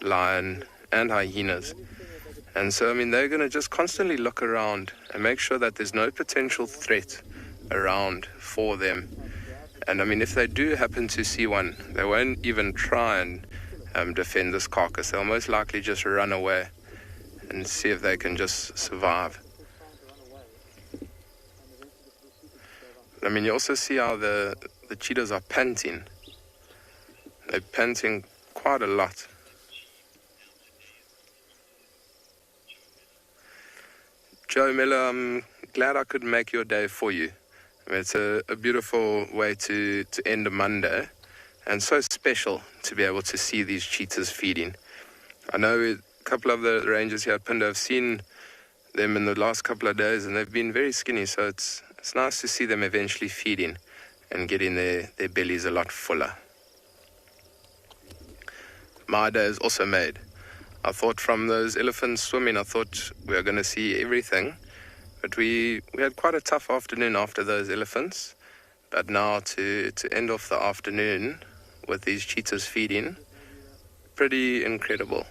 lion, and hyenas. And so, I mean, they're going to just constantly look around and make sure that there's no potential threat around for them. And I mean, if they do happen to see one, they won't even try and defend this carcass. They'll most likely just run away and see if they can just survive. I mean, you also see how the cheetahs are panting. They're panting quite a lot. Joe Miller, I'm glad I could make your day for you. I mean, it's a beautiful way to end a Monday, and so special to be able to see these cheetahs feeding. I know a couple of the rangers here at Punda have seen them in the last couple of days, and they've been very skinny, so it's nice to see them eventually feeding and getting their bellies a lot fuller. My day is also made. I thought from those elephants swimming, I thought we were going to see everything. But we had quite a tough afternoon after those elephants. But now to end off the afternoon with these cheetahs feeding, pretty incredible.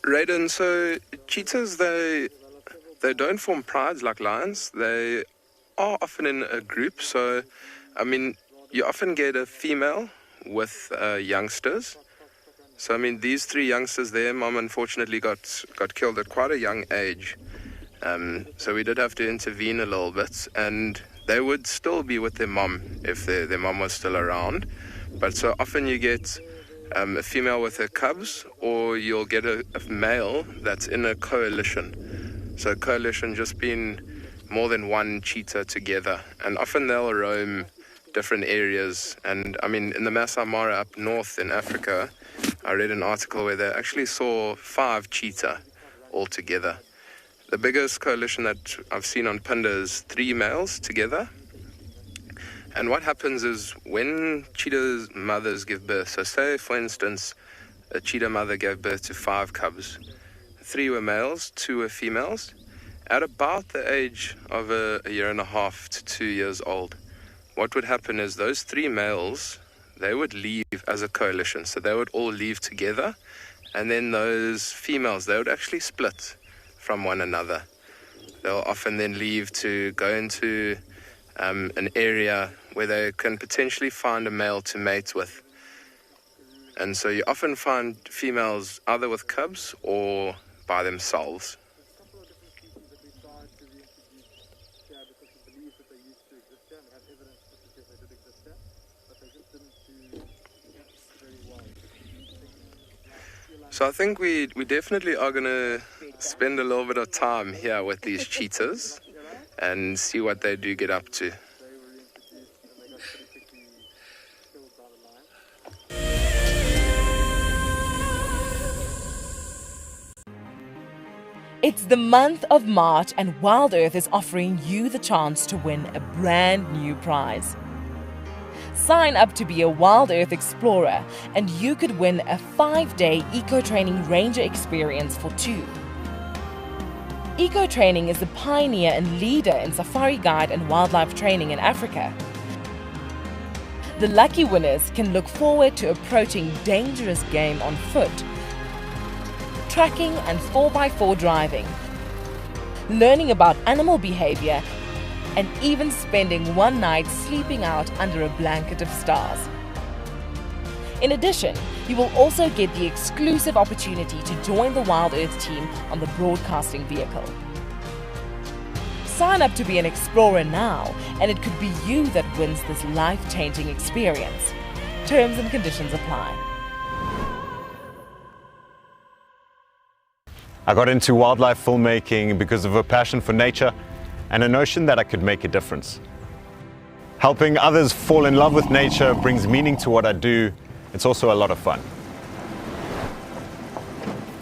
Raiden, so cheetahs, they don't form prides like lions. They are often in a group. So, I mean, you often get a female with youngsters. So I mean, these 3 youngsters, their mom unfortunately got killed at quite a young age. So we did have to intervene a little bit, and they would still be with their mom if their mom was still around. But so often you get a female with her cubs, or you'll get a male that's in a coalition. So a coalition just being more than one cheetah together, and often they'll roam different areas. And I mean, in the Masai Mara up north in Africa, I read an article where they actually saw 5 cheetah all together. The biggest coalition that I've seen on Punda is 3 males together. And what happens is when cheetah mothers give birth, so say for instance a cheetah mother gave birth to 5 cubs, 3 were males, 2 were females. At about the age of a year and a half to 2 years old, what would happen is those 3 males, they would leave as a coalition. So they would all leave together, and then those females, they would actually split from one another. They'll often then leave to go into an area where they can potentially find a male to mate with. And so you often find females either with cubs or by themselves. So I think we definitely are going to spend a little bit of time here with these cheetahs and see what they do get up to. It's the month of March, and Wild Earth is offering you the chance to win a brand new prize. Sign up to be a Wild Earth Explorer, and you could win a 5-day eco-training ranger experience for 2. Eco-training is the pioneer and leader in safari guide and wildlife training in Africa. The lucky winners can look forward to approaching dangerous game on foot, tracking and 4x4 driving, learning about animal behavior, and even spending one night sleeping out under a blanket of stars. In addition, you will also get the exclusive opportunity to join the Wild Earth team on the broadcasting vehicle. Sign up to be an explorer now, and it could be you that wins this life-changing experience. Terms and conditions apply. I got into wildlife filmmaking because of a passion for nature and a notion that I could make a difference. Helping others fall in love with nature brings meaning to what I do. It's also a lot of fun.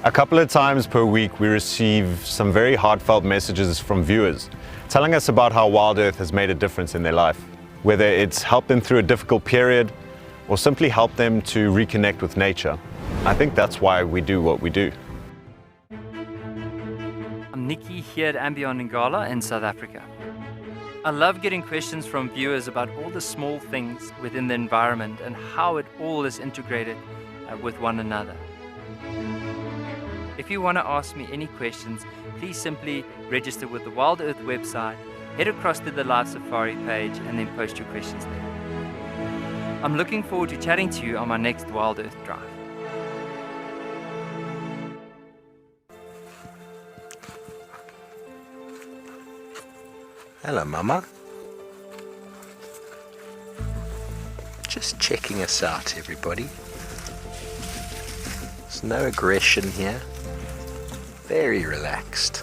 A couple of times per week we receive some very heartfelt messages from viewers telling us about how Wild Earth has made a difference in their life, whether it's helped them through a difficult period or simply helped them to reconnect with nature. I think that's why we do what we do. I'm Nikki here at Ambion Ngala in South Africa. I love getting questions from viewers about all the small things within the environment and how it all is integrated with one another. If you want to ask me any questions, please simply register with the Wild Earth website, head across to the Live Safari page, and then post your questions there. I'm looking forward to chatting to you on my next Wild Earth drive. Hello, Mama. Just checking us out, everybody. There's no aggression here. Very relaxed.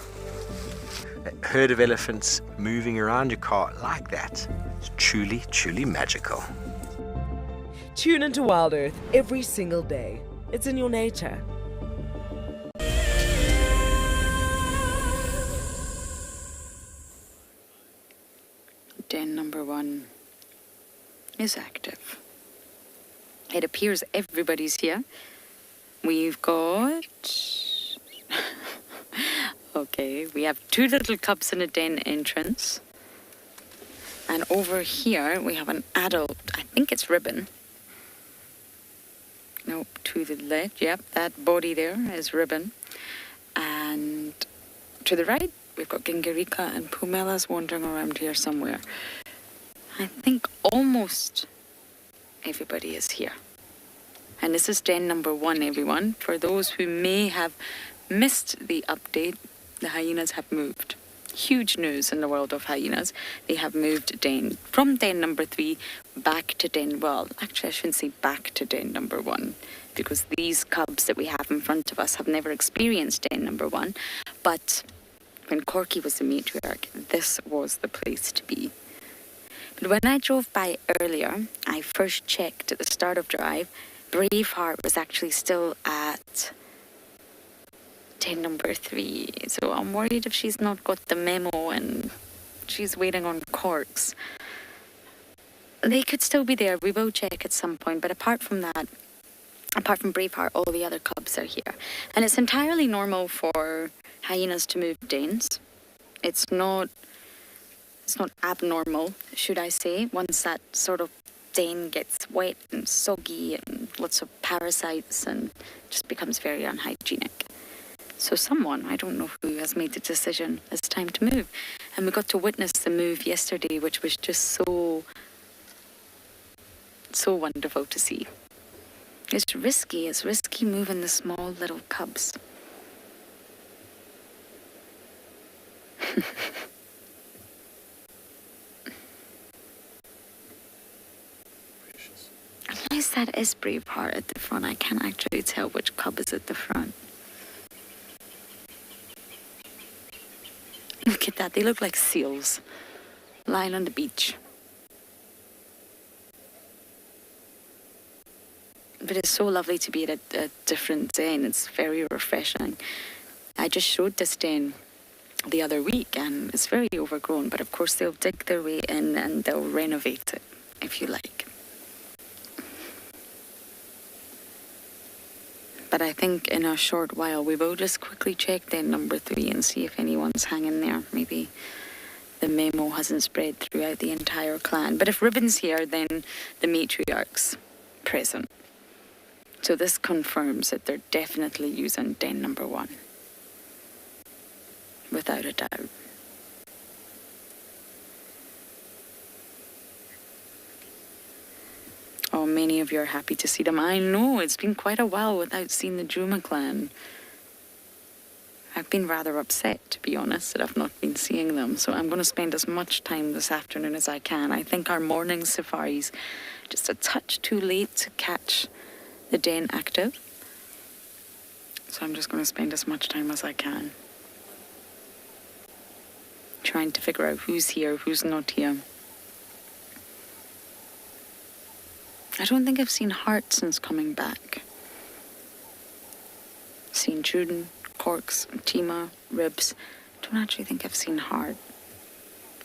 A herd of elephants moving around your car like that is truly, truly magical. Tune into Wild Earth every single day. It's in your nature. Den number 1 is active. It appears everybody's here. We've got... okay, we have 2 little cubs in a den entrance. And over here we have an adult, I think it's Ribbon. No, to the left, yep, that body there is Ribbon. And to the right, we've got Gingerica and Pumella's wandering around here somewhere. I think almost everybody is here. And this is den number 1, everyone. For those who may have missed the update, the hyenas have moved. Huge news in the world of hyenas. They have moved from den number 3 back to den, well, actually I shouldn't say back to den number 1, because these cubs that we have in front of us have never experienced den number 1. But when Corky was the matriarch, this was the place to be. But when I drove by earlier, I first checked at the start of drive, Braveheart was actually still at den number 3. So I'm worried if she's not got the memo and she's waiting on corks. They could still be there. We will check at some point. But apart from that, apart from Braveheart, all the other cubs are here. And it's entirely normal for hyenas to move dens. It's not abnormal, should I say, once that sort of den gets wet and soggy and lots of parasites and just becomes very unhygienic. So someone, I don't know who, has made the decision it's time to move. And we got to witness the move yesterday, which was just so wonderful to see. It's risky moving the small little cubs. Unless that is Braveheart at the front, I can't actually tell which cub is at the front. Look at that, they look like seals lying on the beach. But it's so lovely to be at a different den. It's very refreshing. I just showed this den the other week and it's very overgrown, but of course they'll dig their way in and they'll renovate it, if you like. But I think in a short while we will just quickly check den number 3 and see if anyone's hanging there. Maybe the memo hasn't spread throughout the entire clan. But if Ribbon's here, then the matriarch's present. So this confirms that they're definitely using den number 1. Without a doubt. Oh, many of you are happy to see them. I know, it's been quite a while without seeing the Juma clan. I've been rather upset, to be honest, that I've not been seeing them. So I'm going to spend as much time this afternoon as I can. I think our morning safari's just a touch too late to catch the den active. So I'm just going to spend as much time as I can trying to figure out who's here, who's not here. I don't think I've seen Hart since coming back. Seen Juden, Corks, Tima, Ribs. Don't actually think I've seen Hart.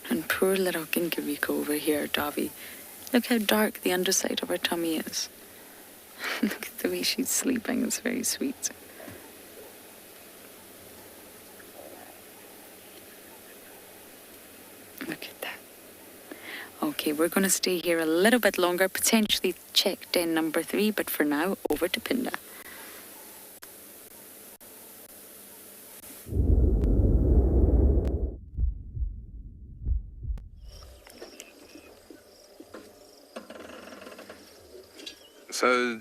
And poor little Ginkgoriko over here, Davi. Look how dark the underside of her tummy is. Look at the way she's sleeping, it's very sweet. Look at that. Okay, we're going to stay here a little bit longer, potentially check den number 3, but for now, over to Pinda. So,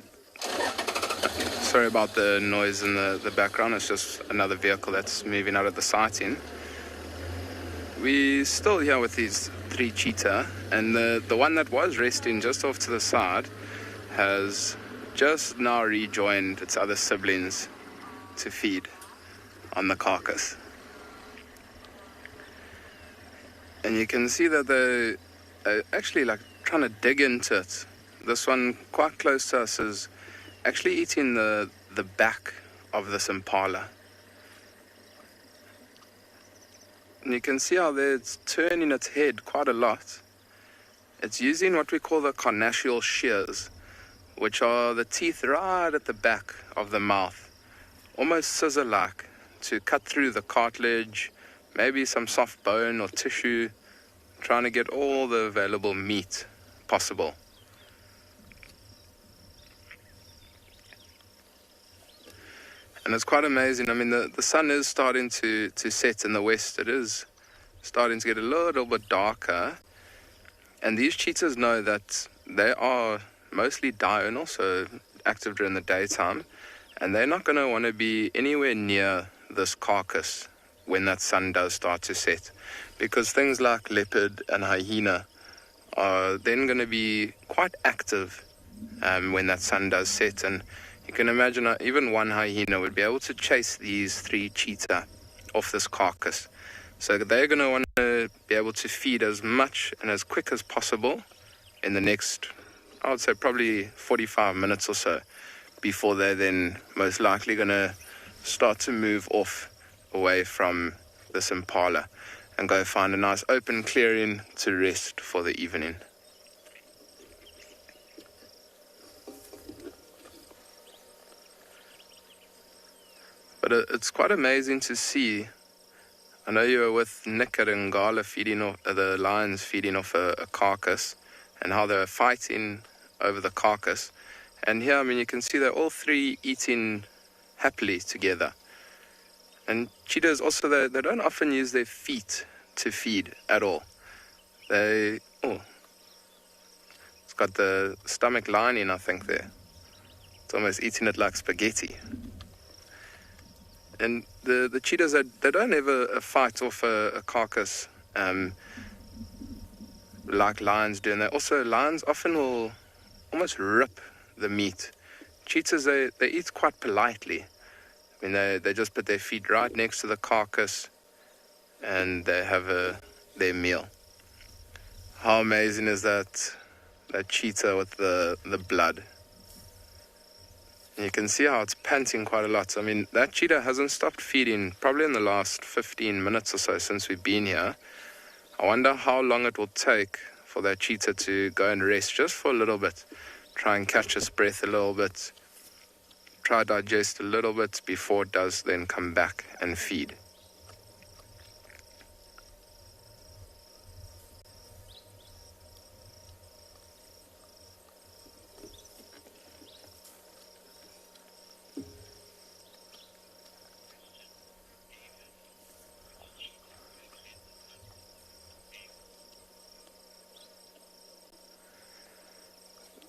sorry about the noise in the background. It's just another vehicle that's moving out of the sighting. We're still here with these 3 cheetah, and the one that was resting just off to the side has just now rejoined its other siblings to feed on the carcass. And you can see that they're actually like trying to dig into it. This one quite close to us is actually eating the back of this impala. And you can see how there it's turning its head quite a lot. It's using what we call the carnassial shears, which are the teeth right at the back of the mouth, almost scissor-like, to cut through the cartilage, maybe some soft bone or tissue, trying to get all the available meat possible. And it's quite amazing. I mean, the sun is starting to set in the west. It is starting to get a little bit darker. And these cheetahs know that they are mostly diurnal, so active during the daytime, and they're not going to want to be anywhere near this carcass when that sun does start to set, because things like leopard and hyena are then going to be quite active when that sun does set. And you can imagine even one hyena would be able to chase these 3 cheetah off this carcass. So they're going to want to be able to feed as much and as quick as possible in the next, I would say, probably 45 minutes or so, before they're then most likely going to start to move off away from this impala and go find a nice open clearing to rest for the evening. But it's quite amazing to see. I know you were with Nick at Ngala feeding off, the lions feeding off a carcass, and how they were fighting over the carcass. And here, I mean, you can see they're all 3 eating happily together. And cheetahs also, they don't often use their feet to feed at all. It's got the stomach lining, I think, there. It's almost eating it like spaghetti. And the cheetahs, they don't ever fight off a carcass like lions do. And lions often will almost rip the meat. Cheetahs, they eat quite politely. I mean, they just put their feet right next to the carcass and they have their meal. How amazing is that cheetah with the blood? And you can see how it's panting quite a lot. I mean, that cheetah hasn't stopped feeding probably in the last 15 minutes or so since we've been here. I wonder how long it will take for that cheetah to go and rest just for a little bit. Try and catch its breath a little bit. Try digest a little bit before it does then come back and feed.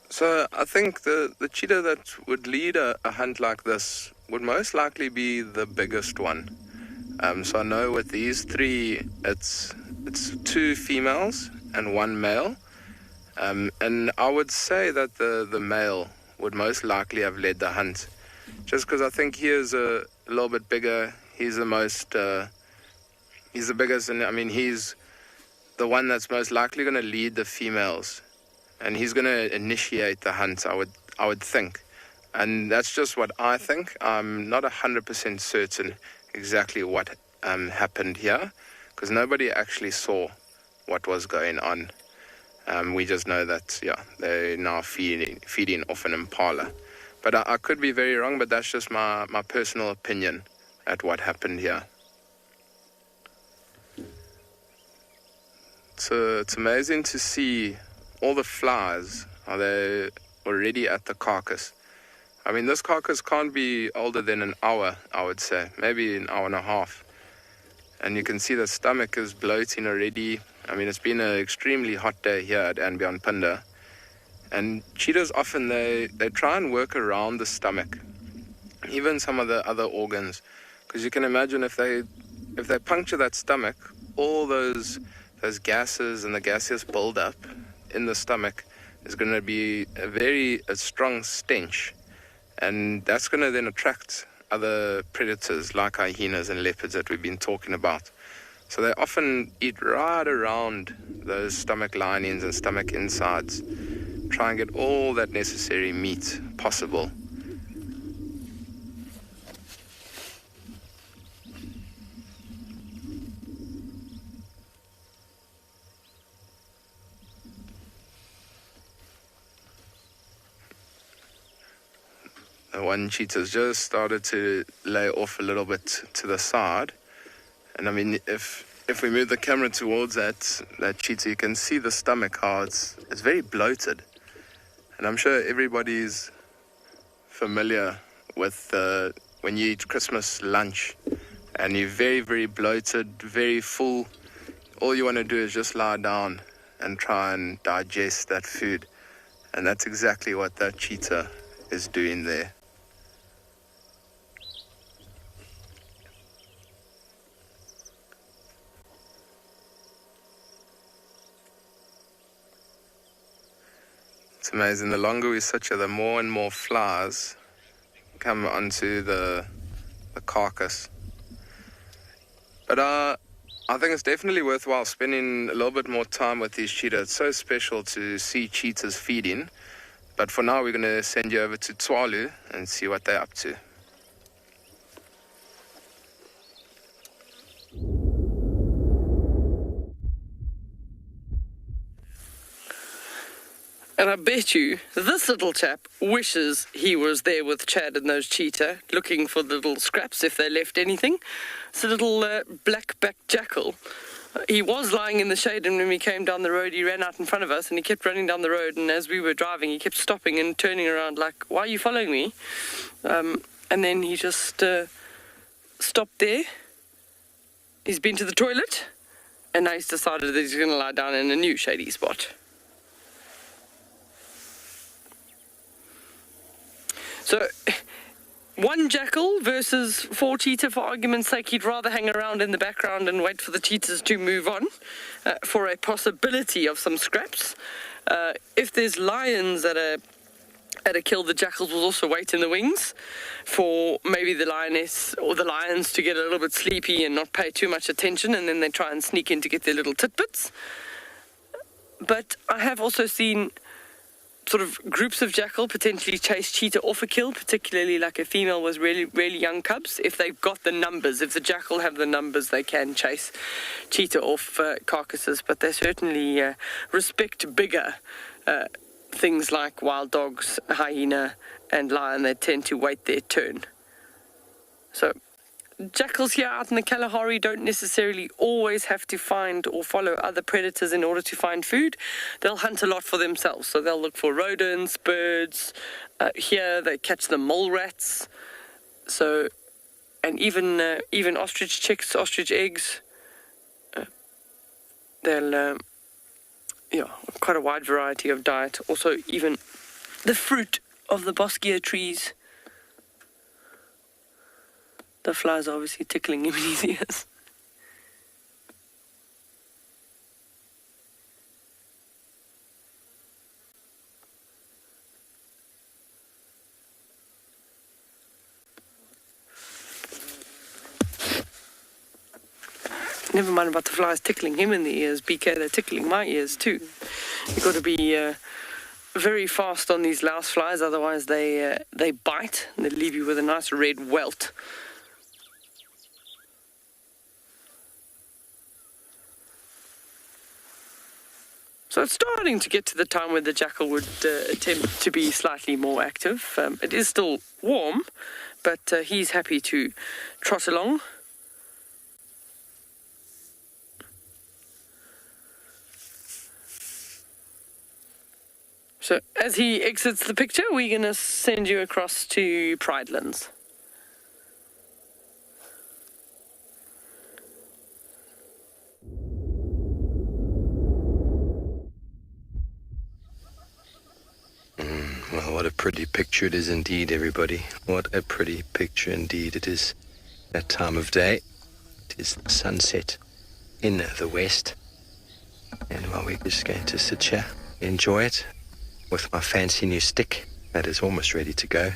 So I think the cheetah that would lead a hunt like this would most likely be the biggest one. So I know with these 3, it's 2 females and 1 male. And I would say that the male would most likely have led the hunt, just because I think he is a little bit bigger. He's the most, he's the biggest, and I mean, he's the one that's most likely going to lead the females. And he's going to initiate the hunt, I would think. And that's just what I think. I'm not 100% certain exactly what happened here, because nobody actually saw what was going on. We just know that, they're now feeding off an impala. But I could be very wrong, but that's just my personal opinion at what happened here. So it's amazing to see all the flies. Are they already at the carcass? I mean, this carcass can't be older than an hour, I would say. Maybe an hour and a half. And you can see the stomach is bloating already. I mean, it's been an extremely hot day here at Albionpunda. And cheetahs often, they try and work around the stomach. Even some of the other organs. Because you can imagine if they puncture that stomach, all those gases and the gaseous buildup in the stomach is going to be a strong stench, and that's going to then attract other predators like hyenas and leopards that we've been talking about. So they often eat right around those stomach linings and stomach insides, try and get all that necessary meat possible. One cheetah's just started to lay off a little bit to the side. And I mean, if we move the camera towards that cheetah, you can see the stomach, how it's very bloated. And I'm sure everybody's familiar with when you eat Christmas lunch and you're very, very bloated, very full. All you want to do is just lie down and try and digest that food. And that's exactly what that cheetah is doing there. It's amazing, the longer we sit here, the more and more flies come onto the carcass. But I think it's definitely worthwhile spending a little bit more time with these cheetahs. It's so special to see cheetahs feeding. But for now, we're going to send you over to Tswalu and see what they're up to. And I bet you this little chap wishes he was there with Chad and those cheetah, looking for the little scraps if they left anything. It's a little black-backed jackal. He was lying in the shade, and when we came down the road, he ran out in front of us, and he kept running down the road, and as we were driving, he kept stopping and turning around like, why are you following me? And then he just stopped there. He's been to the toilet, and now he's decided that he's going to lie down in a new shady spot. So, one jackal versus 4 cheetah, for argument's sake, he'd rather hang around in the background and wait for the cheetahs to move on for a possibility of some scraps. If there's lions at a kill, the jackals will also wait in the wings for maybe the lioness or the lions to get a little bit sleepy and not pay too much attention, and then they try and sneak in to get their little tidbits. But I have also seen sort of groups of jackal potentially chase cheetah off a kill, particularly like a female with really young cubs. If they've got the numbers, if the jackal have the numbers, they can chase cheetah off carcasses, but they certainly respect bigger things like wild dogs, hyena and lion. They tend to wait their turn. So jackals here out in the Kalahari don't necessarily always have to find or follow other predators in order to find food. They'll hunt a lot for themselves, so they'll look for rodents, birds. Here they catch the mole rats. So, and even ostrich chicks, ostrich eggs. They'll quite a wide variety of diet. Also, even the fruit of the boskia trees. The flies are obviously tickling him in his ears. Never mind about the flies tickling him in the ears, BK, they're tickling my ears too. You've got to be very fast on these louse flies, otherwise they bite and they leave you with a nice red welt. So it's starting to get to the time where the jackal would attempt to be slightly more active. It is still warm, but he's happy to trot along. So as he exits the picture, we're going to send you across to Pridelands. Well, what a pretty picture it is indeed, everybody. What a pretty picture indeed it is. That time of day. It is the sunset in the west. And while we're just going to sit here, enjoy it with my fancy new stick that is almost ready to go.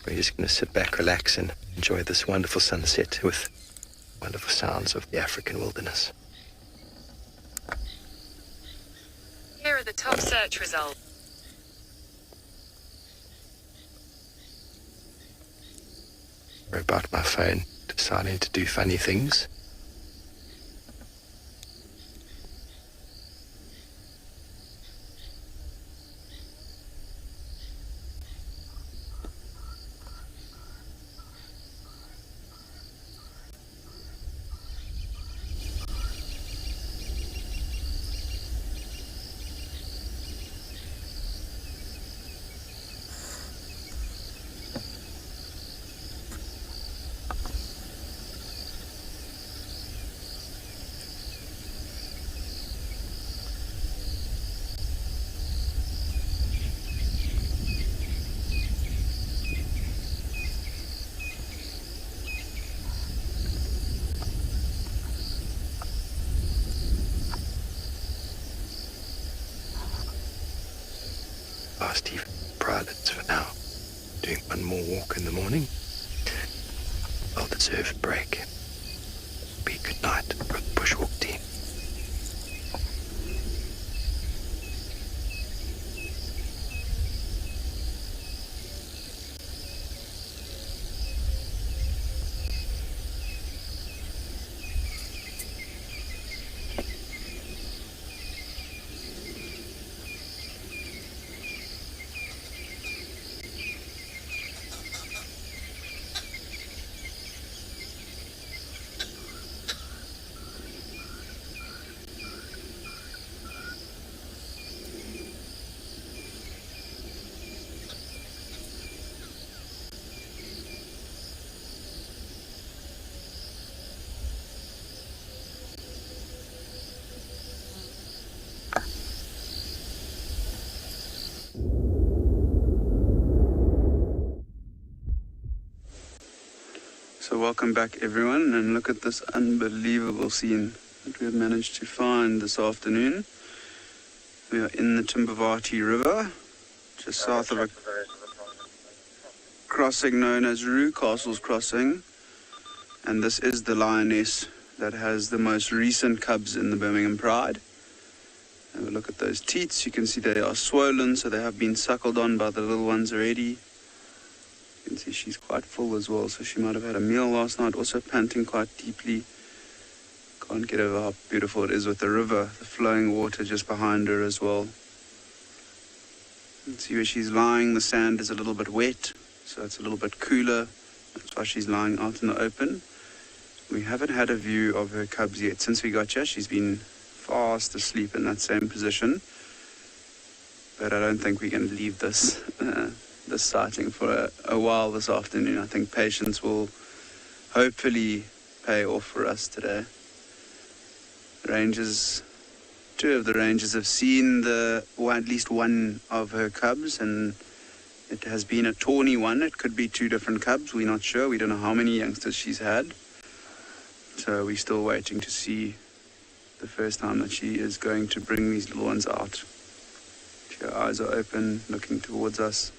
We're just going to sit back, relax, and enjoy this wonderful sunset with wonderful sounds of the African wilderness. Here are the top search results. Sorry about my phone deciding to do funny things. Stephen. Privates for now. Doing one more walk in the morning. Well-deserved break. Be good night from the Bushwalk team. So welcome back everyone, and look at this unbelievable scene that we have managed to find this afternoon. We are in the Timbavati River, just south of a crossing known as Rue Castle's Crossing, and this is the lioness that has the most recent cubs in the Birmingham Pride. Have a look at those teats. You can see they are swollen, so they have been suckled on by the little ones already. You can see she's quite full as well, so she might have had a meal last night, also panting quite deeply. Can't get over how beautiful it is with the river, the flowing water just behind her as well. You can see where she's lying, the sand is a little bit wet, so it's a little bit cooler. That's why she's lying out in the open. We haven't had a view of her cubs yet. Since we got here, she's been fast asleep in that same position. But I don't think we're going to leave this this sighting for a while this afternoon. I think patience will hopefully pay off for us today. Rangers, two of the rangers have seen at least one of her cubs, and it has been a tawny one. It could be two different cubs. We're not sure. We don't know how many youngsters she's had. So we're still waiting to see the first time that she is going to bring these little ones out. Her eyes are open, looking towards us.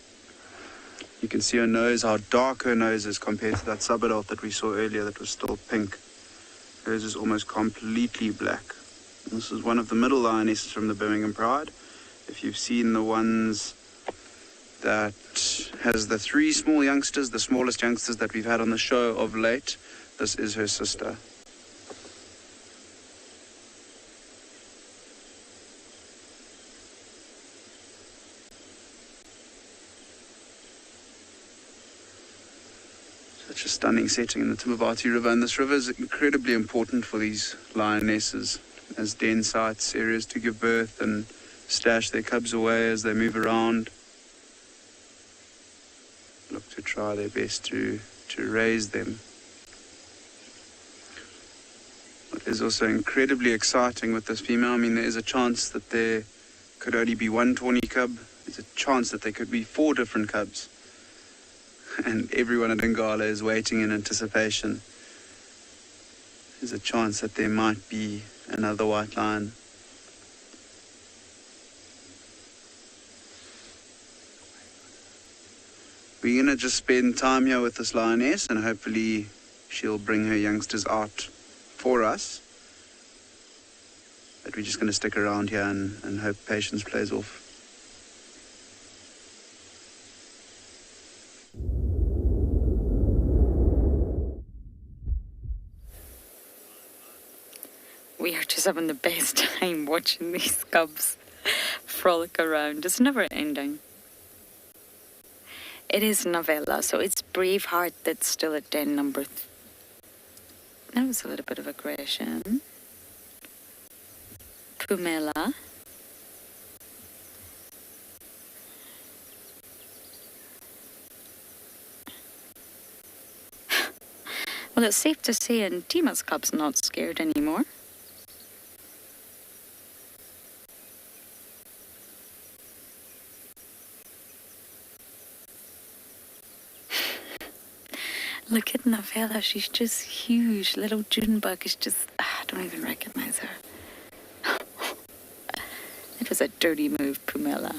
You can see her nose, how dark her nose is compared to that sub-adult that we saw earlier that was still pink. Hers is almost completely black. And this is one of the middle lionesses from the Birmingham Pride. If you've seen the ones that has the three small youngsters, the smallest youngsters that we've had on the show of late, this is her sister. Such a stunning setting in the Timbavati River, and this river is incredibly important for these lionesses as den sites, areas to give birth and stash their cubs away as they move around. Look to try their best to raise them. What is also incredibly exciting with this female, I mean, there is a chance that there could only be one tawny cub. There's a chance that there could be 4 different cubs. And everyone at Ngala is waiting in anticipation. There's a chance that there might be another white lion. We're going to just spend time here with this lioness, and hopefully she'll bring her youngsters out for us. But we're just going to stick around here and hope patience plays off. We are just having the best time watching these cubs frolic around. It's never ending. It is novella, so it's Braveheart that's still at den number 3. That was a little bit of aggression. Pumela. Well, it's safe to say Tima's cub's not scared anymore. Look at Novella, she's just huge. Little Junebug is just, I don't even recognize her. It was a dirty move, Pumela.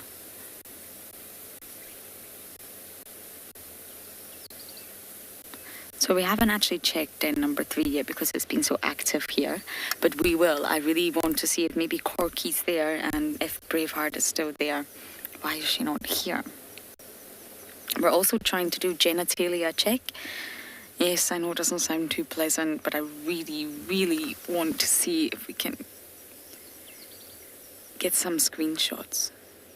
So we haven't actually checked den number 3 yet because it's been so active here, but we will. I really want to see if maybe Corky's there and if Braveheart is still there. Why is she not here? We're also trying to do genitalia check. Yes, I know it doesn't sound too pleasant, but I really, really want to see if we can get some screenshots.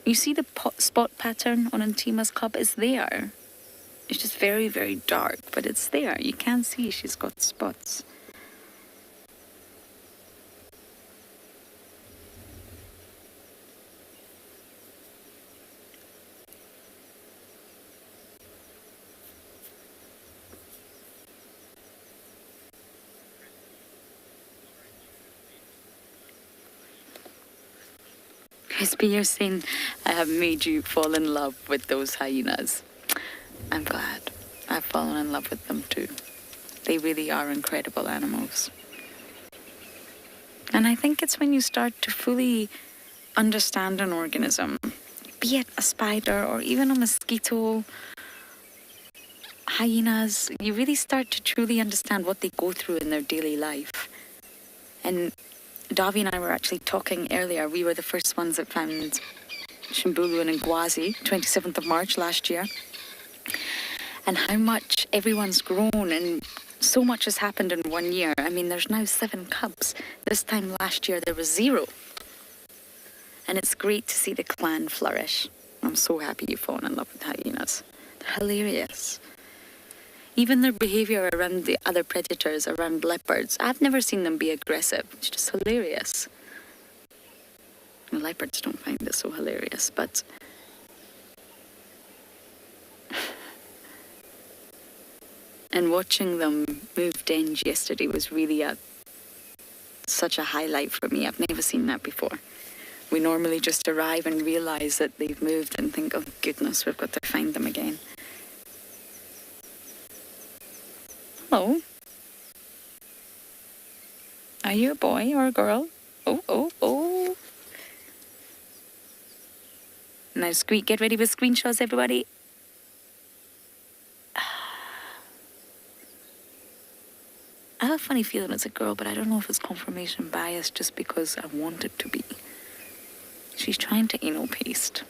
You see the spot pattern on Antima's cup is there. It's just very, very dark, but it's there. You can see she's got spots. Crispy, you're saying I have made you fall in love with those hyenas. I'm glad. I've fallen in love with them too. They really are incredible animals. And I think it's when you start to fully understand an organism, be it a spider or even a mosquito, hyenas, you really start to truly understand what they go through in their daily life. And Davi and I were actually talking earlier. We were the first ones that found Shimbulu and Ngwazi, 27th of March last year. And how much everyone's grown and so much has happened in 1 year. I mean, there's now 7 cubs. This time last year there was 0. And it's great to see the clan flourish. I'm so happy you've fallen in love with hyenas. They're hilarious. Even their behavior around the other predators, around leopards, I've never seen them be aggressive. It's just hilarious. The leopards don't find it so hilarious, but and watching them move dens yesterday was really such a highlight for me. I've never seen that before. We normally just arrive and realise that they've moved and think, oh goodness, we've got to find them again. Hello. Are you a boy or a girl? Oh, oh, oh. Now, get ready with screenshots, everybody. I have a funny feeling it's a girl, but I don't know if it's confirmation bias just because I want it to be. She's trying to anal paste.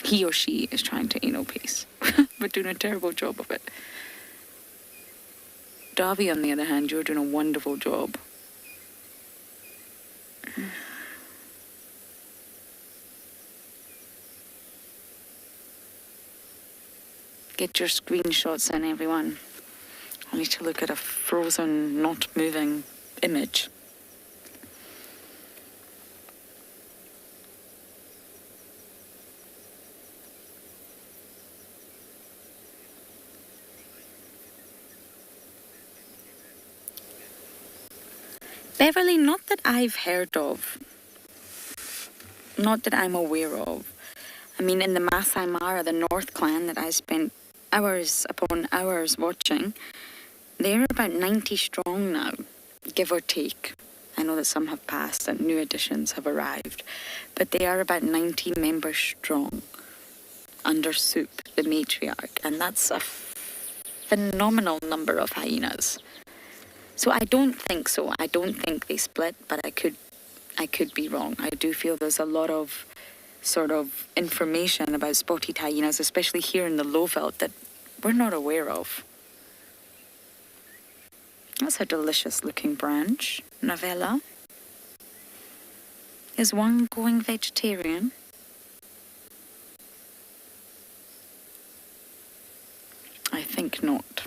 He or she is trying to anal paste, but doing a terrible job of it. Davi, on the other hand, you're doing a wonderful job. Get your screenshots in, everyone. I need to look at a frozen, not moving image. Beverly, not that I've heard of. Not that I'm aware of. I mean, in the Masai Mara, the North Clan that I spent hours upon hours watching, they're about 90 strong now, give or take. I know that some have passed and new additions have arrived, but they are about 90 members strong under Soup, the matriarch, and that's a phenomenal number of hyenas. So I don't think so. I don't think they split, but I could be wrong. I do feel there's a lot of sort of information about spotted hyenas, especially here in the Lowveld, that we're not aware of. That's a delicious looking branch. Novella. Is one going vegetarian? I think not.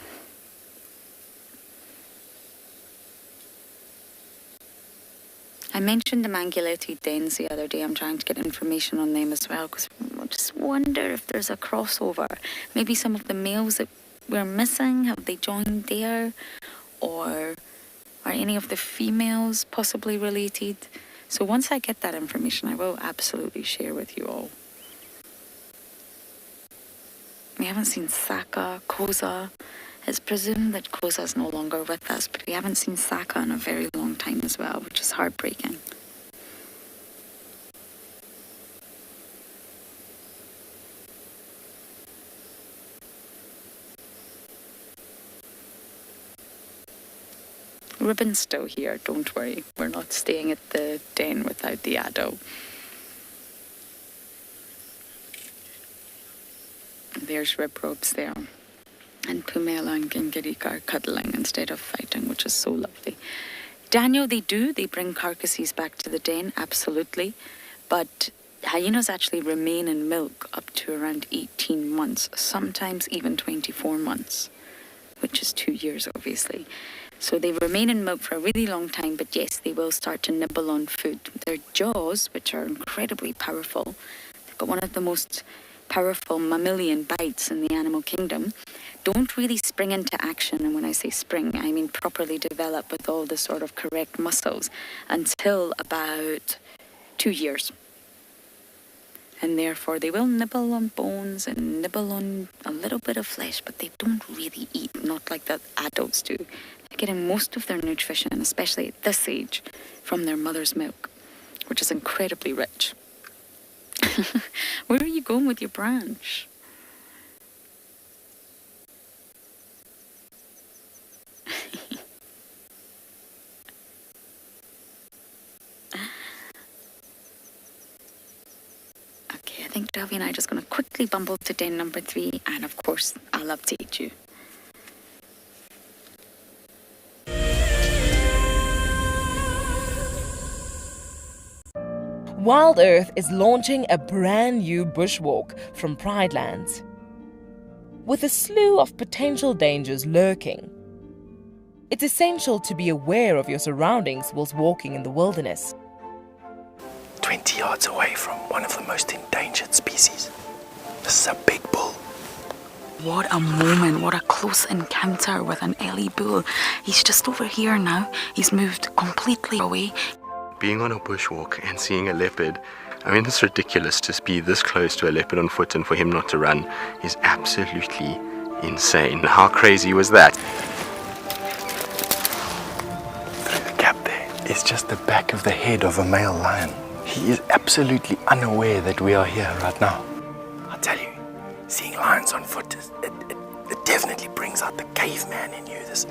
I mentioned the Manguletti dens the other day. I'm trying to get information on them as well, because I just wonder if there's a crossover. Maybe some of the males that we're missing, have they joined there? Or are any of the females possibly related? So once I get that information, I will absolutely share with you all. We haven't seen Saka, Koza. It's presumed that Koza's no longer with us, but we haven't seen Saka in a very long time as well, which is heartbreaking. Ribbonstow here, don't worry. We're not staying at the den without the addo. There's Ribrobes there. And Pumela and Gingerica are cuddling instead of fighting, which is so lovely. Daniel, they bring carcasses back to the den, absolutely. But hyenas actually remain in milk up to around 18 months, sometimes even 24 months, which is 2 years, obviously. So they remain in milk for a really long time, but yes, they will start to nibble on food. Their jaws, which are incredibly powerful, they've got one of the most powerful mammalian bites in the animal kingdom, don't really spring into action. And when I say spring, I mean properly develop with all the sort of correct muscles until about 2 years. And therefore they will nibble on bones and nibble on a little bit of flesh, but they don't really eat, not like the adults do. They're getting most of their nutrition, especially at this age, from their mother's milk, which is incredibly rich. Where are you going with your branch? Okay, I think Delvy and I are just going to quickly bumble to den number 3, and of course, I'll update you. Wild Earth is launching a brand new bushwalk from Pridelands. With a slew of potential dangers lurking, it's essential to be aware of your surroundings whilst walking in the wilderness. 20 yards away from one of the most endangered species. This is a big bull. What a moment, what a close encounter with an Ellie bull. He's just over here now. He's moved completely away. Being on a bushwalk and seeing a leopard, I mean, it's ridiculous to be this close to a leopard on foot and for him not to run is absolutely insane. How crazy was that? Through the gap there is just the back of the head of a male lion. He is absolutely unaware that we are here right now. I tell you, seeing lions on foot, it definitely brings out the caveman in you, this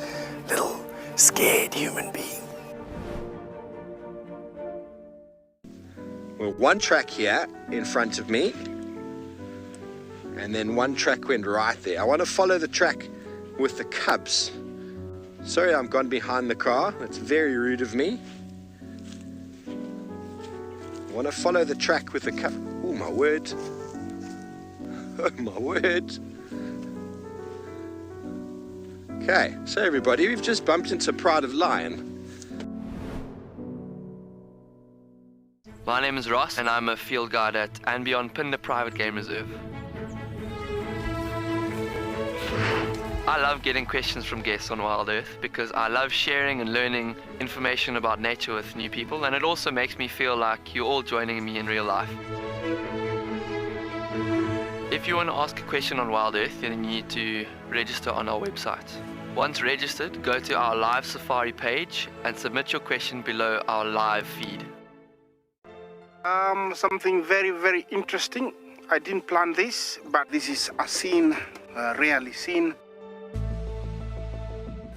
little scared human being. Well, one track here in front of me, and then one track went right there. I want to follow the track with the cubs. Sorry, I'm gone behind the car. That's very rude of me. I want to follow the track with the cubs. Oh, my word. Oh, my word. Okay, so everybody, we've just bumped into Pride of Lion. My name is Ross, and I'm a field guide at and beyond Phinda Private Game Reserve. I love getting questions from guests on Wild Earth because I love sharing and learning information about nature with new people, and it also makes me feel like you're all joining me in real life. If you want to ask a question on Wild Earth, then you need to register on our website. Once registered, go to our live safari page and submit your question below our live feed. Something very, very interesting. I didn't plan this, but this is a scene rarely seen.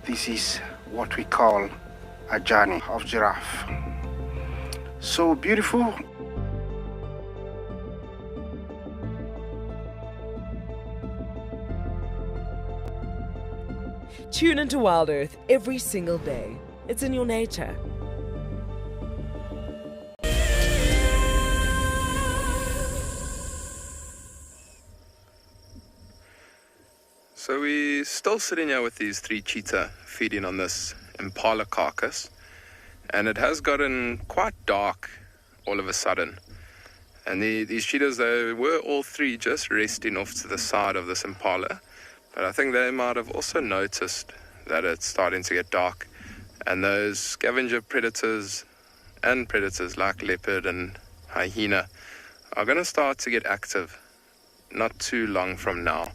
This is what we call a journey of giraffe. So beautiful. Tune into Wild Earth every single day. It's in your nature. So we're still sitting here with these 3 cheetah feeding on this impala carcass, and it has gotten quite dark all of a sudden. And these cheetahs, they were all 3 just resting off to the side of this impala, but I think they might have also noticed that it's starting to get dark, and those scavenger predators and predators like leopard and hyena are going to start to get active not too long from now.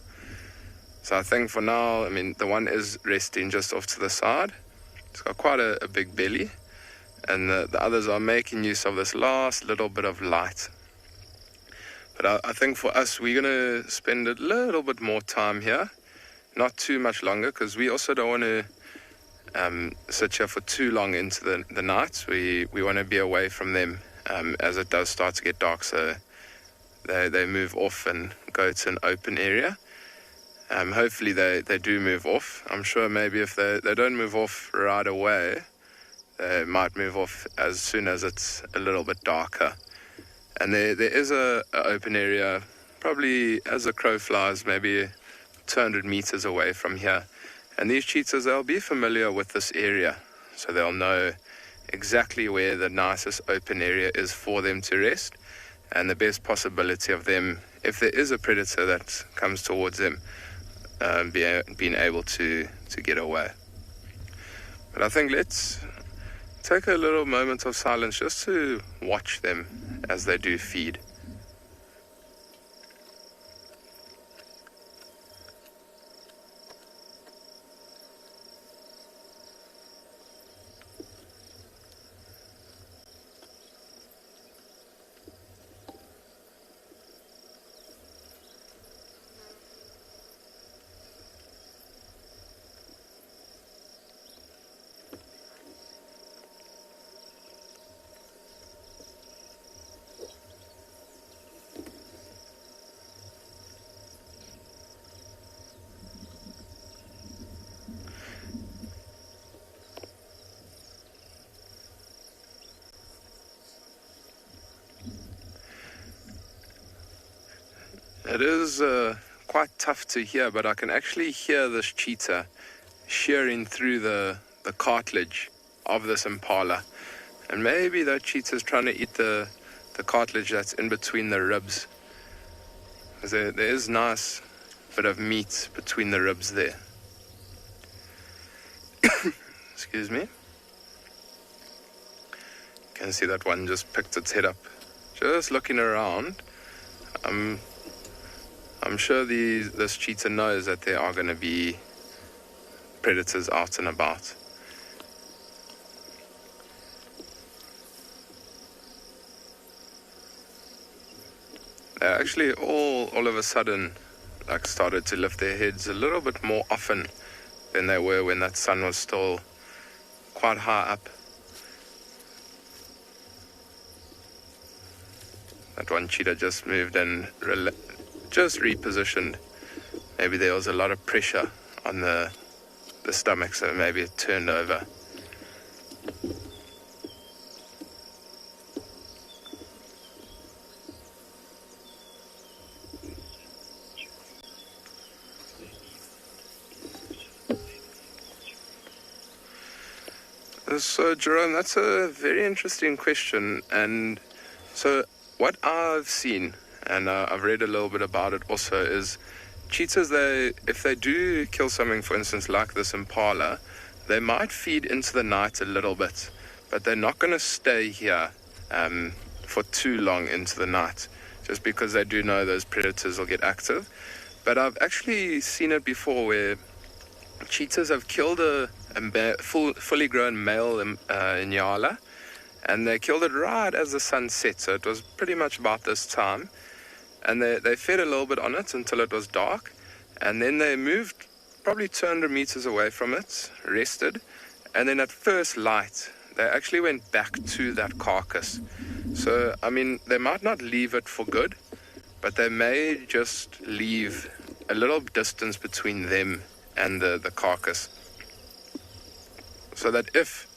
So I think for now, I mean, the one is resting just off to the side. It's got quite a big belly. And the others are making use of this last little bit of light. But I think for us, we're going to spend a little bit more time here. Not too much longer, because we also don't want to sit here for too long into the night. We want to be away from them as it does start to get dark, so they move off and go to an open area. Hopefully they do move off. I'm sure maybe if they don't move off right away, they might move off as soon as it's a little bit darker. And there is a open area, probably as the crow flies, maybe 200 meters away from here. And these cheetahs, they'll be familiar with this area, so they'll know exactly where the nicest open area is for them to rest, and the best possibility of them, if there is a predator that comes towards them, being able to get away. But I think let's take a little moment of silence just to watch them as they do feed. It is quite tough to hear, but I can actually hear this cheetah shearing through the cartilage of this impala. And maybe that cheetah's trying to eat the cartilage that's in between the ribs. There is nice bit of meat between the ribs there. Excuse me. You can see that one just picked its head up. Just looking around. I'm sure this cheetah knows that there are going to be predators out and about. They actually all of a sudden started to lift their heads a little bit more often than they were when that sun was still quite high up. That one cheetah just moved and just repositioned. Maybe there was a lot of pressure on the stomach, so maybe it turned over. So Jerome, that's a very interesting question. And so what I've seen, and I've read a little bit about it also, is cheetahs, if they do kill something, for instance, like this impala, they might feed into the night a little bit, but they're not going to stay here for too long into the night, just because they do know those predators will get active. But I've actually seen it before where cheetahs have killed a fully grown male Inyala, and they killed it right as the sun set, so it was pretty much about this time. And they fed a little bit on it until it was dark, and then they moved probably 200 meters away from it, rested, and then at first light, they actually went back to that carcass. So, I mean, they might not leave it for good, but they may just leave a little distance between them and the carcass, so that if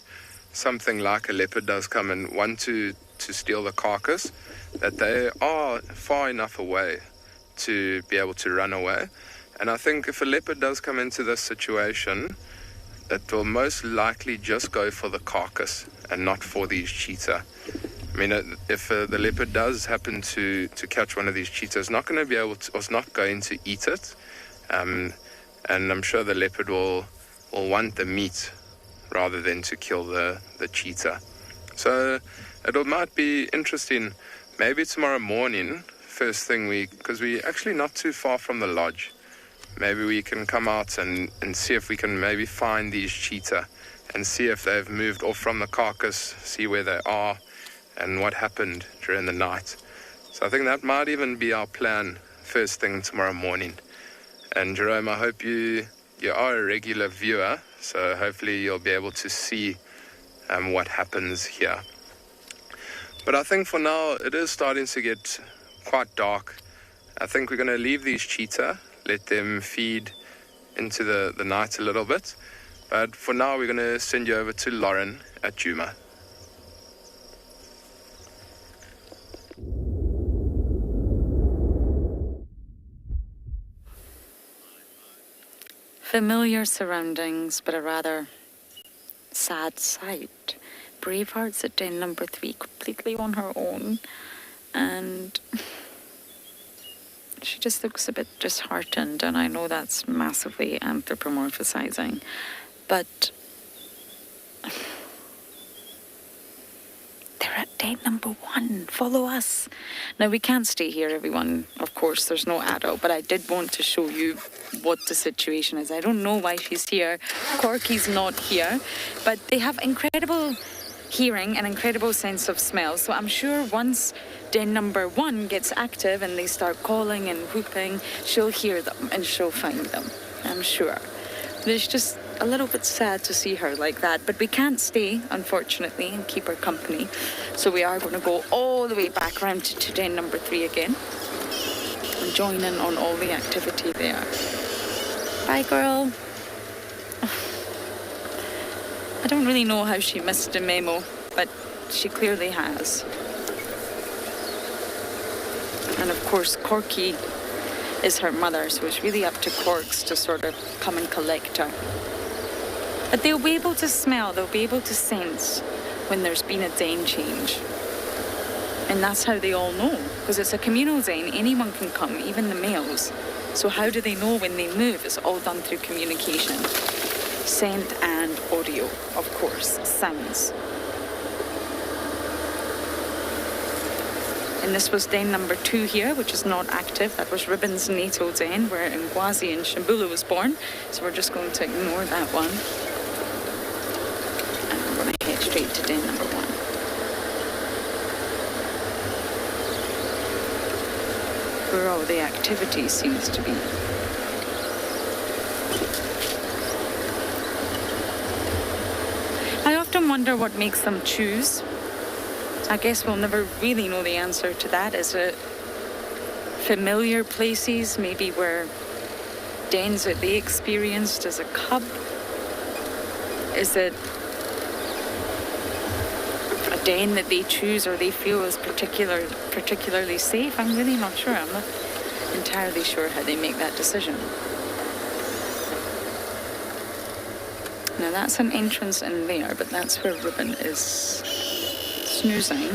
something like a leopard does come and want to steal the carcass, that they are far enough away to be able to run away. And I think if a leopard does come into this situation, it will most likely just go for the carcass and not for these cheetah. I mean, if the leopard does happen to catch one of these cheetahs, it's not going to be able to, or it's not going to eat it. And I'm sure the leopard will want the meat rather than to kill the cheetah. So it might be interesting. Maybe tomorrow morning, first thing, because we're actually not too far from the lodge, maybe we can come out and see if we can maybe find these cheetah and see if they've moved off from the carcass, see where they are and what happened during the night. So I think that might even be our plan first thing tomorrow morning. And Jerome, I hope you you are a regular viewer, so hopefully you'll be able to see what happens here. But I think for now it is starting to get quite dark. I think we're going to leave these cheetah, let them feed into the night a little bit. But for now we're going to send you over to Lauren at Djuma. Familiar surroundings, but a rather sad sight. Braveheart's at den number 3, completely on her own, and she just looks a bit disheartened, and I know that's massively anthropomorphizing, but they're at den number 1. Follow us. Now, we can't stay here, everyone. Of course, there's no adult, but I did want to show you what the situation is. I don't know why she's here. Corky's not here, but they have incredible hearing and incredible sense of smell. So I'm sure once den number 1 gets active and they start calling and whooping, she'll hear them and she'll find them. I'm sure. It's just a little bit sad to see her like that, but we can't stay, unfortunately, and keep her company. So we are going to go all the way back around to den number 3 again and join in on all the activity there. Bye, girl. I don't really know how she missed a memo, but she clearly has. And of course, Corky is her mother, so it's really up to Corks to sort of come and collect her. But they'll be able to smell, they'll be able to sense when there's been a den change. And that's how they all know, because it's a communal den, anyone can come, even the males. So how do they know when they move? It's all done through communication. Scent and audio, of course, sounds. And this was den number 2 here, which is not active. That was Ribbon's natal den, where Ngwazi and Shambula was born. So we're just going to ignore that one. And we're going to head straight to den number 1. Where all the activity seems to be. I often wonder what makes them choose. I guess we'll never really know the answer to that. Is it familiar places, maybe where dens that they experienced as a cub? Is it a den that they choose or they feel is particularly safe? I'm really not sure. I'm not entirely sure how they make that decision. Now that's an entrance in there, but that's where Ribbon is snoozing.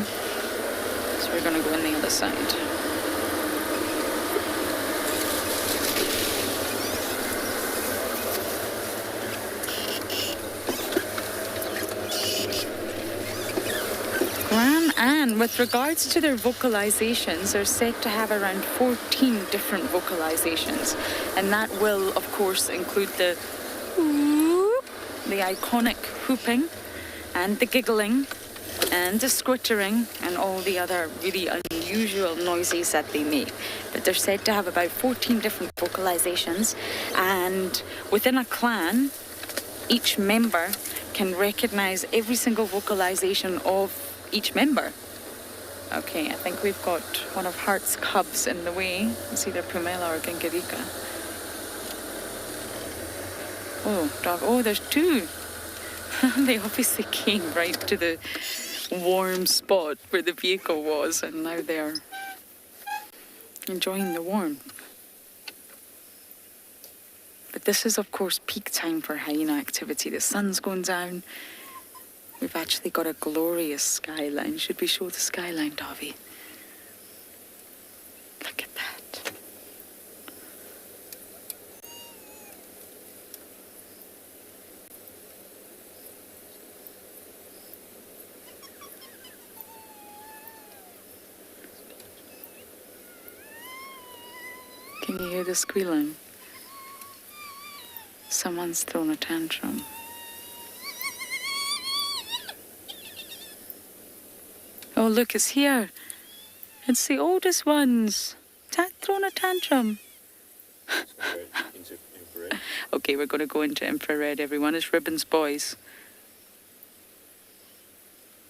So we're going to go on the other side. Gran Ann, with regards to their vocalizations, they're said to have around 14 different vocalizations. And that will, of course, include the iconic whooping and the giggling and the squittering and all the other really unusual noises that they make. But they're said to have about 14 different vocalizations, and within a clan, each member can recognize every single vocalization of each member. Okay, I think we've got one of Heart's cubs in the way. It's either Pumela or Gingirika. Oh, dog. Oh, there's 2. They obviously came right to the warm spot where the vehicle was, and now they're enjoying the warmth. But this is, of course, peak time for hyena activity. The sun's going down. We've actually got a glorious skyline. Should we show the skyline, Davi? Look at that. Can you hear the squealing? Someone's thrown a tantrum. Oh, look, it's here. It's the oldest ones. Thrown a tantrum. Okay, we're going to go into infrared, everyone. It's Ribbon's boys.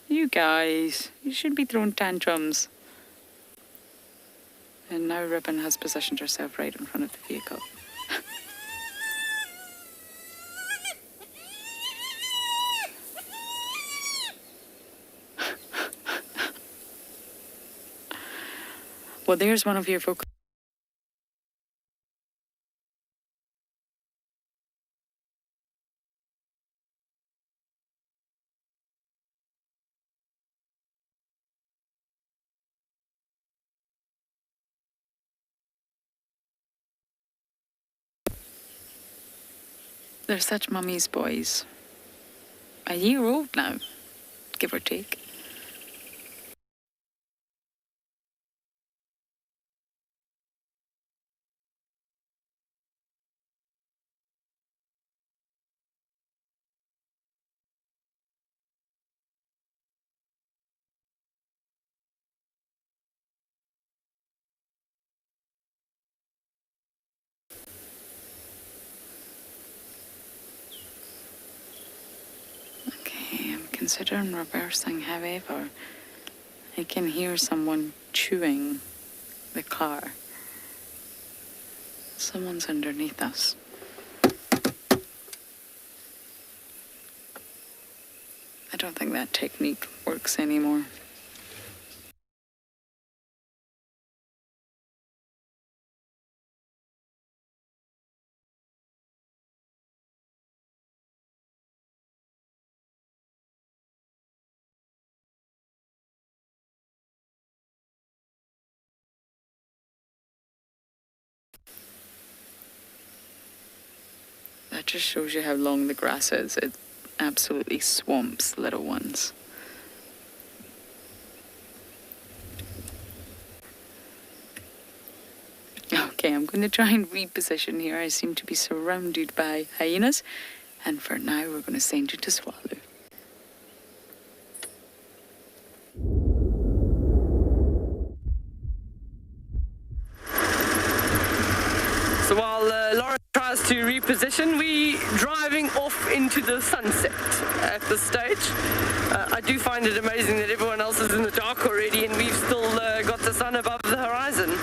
You guys, you shouldn't be throwing tantrums. And now Ribbon has positioned herself right in front of the vehicle. Well, there's one of your focus. They're such mummy's boys. A year old now, give or take. Considering reversing, however, I can hear someone chewing the car. Someone's underneath us. I don't think that technique works anymore. That just shows you how long the grass is. It absolutely swamps little ones. Okay, I'm going to try and reposition here. I seem to be surrounded by hyenas. And for now, we're going to send you to Swallow. So while Laura tries to reposition, we driving off into the sunset at this stage. I do find it amazing that everyone else is in the dark already and we've still got the sun above the horizon.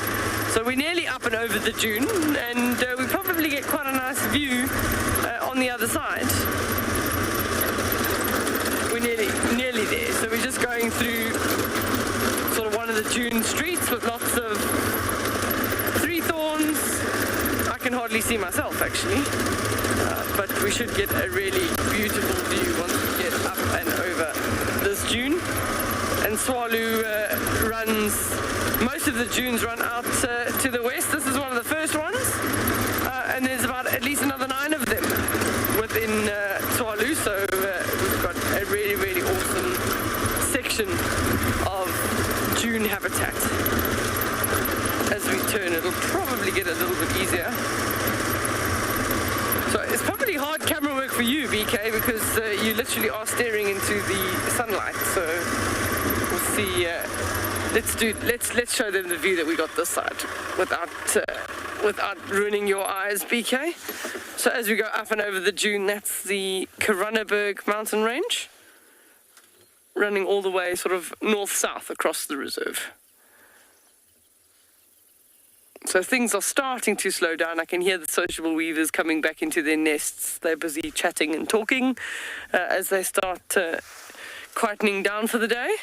So we're nearly up and over the dune, and we probably get quite a nice view on the other side. We're nearly there. So we're just going through sort of one of the dune streets with lots of tree thorns. I can hardly see myself actually, but we should get a really beautiful view once we get up and over this dune. And Swallow runs, most of the dunes run out to the west. This is one of the first ones, and there's about at least another 9 of them within Swallow, so we've got a really, really awesome section of dune habitat. As we turn, it'll probably get a little bit easier. So it's probably hard camera work for you, BK, because you literally are staring into the sunlight. So we'll see. Let's show them the view that we got this side without ruining your eyes, BK. So as we go up and over the dune, that's the Karaneberg mountain range, running all the way sort of north-south across the reserve. So things are starting to slow down. I can hear the sociable weavers coming back into their nests. They're busy chatting and talking as they start quietening down for the day.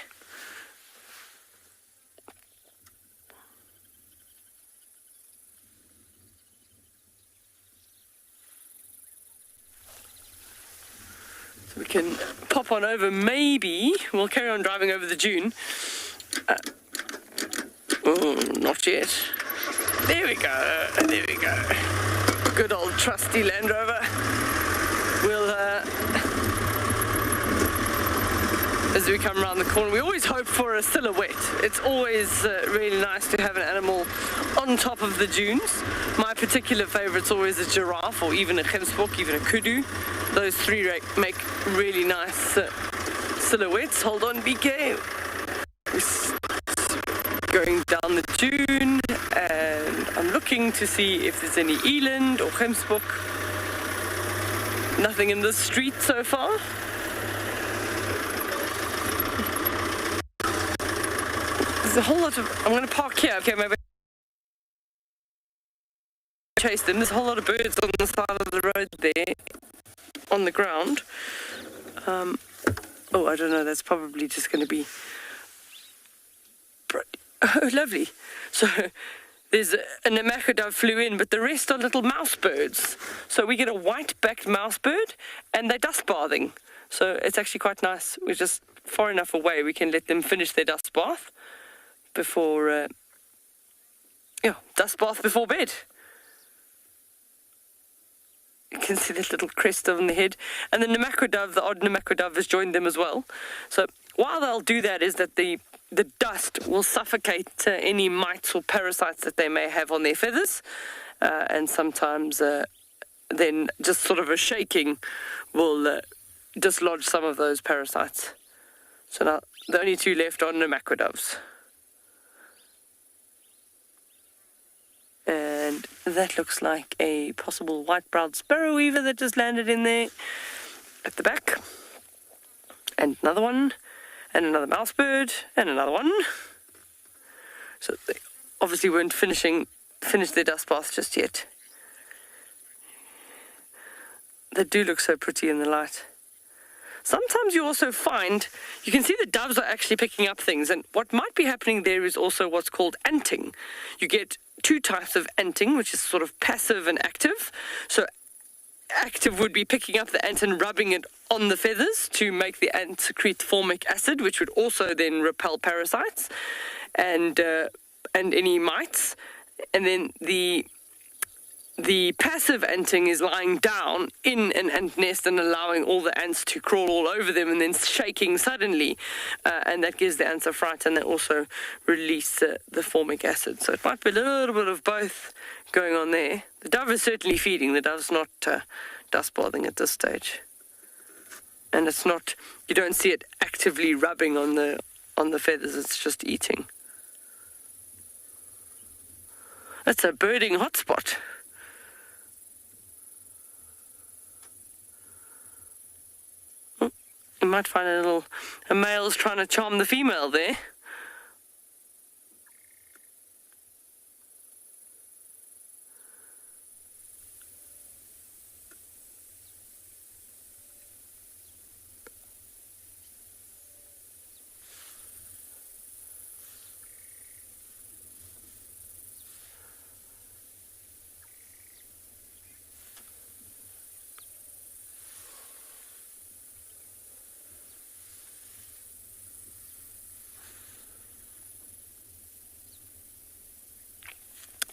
So we can pop on over, maybe. We'll carry on driving over the dune. Oh, not yet. There we go, there we go. Good old trusty Land Rover. We'll, as we come around the corner, we always hope for a silhouette. It's always really nice to have an animal on top of the dunes. My particular favourite's always a giraffe, or even a gemsbok, even a kudu. Those three make really nice silhouettes. Hold on, BK. Going down the dune, and I'm looking to see if there's any eland or gemsbok Nothing in this street so far. There's a whole lot of... I'm going to park here. Okay, maybe chase them. There's a whole lot of birds on the side of the road there, on the ground. Oh, I don't know. That's probably just going to be... Oh, lovely. So there's a Namako dove flew in, but the rest are little mouse birds. So we get a white-backed mouse bird, and they're dust bathing. So it's actually quite nice. We're just far enough away. We can let them finish their dust bath before, dust bath before bed. You can see that little crest on the head. And the Namako dove, the odd Namako dove, has joined them as well. So while they'll do that is that the dust will suffocate any mites or parasites that they may have on their feathers. And sometimes then just sort of a shaking will dislodge some of those parasites. So now the only two left are Namako doves. And that looks like a possible white-browed sparrow weaver that just landed in there at the back. And another one, and another mouse bird, and another one. So they obviously weren't finished their dust bath just yet. They do look so pretty in the light. Sometimes you also find, you can see the doves are actually picking up things, and what might be happening there is also what's called anting. You get two types of anting, which is sort of passive and active. So active would be picking up the ant and rubbing it on the feathers to make the ant secrete formic acid, which would also then repel parasites and any mites. And then the passive anting is lying down in an ant nest and allowing all the ants to crawl all over them and then shaking suddenly. And that gives the ants a fright, and they also release the formic acid. So it might be a little bit of both going on there. The dove is certainly feeding. The dove's not dust bathing at this stage. And it's not, you don't see it actively rubbing on the feathers, it's just eating. That's a birding hotspot. You might find a male's trying to charm the female there.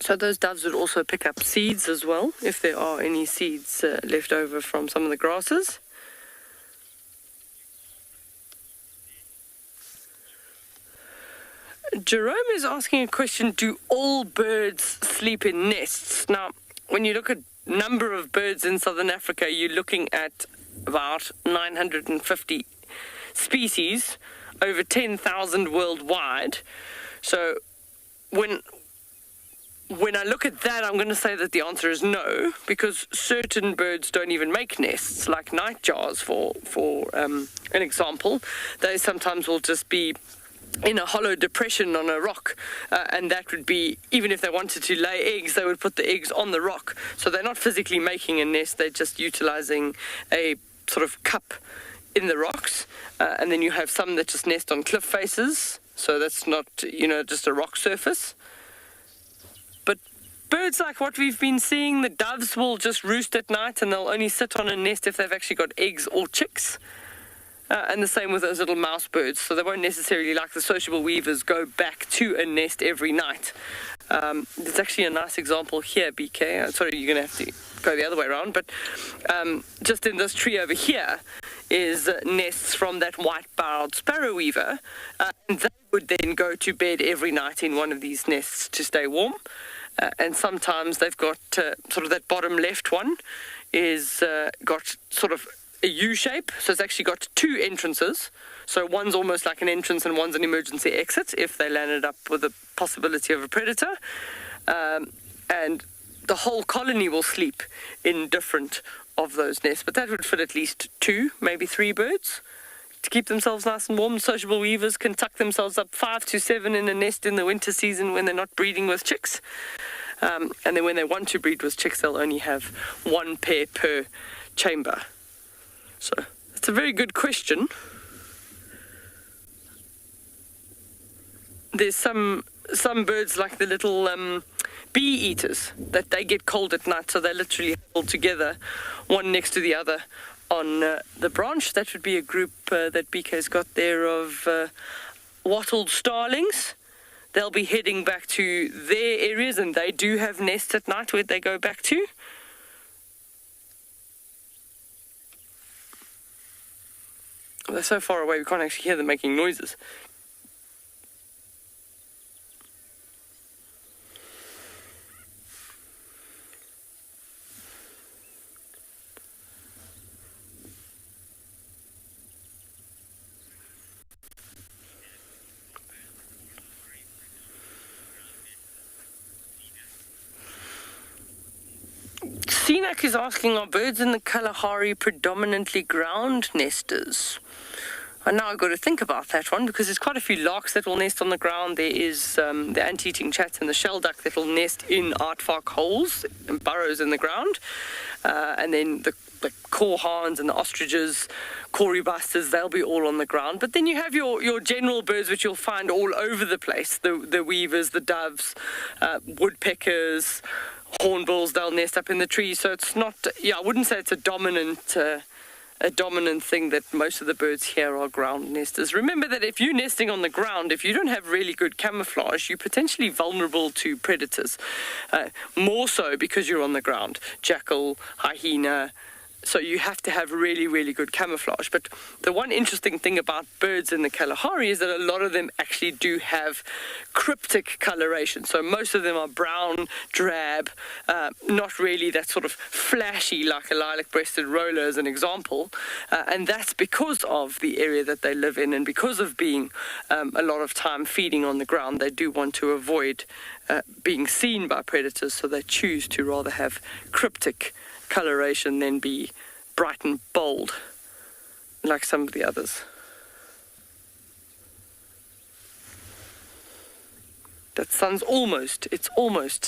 So those doves would also pick up seeds as well, if there are any seeds left over from some of the grasses. Jerome is asking a question, do all birds sleep in nests? Now, when you look at number of birds in southern Africa, you're looking at about 950 species, over 10,000 worldwide. So when I look at that, I'm going to say that the answer is no, because certain birds don't even make nests, like nightjars, for an example. They sometimes will just be in a hollow depression on a rock, and that would be, even if they wanted to lay eggs, they would put the eggs on the rock. So they're not physically making a nest, they're just utilizing a sort of cup in the rocks. And then you have some that just nest on cliff faces, so that's not, just a rock surface. But birds like what we've been seeing, the doves will just roost at night and they'll only sit on a nest if they've actually got eggs or chicks. And the same with those little mouse birds. So they won't necessarily, like the sociable weavers, go back to a nest every night. There's actually a nice example here, BK. Sorry, you're going to have to go the other way around. But just in this tree over here is nests from that white-barreled sparrow weaver. And they would then go to bed every night in one of these nests to stay warm. And sometimes they've got sort of that bottom left one is got sort of a U shape, so it's actually got two entrances. So one's almost like an entrance and one's an emergency exit if they landed up with a possibility of a predator. And the whole colony will sleep in different of those nests, but that would fit at least 2, maybe 3 birds to keep themselves nice and warm. Sociable weavers can tuck themselves up 5 to 7 in a nest in the winter season when they're not breeding with chicks. And then when they want to breed with chicks, they'll only have 1 pair per chamber. So it's a very good question. There's some birds like the little bee eaters that they get cold at night, so they literally hold together one next to the other on the branch. That would be a group that BK's got there of wattled starlings. They'll be heading back to their areas, and they do have nests at night where they go back to. They're so far away we can't actually hear them making noises. Sinak is asking, are birds in the Kalahari predominantly ground nesters? And now I've got to think about that one, because there's quite a few larks that will nest on the ground. There is the ant-eating chats and the shelduck that will nest in aardvark holes and burrows in the ground. And then the korhans and the ostriches, corybusters, they'll be all on the ground. But then you have your general birds, which you'll find all over the place. The weavers, the doves, woodpeckers, hornbills, they'll nest up in the trees. So it's not, I wouldn't say it's a dominant thing that most of the birds here are ground nesters. Remember that if you're nesting on the ground, if you don't have really good camouflage, you're potentially vulnerable to predators. More so because you're on the ground. Jackal, hyena. So you have to have really, really good camouflage. But the one interesting thing about birds in the Kalahari is that a lot of them actually do have cryptic coloration. So most of them are brown, drab, not really that sort of flashy like a lilac-breasted roller as an example. And that's because of the area that they live in, and because of being a lot of time feeding on the ground. They do want to avoid being seen by predators, so they choose to rather have cryptic coloration than be bright and bold like some of the others. That sun's almost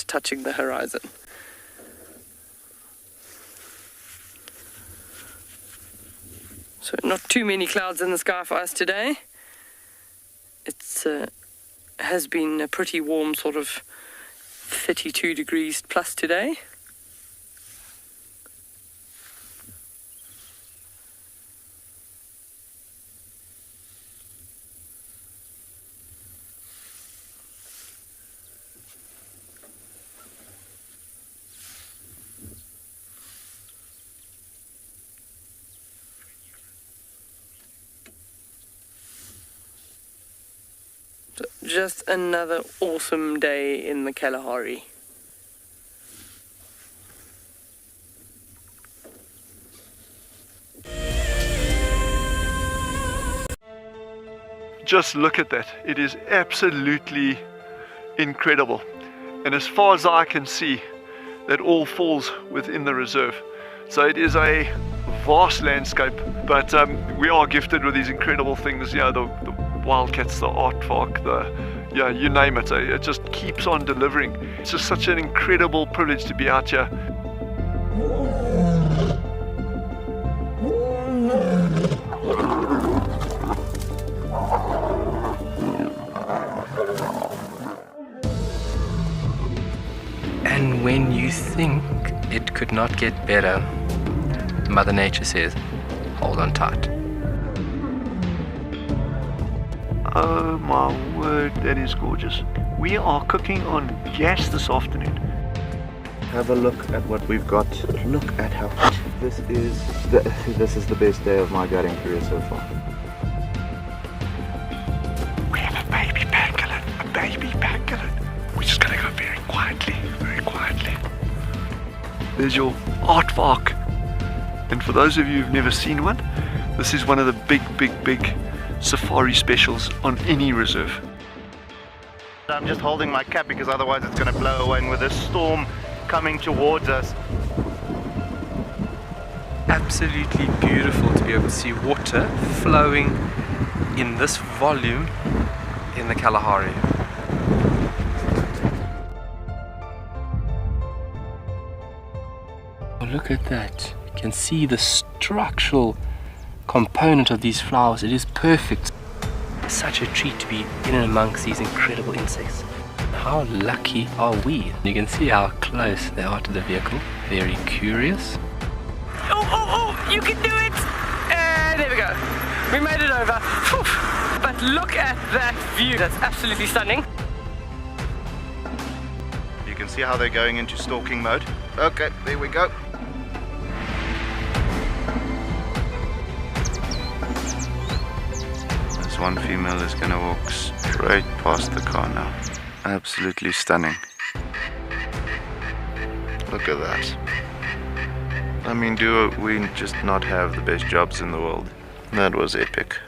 touching the horizon. So not too many clouds in the sky for us today. It's has been a pretty warm, sort of 32 degrees plus today. Just another awesome day in the Kalahari. Just look at that. It is absolutely incredible. And as far as I can see, that all falls within the reserve. So it is a vast landscape, but we are gifted with these incredible things. The wildcats, the aardvark, you name it. It just keeps on delivering. It's just such an incredible privilege to be out here. And when you think it could not get better, Mother Nature says, hold on tight. Oh my word, that is gorgeous. We are cooking on gas this afternoon. Have a look at what we've got. Look at how this is the best day of my guiding career so far. We have a baby pangolin. We're just gonna go very quietly. There's your aardvark. And for those of you who've never seen one, this is one of the big safari specials on any reserve. I'm just holding my cap because otherwise it's going to blow away, and with this storm coming towards us, absolutely beautiful to be able to see water flowing in this volume in the Kalahari. Oh, look at that. You can see the structural component of these flowers. It is perfect. Such a treat to be in and amongst these incredible insects. How lucky are we? You can see how close they are to the vehicle. Very curious. Oh, you can do it! There we go. We made it over. Whew. But look at that view. That's absolutely stunning. You can see how they're going into stalking mode. Okay, there we go. This one female is gonna walk straight past the car now. Absolutely stunning. Look at that. I mean, do we just not have the best jobs in the world? That was epic.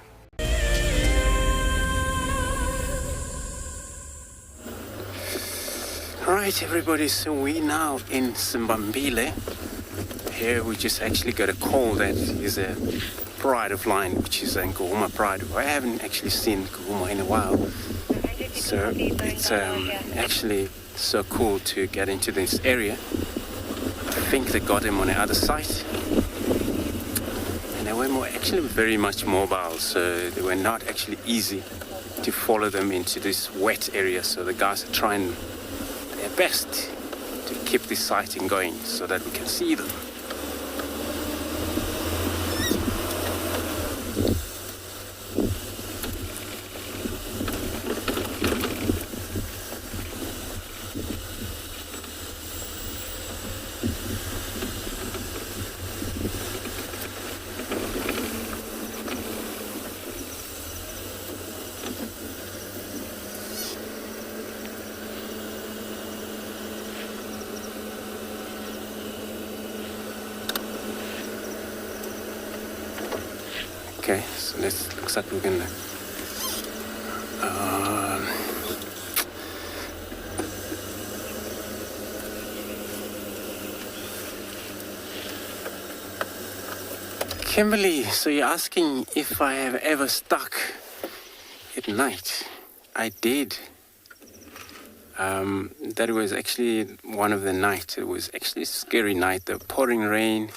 Alright everybody, so we now in Simbambile. Here we just actually got a call that is a pride of line, which is a Nkuhuma pride. I haven't actually seen Nkuhuma in a while. So it's actually so cool to get into this area. I think they got him on the other side. And they were actually very much mobile, so they were not actually easy to follow them into this wet area. So the guys are trying their best to keep this sighting going so that we can see them. Okay, so this looks like we're gonna Kimberly, so you're asking if I have ever stuck at night. I did. That was actually one of the nights. It was actually a scary night. The pouring rain,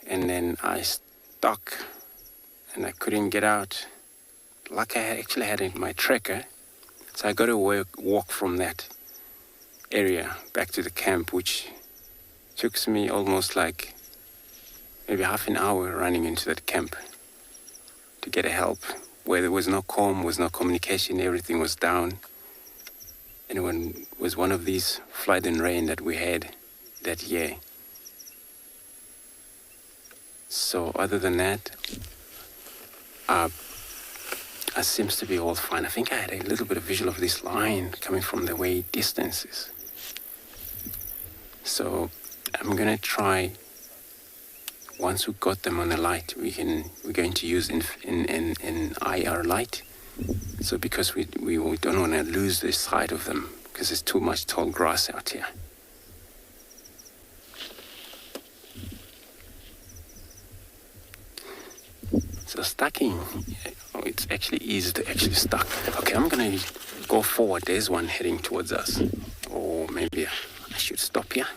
and then I stuck and I couldn't get out. Like I actually had in my trekker, so I got to walk from that area back to the camp, which took me almost like maybe half an hour running into that camp to get help, where there was no comm, was no communication, everything was down. And it was one of these flood and rain that we had that year. So other than that, it seems to be all fine. I think I had a little bit of visual of this line coming from the way distances. So I'm gonna try. Once we got them on the light, we're going to use in IR light. So because we don't want to lose the sight of them because there's too much tall grass out here. So stacking, it's actually easy to actually stack. Okay, I'm gonna go forward. There's one heading towards us. Or maybe I should stop here.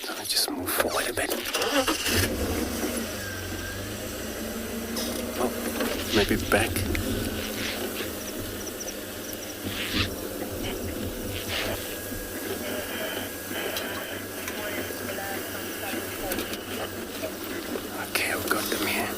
So I just move forward a bit. Maybe back. Okay, we got them here.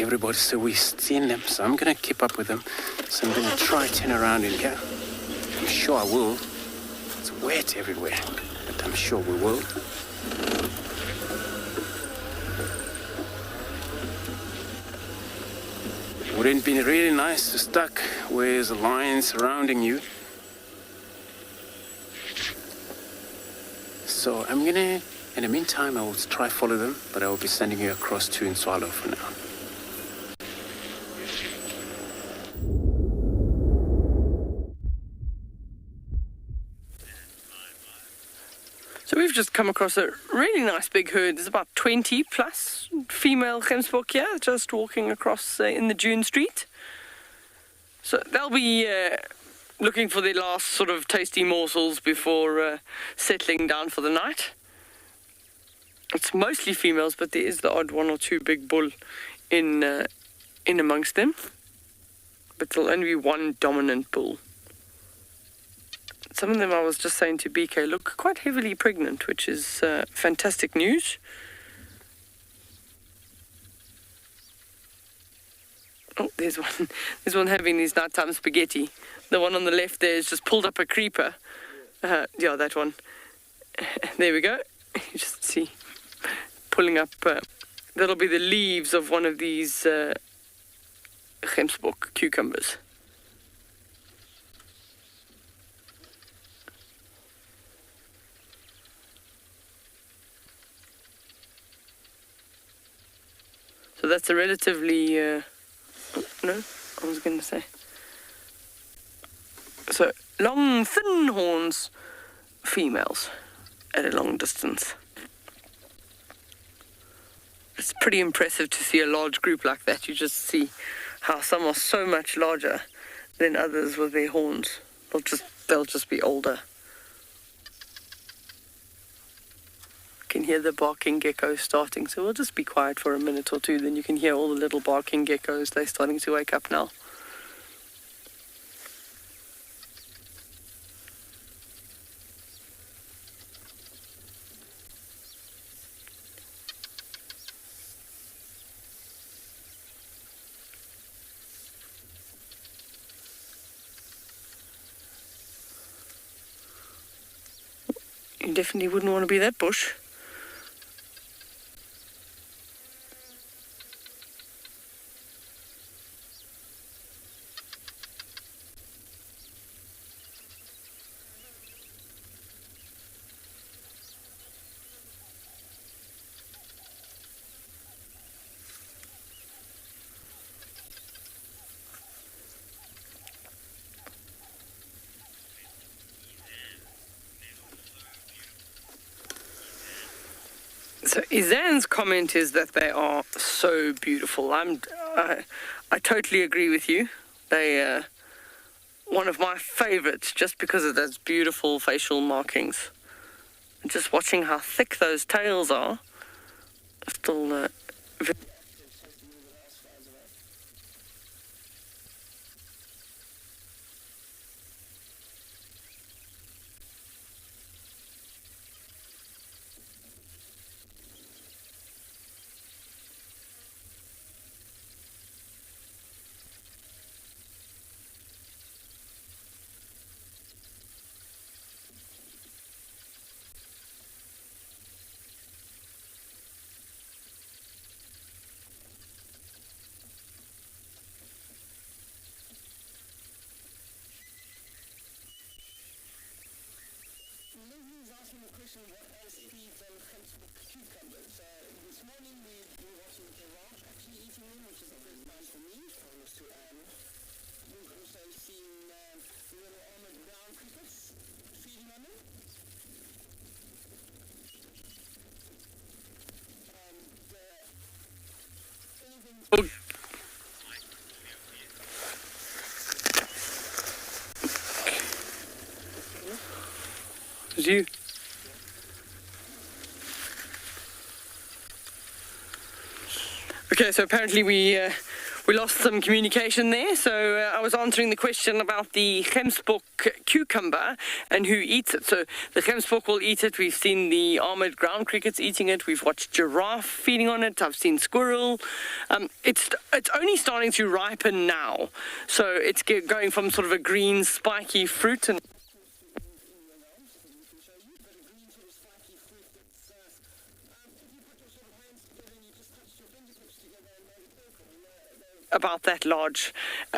everybody, so we're seeing them. So I'm going to keep up with them. So I'm going to try turn around in here. I'm sure I will. It's wet everywhere, but I'm sure we will. Wouldn't it be really nice to stuck with a lion surrounding you? So I'm gonna, in the meantime, I will try follow them, but I will be sending you across to Inswalo for now. So we've just come across a really nice big herd. There's about 20 plus female gemsbok here, just walking across in the June Street. So they'll be looking for their last sort of tasty morsels before settling down for the night. It's mostly females, but there is the odd one or two big bull in amongst them. But there'll only be one dominant bull. Some of them, I was just saying to BK, look quite heavily pregnant, which is fantastic news. Oh, there's one. There's one having these nighttime spaghetti. The one on the left there is just pulled up a creeper. Yeah, that one. There we go. You just see pulling up. That'll be the leaves of one of these gemsbok cucumbers. So that's a relatively, no, I was going to say. So, long, thin horns, females, at a long distance. It's pretty impressive to see a large group like that. You just see how some are so much larger than others with their horns. They'll just be older. Can hear the barking geckos starting, so we'll just be quiet for a minute or two, then you can hear all the little barking geckos. They're starting to wake up now. You definitely wouldn't want to be that bush. So Izan's comment is that they are so beautiful. I totally agree with you. They one of my favorites just because of those beautiful facial markings. And just watching how thick those tails are, still you. Okay, so apparently we We lost some communication there, so I was answering the question about the gemsbok cucumber and who eats it. So the gemsbok will eat it. We've seen the armored ground crickets eating it. We've watched giraffe feeding on it. I've seen squirrel. It's only starting to ripen now, so it's going from sort of a green spiky fruit and about that large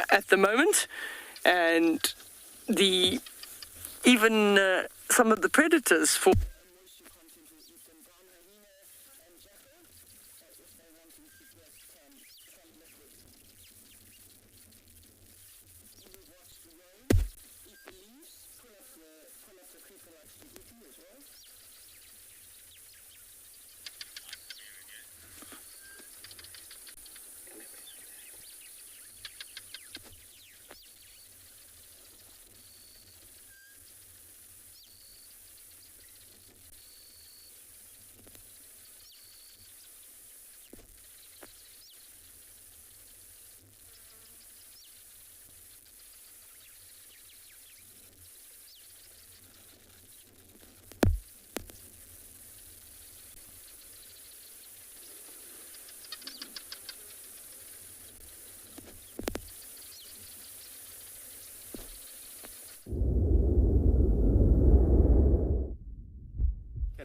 at the moment, and even some of the predators for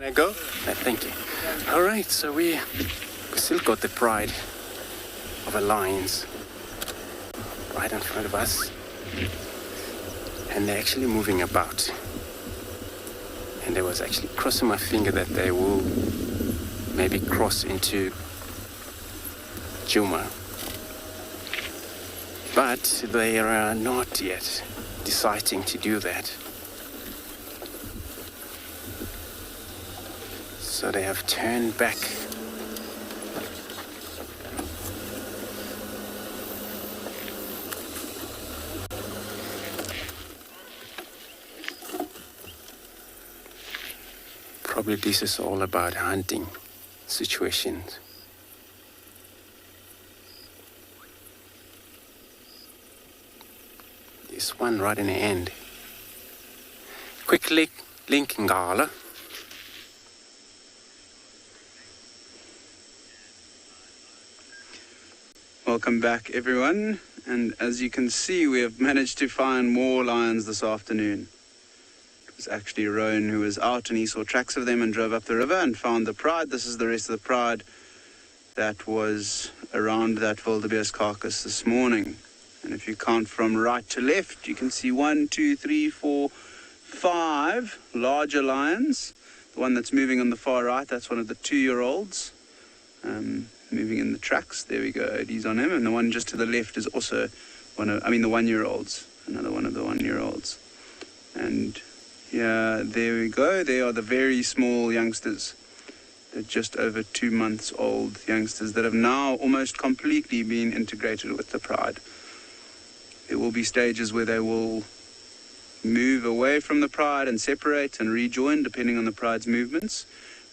Can I go? Thank you. All right, so we still got the pride of a lions right in front of us, and they're actually moving about. And I was actually crossing my finger that they will maybe cross into Djuma, but they are not yet deciding to do that. So they have turned back. Probably this is all about hunting situations. This one right in the end. Quick link Ngala. Welcome back, everyone. And as you can see, we have managed to find more lions this afternoon. It was actually Rowan who was out and he saw tracks of them and drove up the river and found the pride. This is the rest of the pride that was around that wildebeest carcass this morning. And if you count from right to left, you can see 1, 2, 3, 4, 5 larger lions. The one that's moving on the far right, that's one of the 2-year-olds. Moving in the tracks, there we go, he's on him, and the one just to the left is also the 1-year-olds, another one of the 1-year-olds. And yeah, there we go, they are the very small youngsters. They're just over 2 months old youngsters that have now almost completely been integrated with the pride. There will be stages where they will move away from the pride and separate and rejoin depending on the pride's movements.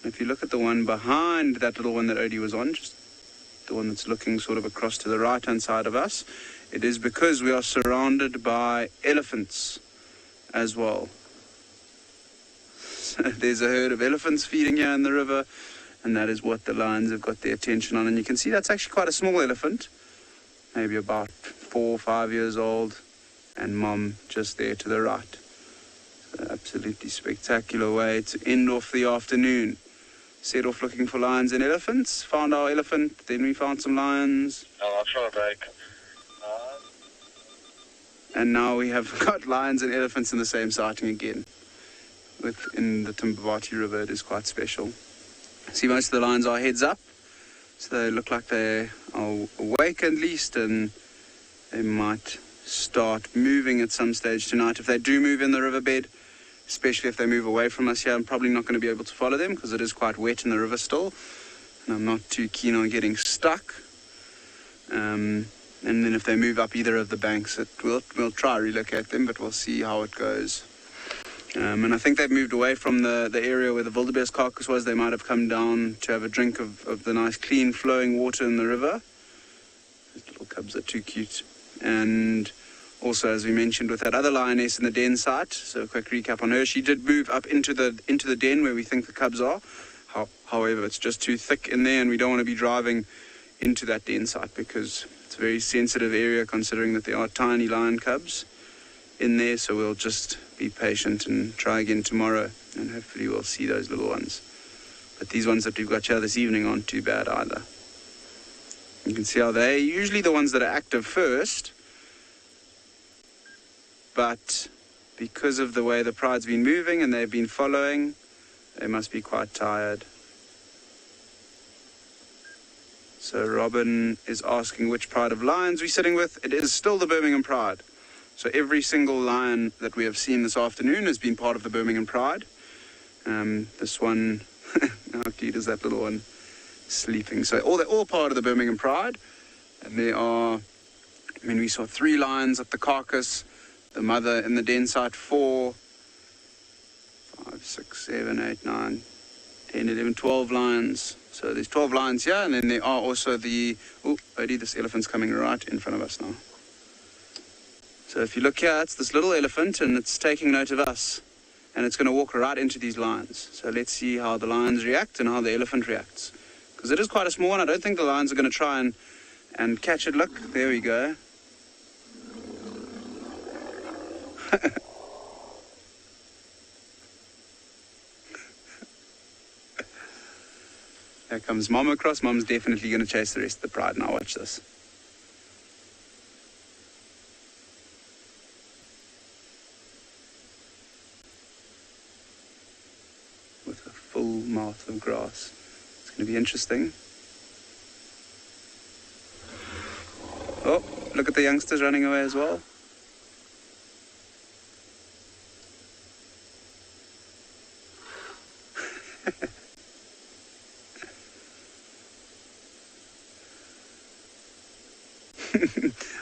And if you look at the one behind that little one that Odie was on, just the one that's looking sort of across to the right-hand side of us, it is because we are surrounded by elephants as well. So there's a herd of elephants feeding here in the river, and that is what the lions have got their attention on. And you can see that's actually quite a small elephant, maybe about 4 or 5 years old, and mom just there to the right. So absolutely spectacular way to end off the afternoon. Set off looking for lions and elephants, found our elephant, then we found some lions. I'll try to break. And now we have got lions and elephants in the same sighting again. Within the Timbavati River, it is quite special. See, most of the lions are heads up, so they look like they are awake at least, and they might start moving at some stage tonight. If they do move in the riverbed, especially if they move away from us here, I'm probably not going to be able to follow them because it is quite wet in the river still, and I'm not too keen on getting stuck. And then if they move up either of the banks, we'll try to relocate them, but we'll see how it goes. And I think they've moved away from the area where the wildebeest carcass was. They might have come down to have a drink of the nice clean flowing water in the river. There's little cubs are too cute. And also, as we mentioned, with that other lioness in the den site, so a quick recap on her, she did move up into the den where we think the cubs are. However, it's just too thick in there, and we don't want to be driving into that den site because it's a very sensitive area considering that there are tiny lion cubs in there. So we'll just be patient and try again tomorrow, and hopefully we'll see those little ones. But these ones that we've got here this evening aren't too bad either. You can see how they're usually the ones that are active first, but because of the way the pride's been moving and they've been following, they must be quite tired. So Robin is asking which pride of lions we're sitting with. It is still the Birmingham Pride. So every single lion that we have seen this afternoon has been part of the Birmingham Pride. This one, how cute is that little one sleeping? So they're all part of the Birmingham Pride. And they are, we saw 3 lions at the carcass, the mother in the den site 4, 5, 6, 7, 8, 9, 10, 11, 12 lions. So there's 12 lions here, and then there are also Odie, this elephant's coming right in front of us now. So if you look here, it's this little elephant, and it's taking note of us. And it's going to walk right into these lions. So let's see how the lions react and how the elephant reacts. Because it is quite a small one. I don't think the lions are going to try and catch it. Look, there we go. There comes Mom across. Mom's definitely going to chase the rest of the pride. Now watch this. With a full mouth of grass. It's going to be interesting. Oh, look at the youngsters running away as well.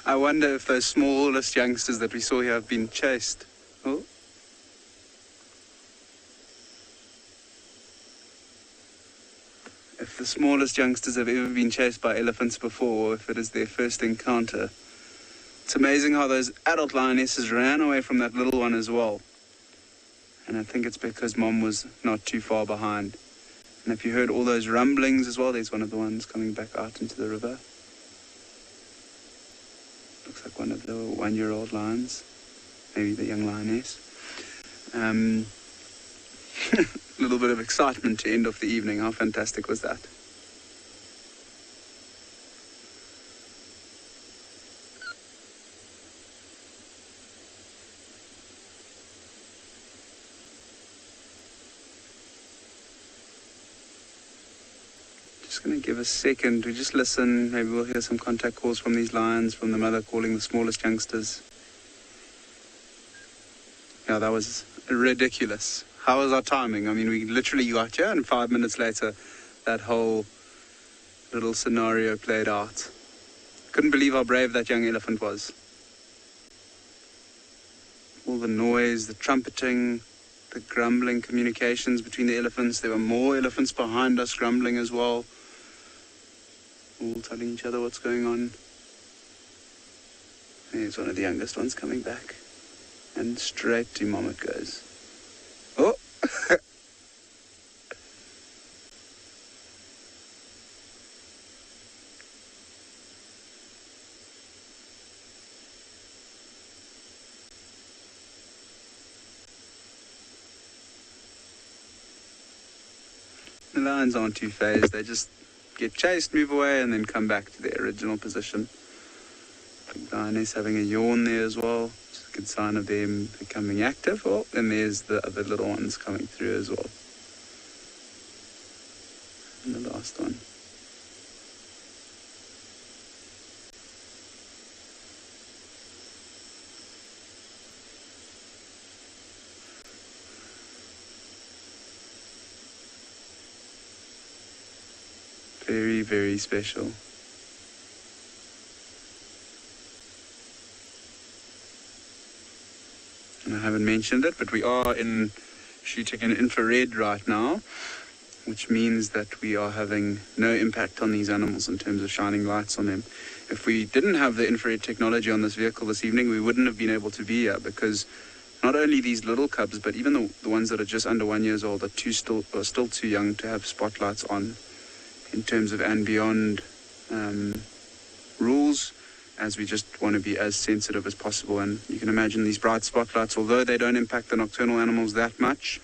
I wonder if those smallest youngsters that we saw here have been chased. Oh. If the smallest youngsters have ever been chased by elephants before, or if it is their first encounter. It's amazing how those adult lionesses ran away from that little one as well. And I think it's because Mom was not too far behind. And if you heard all those rumblings as well, there's one of the ones coming back out into the river. Looks like one of the 1-year-old lions, maybe the young lioness. A little bit of excitement to end off the evening. How fantastic was that? Just going to give a second. We just listen. Maybe we'll hear some contact calls from these lions, from the mother calling the smallest youngsters. Yeah, that was ridiculous. How was our timing? I mean, we literally got here, and 5 minutes later, that whole little scenario played out. Couldn't believe how brave that young elephant was. All the noise, the trumpeting, the grumbling communications between the elephants. There were more elephants behind us grumbling as well. All telling each other what's going on. There's one of the youngest ones coming back. And straight to Mom it goes. Oh! The lions aren't too phased. They just get chased, move away, and then come back to their original position. Big lioness having a yawn there as well. Just a good sign of them becoming active. Oh, and there's the other little ones coming through as well. And the last one. Very, very special. And I haven't mentioned it, but we are shooting in infrared right now. which means that we are having no impact on these animals in terms of shining lights on them. If we didn't have the infrared technology on this vehicle this evening, we wouldn't have been able to be here, because not only these little cubs, but even the ones that are just under 1 year old are still too young to have spotlights on in terms of and beyond rules, as we just want to be as sensitive as possible. And you can imagine these bright spotlights, although they don't impact the nocturnal animals that much,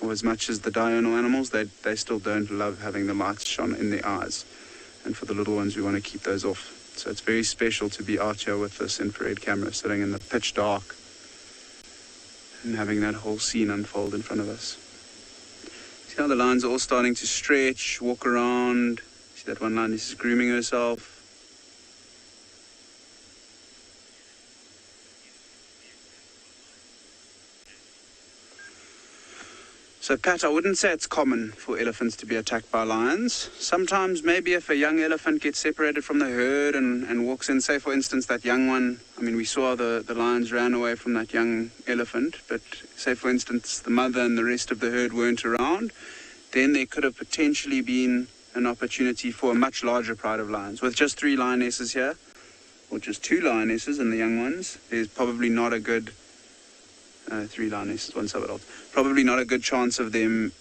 or as much as the diurnal animals, they still don't love having the lights shone in their eyes. And for the little ones, we want to keep those off. So it's very special to be out here with this infrared camera, sitting in the pitch dark and having that whole scene unfold in front of us. See how the lines are all starting to stretch, walk around. See that one line is grooming herself. So, Pat, I wouldn't say it's common for elephants to be attacked by lions. Sometimes, maybe if a young elephant gets separated from the herd and walks in, say, for instance, that young one, I mean, we saw the lions ran away from that young elephant, but say, for instance, the mother and the rest of the herd weren't around, then there could have potentially been an opportunity for a much larger pride of lions. With just 3 lionesses here, or just 2 lionesses and the young ones, there's probably not a good... 3 lionesses, 1 sub-adult. Probably not a good chance of them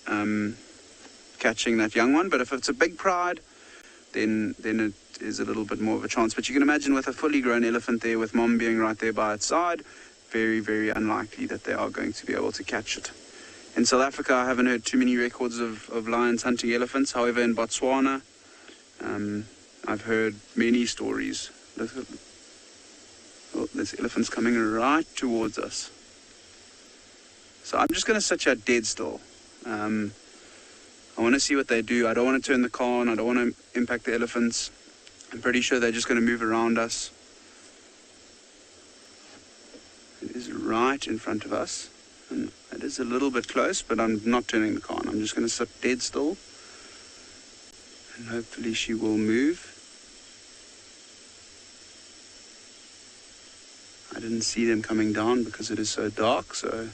catching that young one, but if it's a big pride, then it is a little bit more of a chance. But you can imagine with a fully grown elephant there, with mom being right there by its side, very, very unlikely that they are going to be able to catch it. In South Africa, I haven't heard too many records of lions hunting elephants. However, in Botswana, I've heard many stories. Oh, there's elephants coming right towards us. So I'm just going to sit here dead still. I want to see what they do. I don't want to turn the car on. I don't want to impact the elephants. I'm pretty sure they're just going to move around us. It is right in front of us. And it is a little bit close, but I'm not turning the car on. I'm just going to sit dead still. And hopefully she will move. I didn't see them coming down because it is so dark, so...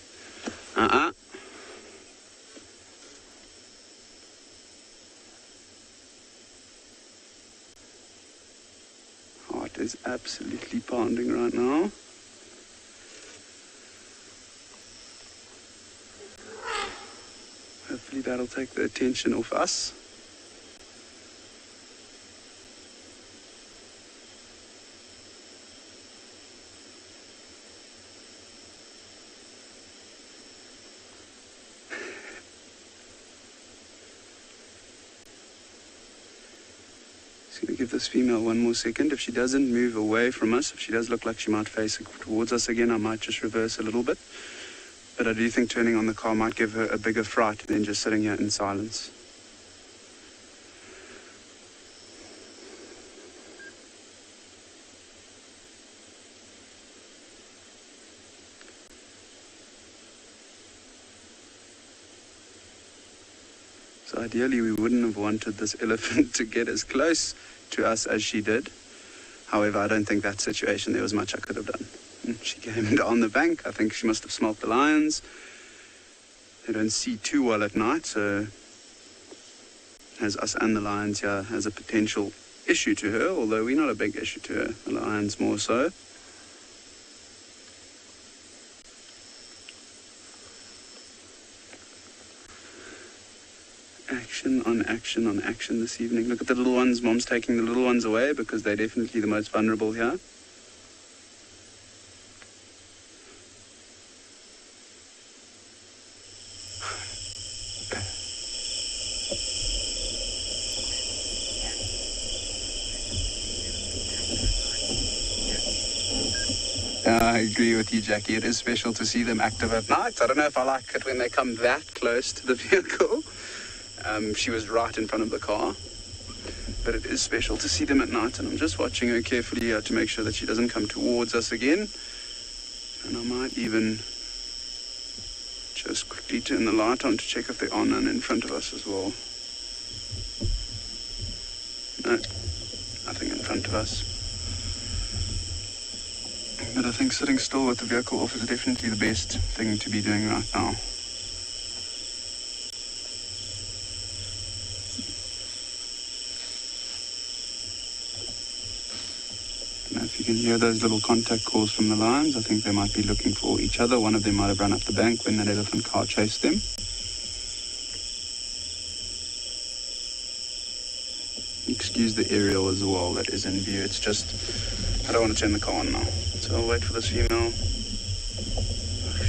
Heart is absolutely pounding right now. Hopefully that'll take the attention off us. Going to give this female 1 more second. If she doesn't move away from us, if she does look like she might face towards us again, I might just reverse a little bit. But I do think turning on the car might give her a bigger fright than just sitting here in silence. So ideally, we wouldn't have wanted this elephant to get as close to us as she did. However, I don't think that situation, there was much I could have done. She came down the bank. I think she must have smelt the lions. They don't see too well at night, so as us and the lions here has a potential issue to her, although we're not a big issue to her. The lions more so. Action on action on action this evening. Look at the little ones. Mom's taking the little ones away because they're definitely the most vulnerable here. I agree with you, Jackie. It is special to see them active at night. I don't know if I like it when they come that close to the vehicle. She was right in front of the car, but it is special to see them at night, and I'm just watching her carefully to make sure that she doesn't come towards us again. And I might even just quickly turn the light on to check if there are none in front of us as well. No, nothing in front of us. But I think sitting still with the vehicle off is definitely the best thing to be doing right now. can hear those little contact calls from the lions. I think they might be looking for each other. One of them might have run up the bank when that elephant car chased them. Excuse the aerial as well that is in view. It's just, I don't want to turn the car on now. So I'll wait for this female.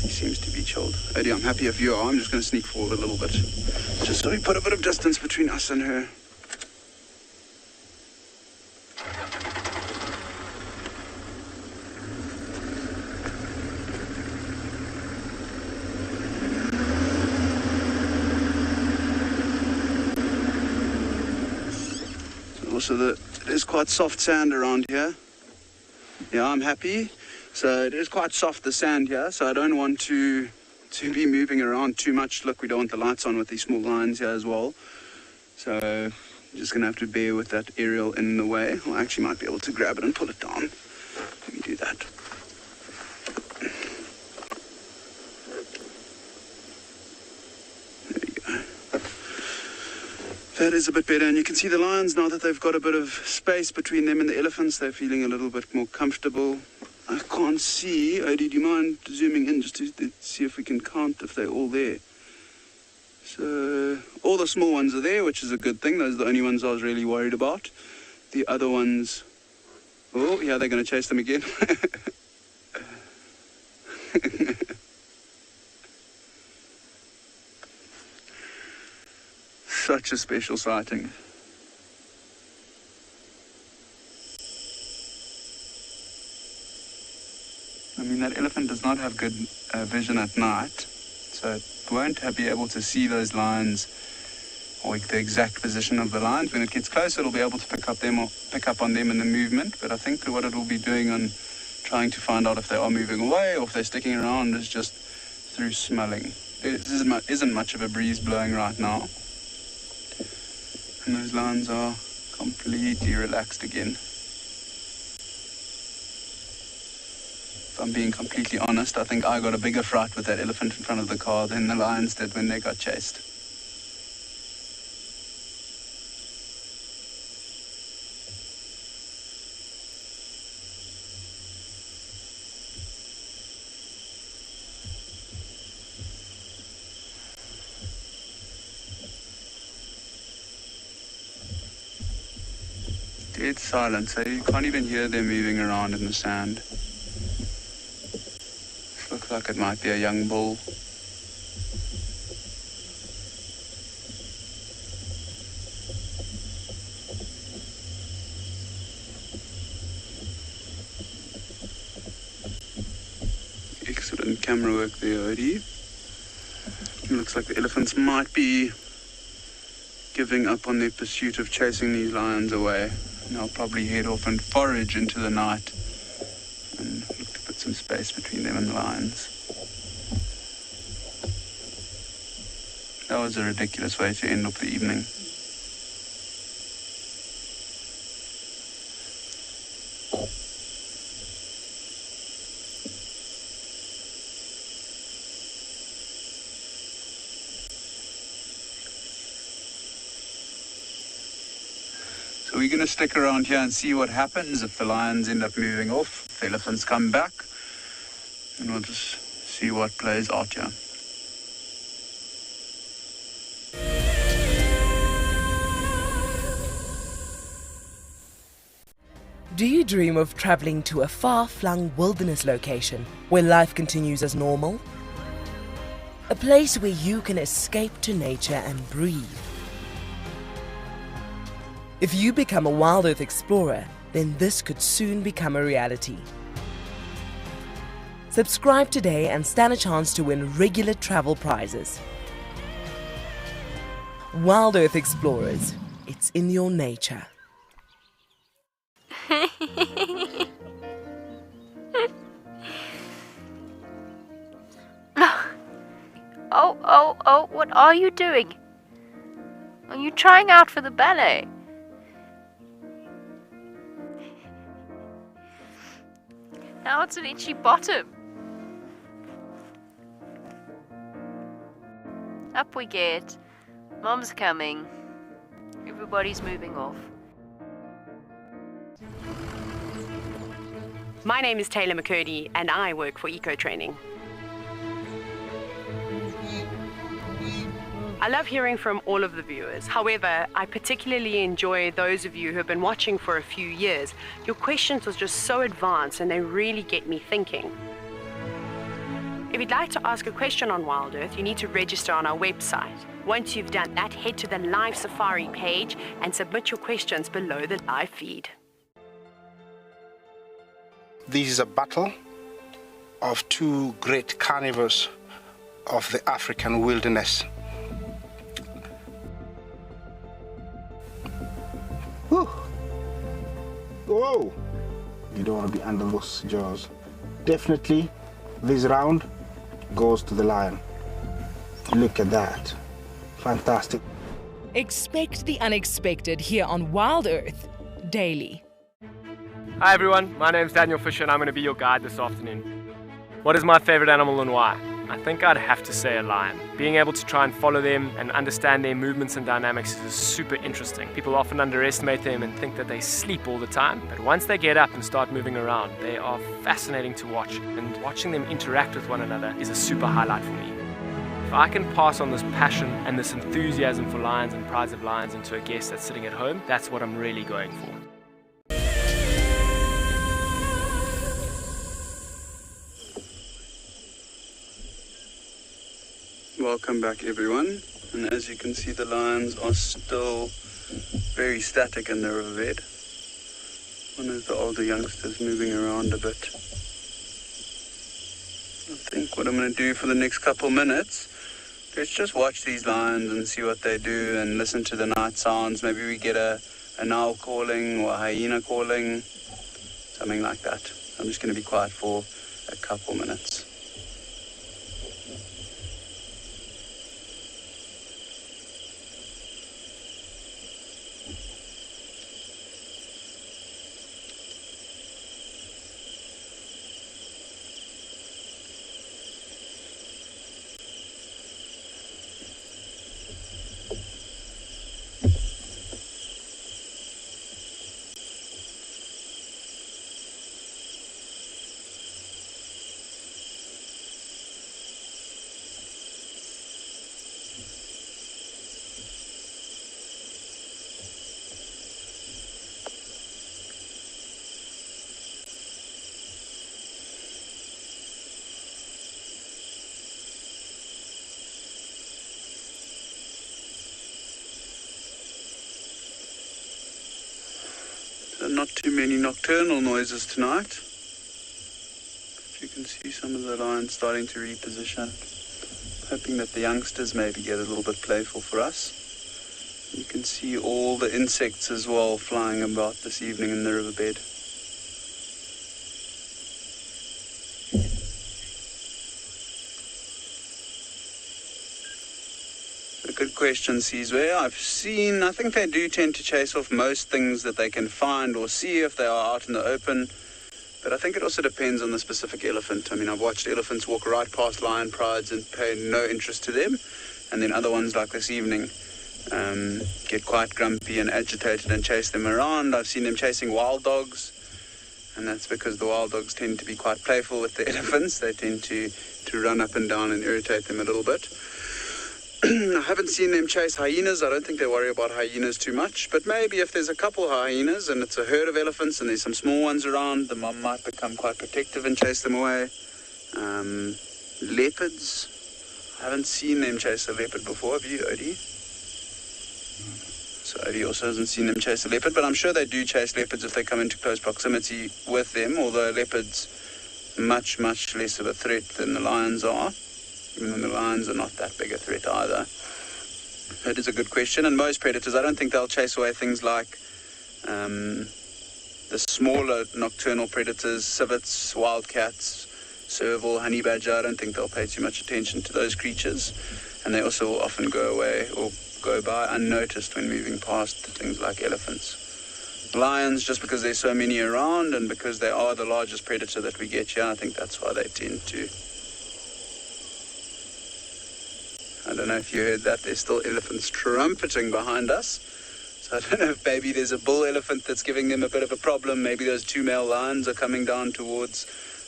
She seems to be chilled. Eddie, I'm happy if you are. I'm just going to sneak forward a little bit. Just so we put a bit of distance between us and her. Also, it is quite soft sand around here. Yeah, I'm happy. So it is quite soft, the sand here, so I don't want to be moving around too much. Look, we don't want the lights on with these small lines here as well. So I'm just going to have to bear with that aerial in the way. I actually might be able to grab it and pull it down. Let me do that. That is a bit better, and you can see the lions now that they've got a bit of space between them and the elephants. They're feeling a little bit more comfortable. I can't see. Odie, do you mind zooming in just to see if we can count if they're all there? So all the small ones are there, which is a good thing. Those are the only ones I was really worried about. The other ones, oh yeah, they're going to chase them again. Such a special sighting. I mean, that elephant does not have good vision at night, so it won't be able to see those lions or the exact position of the lions. When it gets closer, it'll be able to pick up on them in the movement. But I think what it will be doing on trying to find out if they are moving away or if they're sticking around is just through smelling. There isn't much of a breeze blowing right now. And those lions are completely relaxed again. If I'm being completely honest, I think I got a bigger fright with that elephant in front of the car than the lions did when they got chased. Dead silent, so you can't even hear them moving around in the sand. This looks like it might be a young bull. Excellent camera work there, Odie. It looks like the elephants might be giving up on their pursuit of chasing these lions away. And I'll probably head off and forage into the night and look to put some space between them and the lions. That was a ridiculous way to end off the evening. So we're going to stick around here and see what happens if the lions end up moving off, if the elephants come back, and we'll just see what plays out here. Do you dream of traveling to a far-flung wilderness location where life continues as normal? A place where you can escape to nature and breathe. If you become a Wild Earth explorer, then this could soon become a reality. Subscribe today and stand a chance to win regular travel prizes. Wild Earth Explorers, it's in your nature. Oh, what are you doing? Are you trying out for the ballet? Now it's an itchy bottom. Up we get. Mom's coming. Everybody's moving off. My name is Taylor McCurdy and I work for Eco Training. I love hearing from all of the viewers. However, I particularly enjoy those of you who have been watching for a few years. Your questions are just so advanced and they really get me thinking. If you'd like to ask a question on Wild Earth, you need to register on our website. Once you've done that, head to the live safari page and submit your questions below the live feed. This is a battle of two great carnivores of the African wilderness. Whew. Whoa! You don't want to be under those jaws. Definitely, this round goes to the lion. Look at that. Fantastic. Expect the unexpected here on Wild Earth Daily. Hi everyone, my name's Daniel Fisher and I'm going to be your guide this afternoon. What is my favorite animal and why? I think I'd have to say a lion. Being able to try and follow them and understand their movements and dynamics is super interesting. People often underestimate them and think that they sleep all the time, but once they get up and start moving around, they are fascinating to watch, and watching them interact with one another is a super highlight for me. If I can pass on this passion and this enthusiasm for lions and prides of lions into a guest that's sitting at home, that's what I'm really going for. Welcome back everyone, and as you can see the lions are still very static in the riverbed. One of the older youngsters moving around a bit. I think what I'm going to do for the next couple minutes, let's just watch these lions and see what they do and listen to the night sounds. Maybe we get an owl calling or a hyena calling, something like that. I'm just going to be quiet for a couple minutes. Not too many nocturnal noises tonight. But you can see some of the lions starting to reposition. Hoping that the youngsters maybe get a little bit playful for us. You can see all the insects as well flying about this evening in the riverbed. Good question, Sizwe. I think they do tend to chase off most things that they can find or see if they are out in the open. But I think it also depends on the specific elephant. I mean, I've watched elephants walk right past lion prides and pay no interest to them. And then other ones like this evening get quite grumpy and agitated and chase them around. I've seen them chasing wild dogs. And that's because the wild dogs tend to be quite playful with the elephants. They tend to run up and down and irritate them a little bit. I haven't seen them chase hyenas. I don't think they worry about hyenas too much. But maybe if there's a couple hyenas and it's a herd of elephants and there's some small ones around, the mom might become quite protective and chase them away. Leopards. I haven't seen them chase a leopard before. Have you, Odie? So Odie also hasn't seen them chase a leopard, but I'm sure they do chase leopards if they come into close proximity with them, although leopards much, much less of a threat than the lions are. Even though the lions are not that big a threat either. That is a good question. And most predators, I don't think they'll chase away things like the smaller nocturnal predators, civets, wildcats, serval, honey badger. I don't think they'll pay too much attention to those creatures. And they also will often go away or go by unnoticed when moving past things like elephants. Lions, just because there's so many around and because they are the largest predator that we get here, I think that's why they tend to. I don't know if you heard that. There's still elephants trumpeting behind us. So I don't know if maybe there's a bull elephant that's giving them a bit of a problem. Maybe those 2 male lions are coming down towards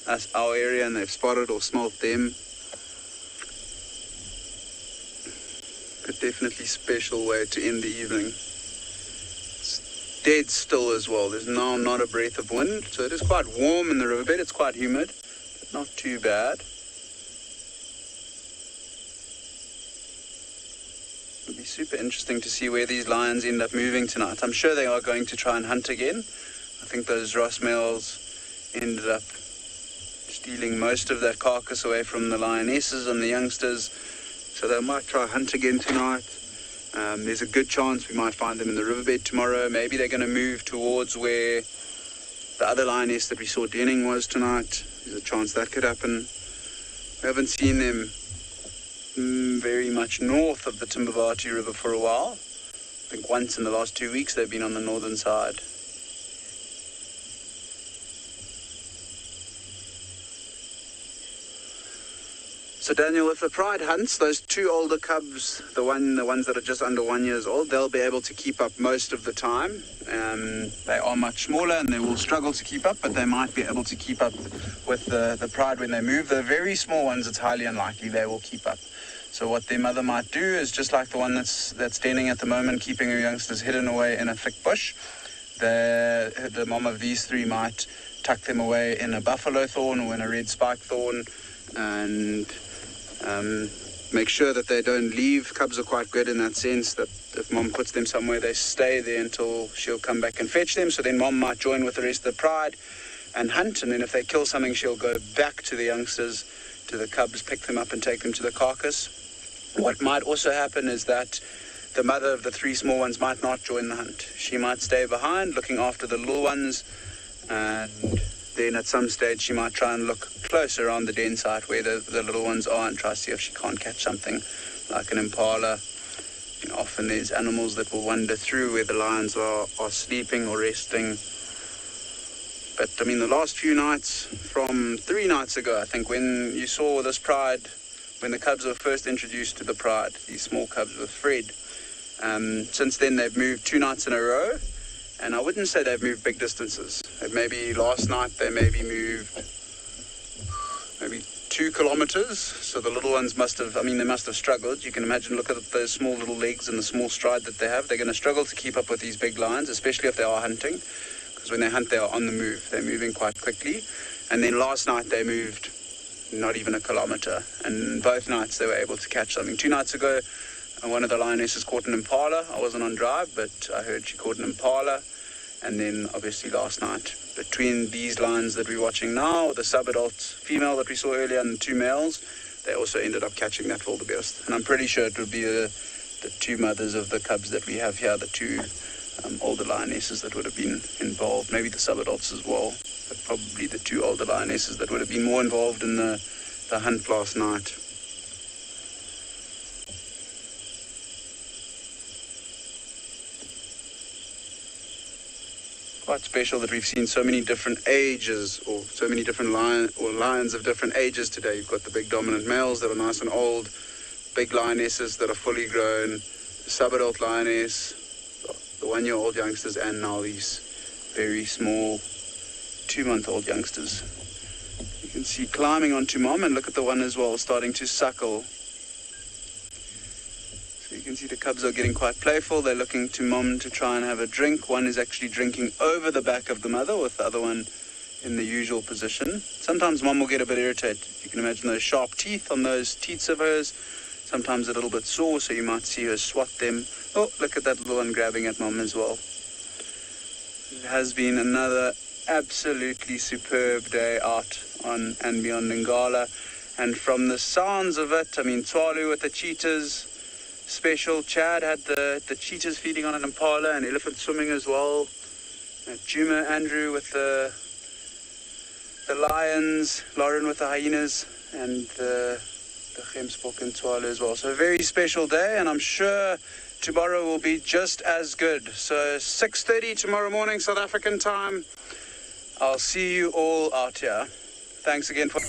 us, our area, and they've spotted or smelt them. But definitely special way to end the evening. It's dead still as well. There's now not a breath of wind, so it is quite warm in the riverbed. It's quite humid, but not too bad. It'll be super interesting to see where these lions end up moving tonight. I'm sure they are going to try and hunt again. I think those Ross males ended up stealing most of that carcass away from the lionesses and the youngsters. So they might try hunt again tonight. There's a good chance we might find them in the riverbed tomorrow. Maybe they're going to move towards where the other lioness that we saw denning was tonight. There's a chance that could happen. We haven't seen them very much north of the Timbavati River for a while. I think once in the last 2 weeks they've been on the northern side. So Daniel, if the pride hunts, those 2 older cubs, the ones that are just under 1 year old, they'll be able to keep up most of the time. They are much smaller and they will struggle to keep up, but they might be able to keep up with the pride when they move. The very small ones, it's highly unlikely they will keep up. So what their mother might do is just like the one that's denning at the moment, keeping her youngsters hidden away in a thick bush. The mom of these 3 might tuck them away in a buffalo thorn or in a red spike thorn and make sure that they don't leave. Cubs are quite good in that sense, that if mom puts them somewhere, they stay there until she'll come back and fetch them. So then mom might join with the rest of the pride and hunt, and then if they kill something, she'll go back to the youngsters, to the cubs, pick them up and take them to the carcass. What might also happen is that the mother of the 3 small ones might not join the hunt. She might stay behind looking after the little ones, and then at some stage she might try and look closer around the den site where the little ones are and try to see if she can't catch something like an impala. You know, often there's animals that will wander through where the lions are sleeping or resting. But I mean, the last few nights, from 3 nights ago, I think, when you saw this pride, when the cubs were first introduced to the pride, these small cubs with Fred, since then they've moved 2 nights in a row. And I wouldn't say they've moved big distances. Maybe last night they maybe moved 2 kilometers. So the little ones they must have struggled. You can imagine, look at those small little legs and the small stride that they have. They're going to struggle to keep up with these big lions, especially if they are hunting. Because when they hunt, they are on the move. They're moving quite quickly. And then last night they moved not even a kilometer. And both nights they were able to catch something. 2 nights ago, one of the lionesses caught an impala. I wasn't on drive, but I heard she caught an impala. And then obviously last night, between these lions that we're watching now, the sub-adult female that we saw earlier and the 2 males, they also ended up catching that wildebeest. And I'm pretty sure it would be the 2 mothers of the cubs that we have here, the 2 older lionesses that would have been involved, maybe the sub-adults as well, but probably the 2 older lionesses that would have been more involved in the hunt last night. Quite special that we've seen so many different ages, or so many different lions of different ages today. You've got the big dominant males that are nice and old, big lionesses that are fully grown, the sub-adult lioness, the 1-year-old youngsters, and now these very small 2-month-old youngsters. You can see climbing onto mom, and look at the one as well starting to suckle. You can see the cubs are getting quite playful. They're looking to mom to try and have a drink. One is actually drinking over the back of the mother, with the other one in the usual position. Sometimes mom will get a bit irritated. You can imagine those sharp teeth on those teats of hers. Sometimes a little bit sore, so you might see her swat them. Oh, look at that little one grabbing at mom as well. It has been another absolutely superb day out on and beyond Ngala. And from the sounds of it, I mean, Tswalu with the cheetahs, special. Chad had the cheetahs feeding on an impala and elephant swimming as well. Juma, Andrew with the lions, Lauren with the hyenas, and the Gemsbok and Tswalu as well. So a very special day, and I'm sure tomorrow will be just as good. So 6:30 tomorrow morning, South African time. I'll see you all out here. Thanks again for...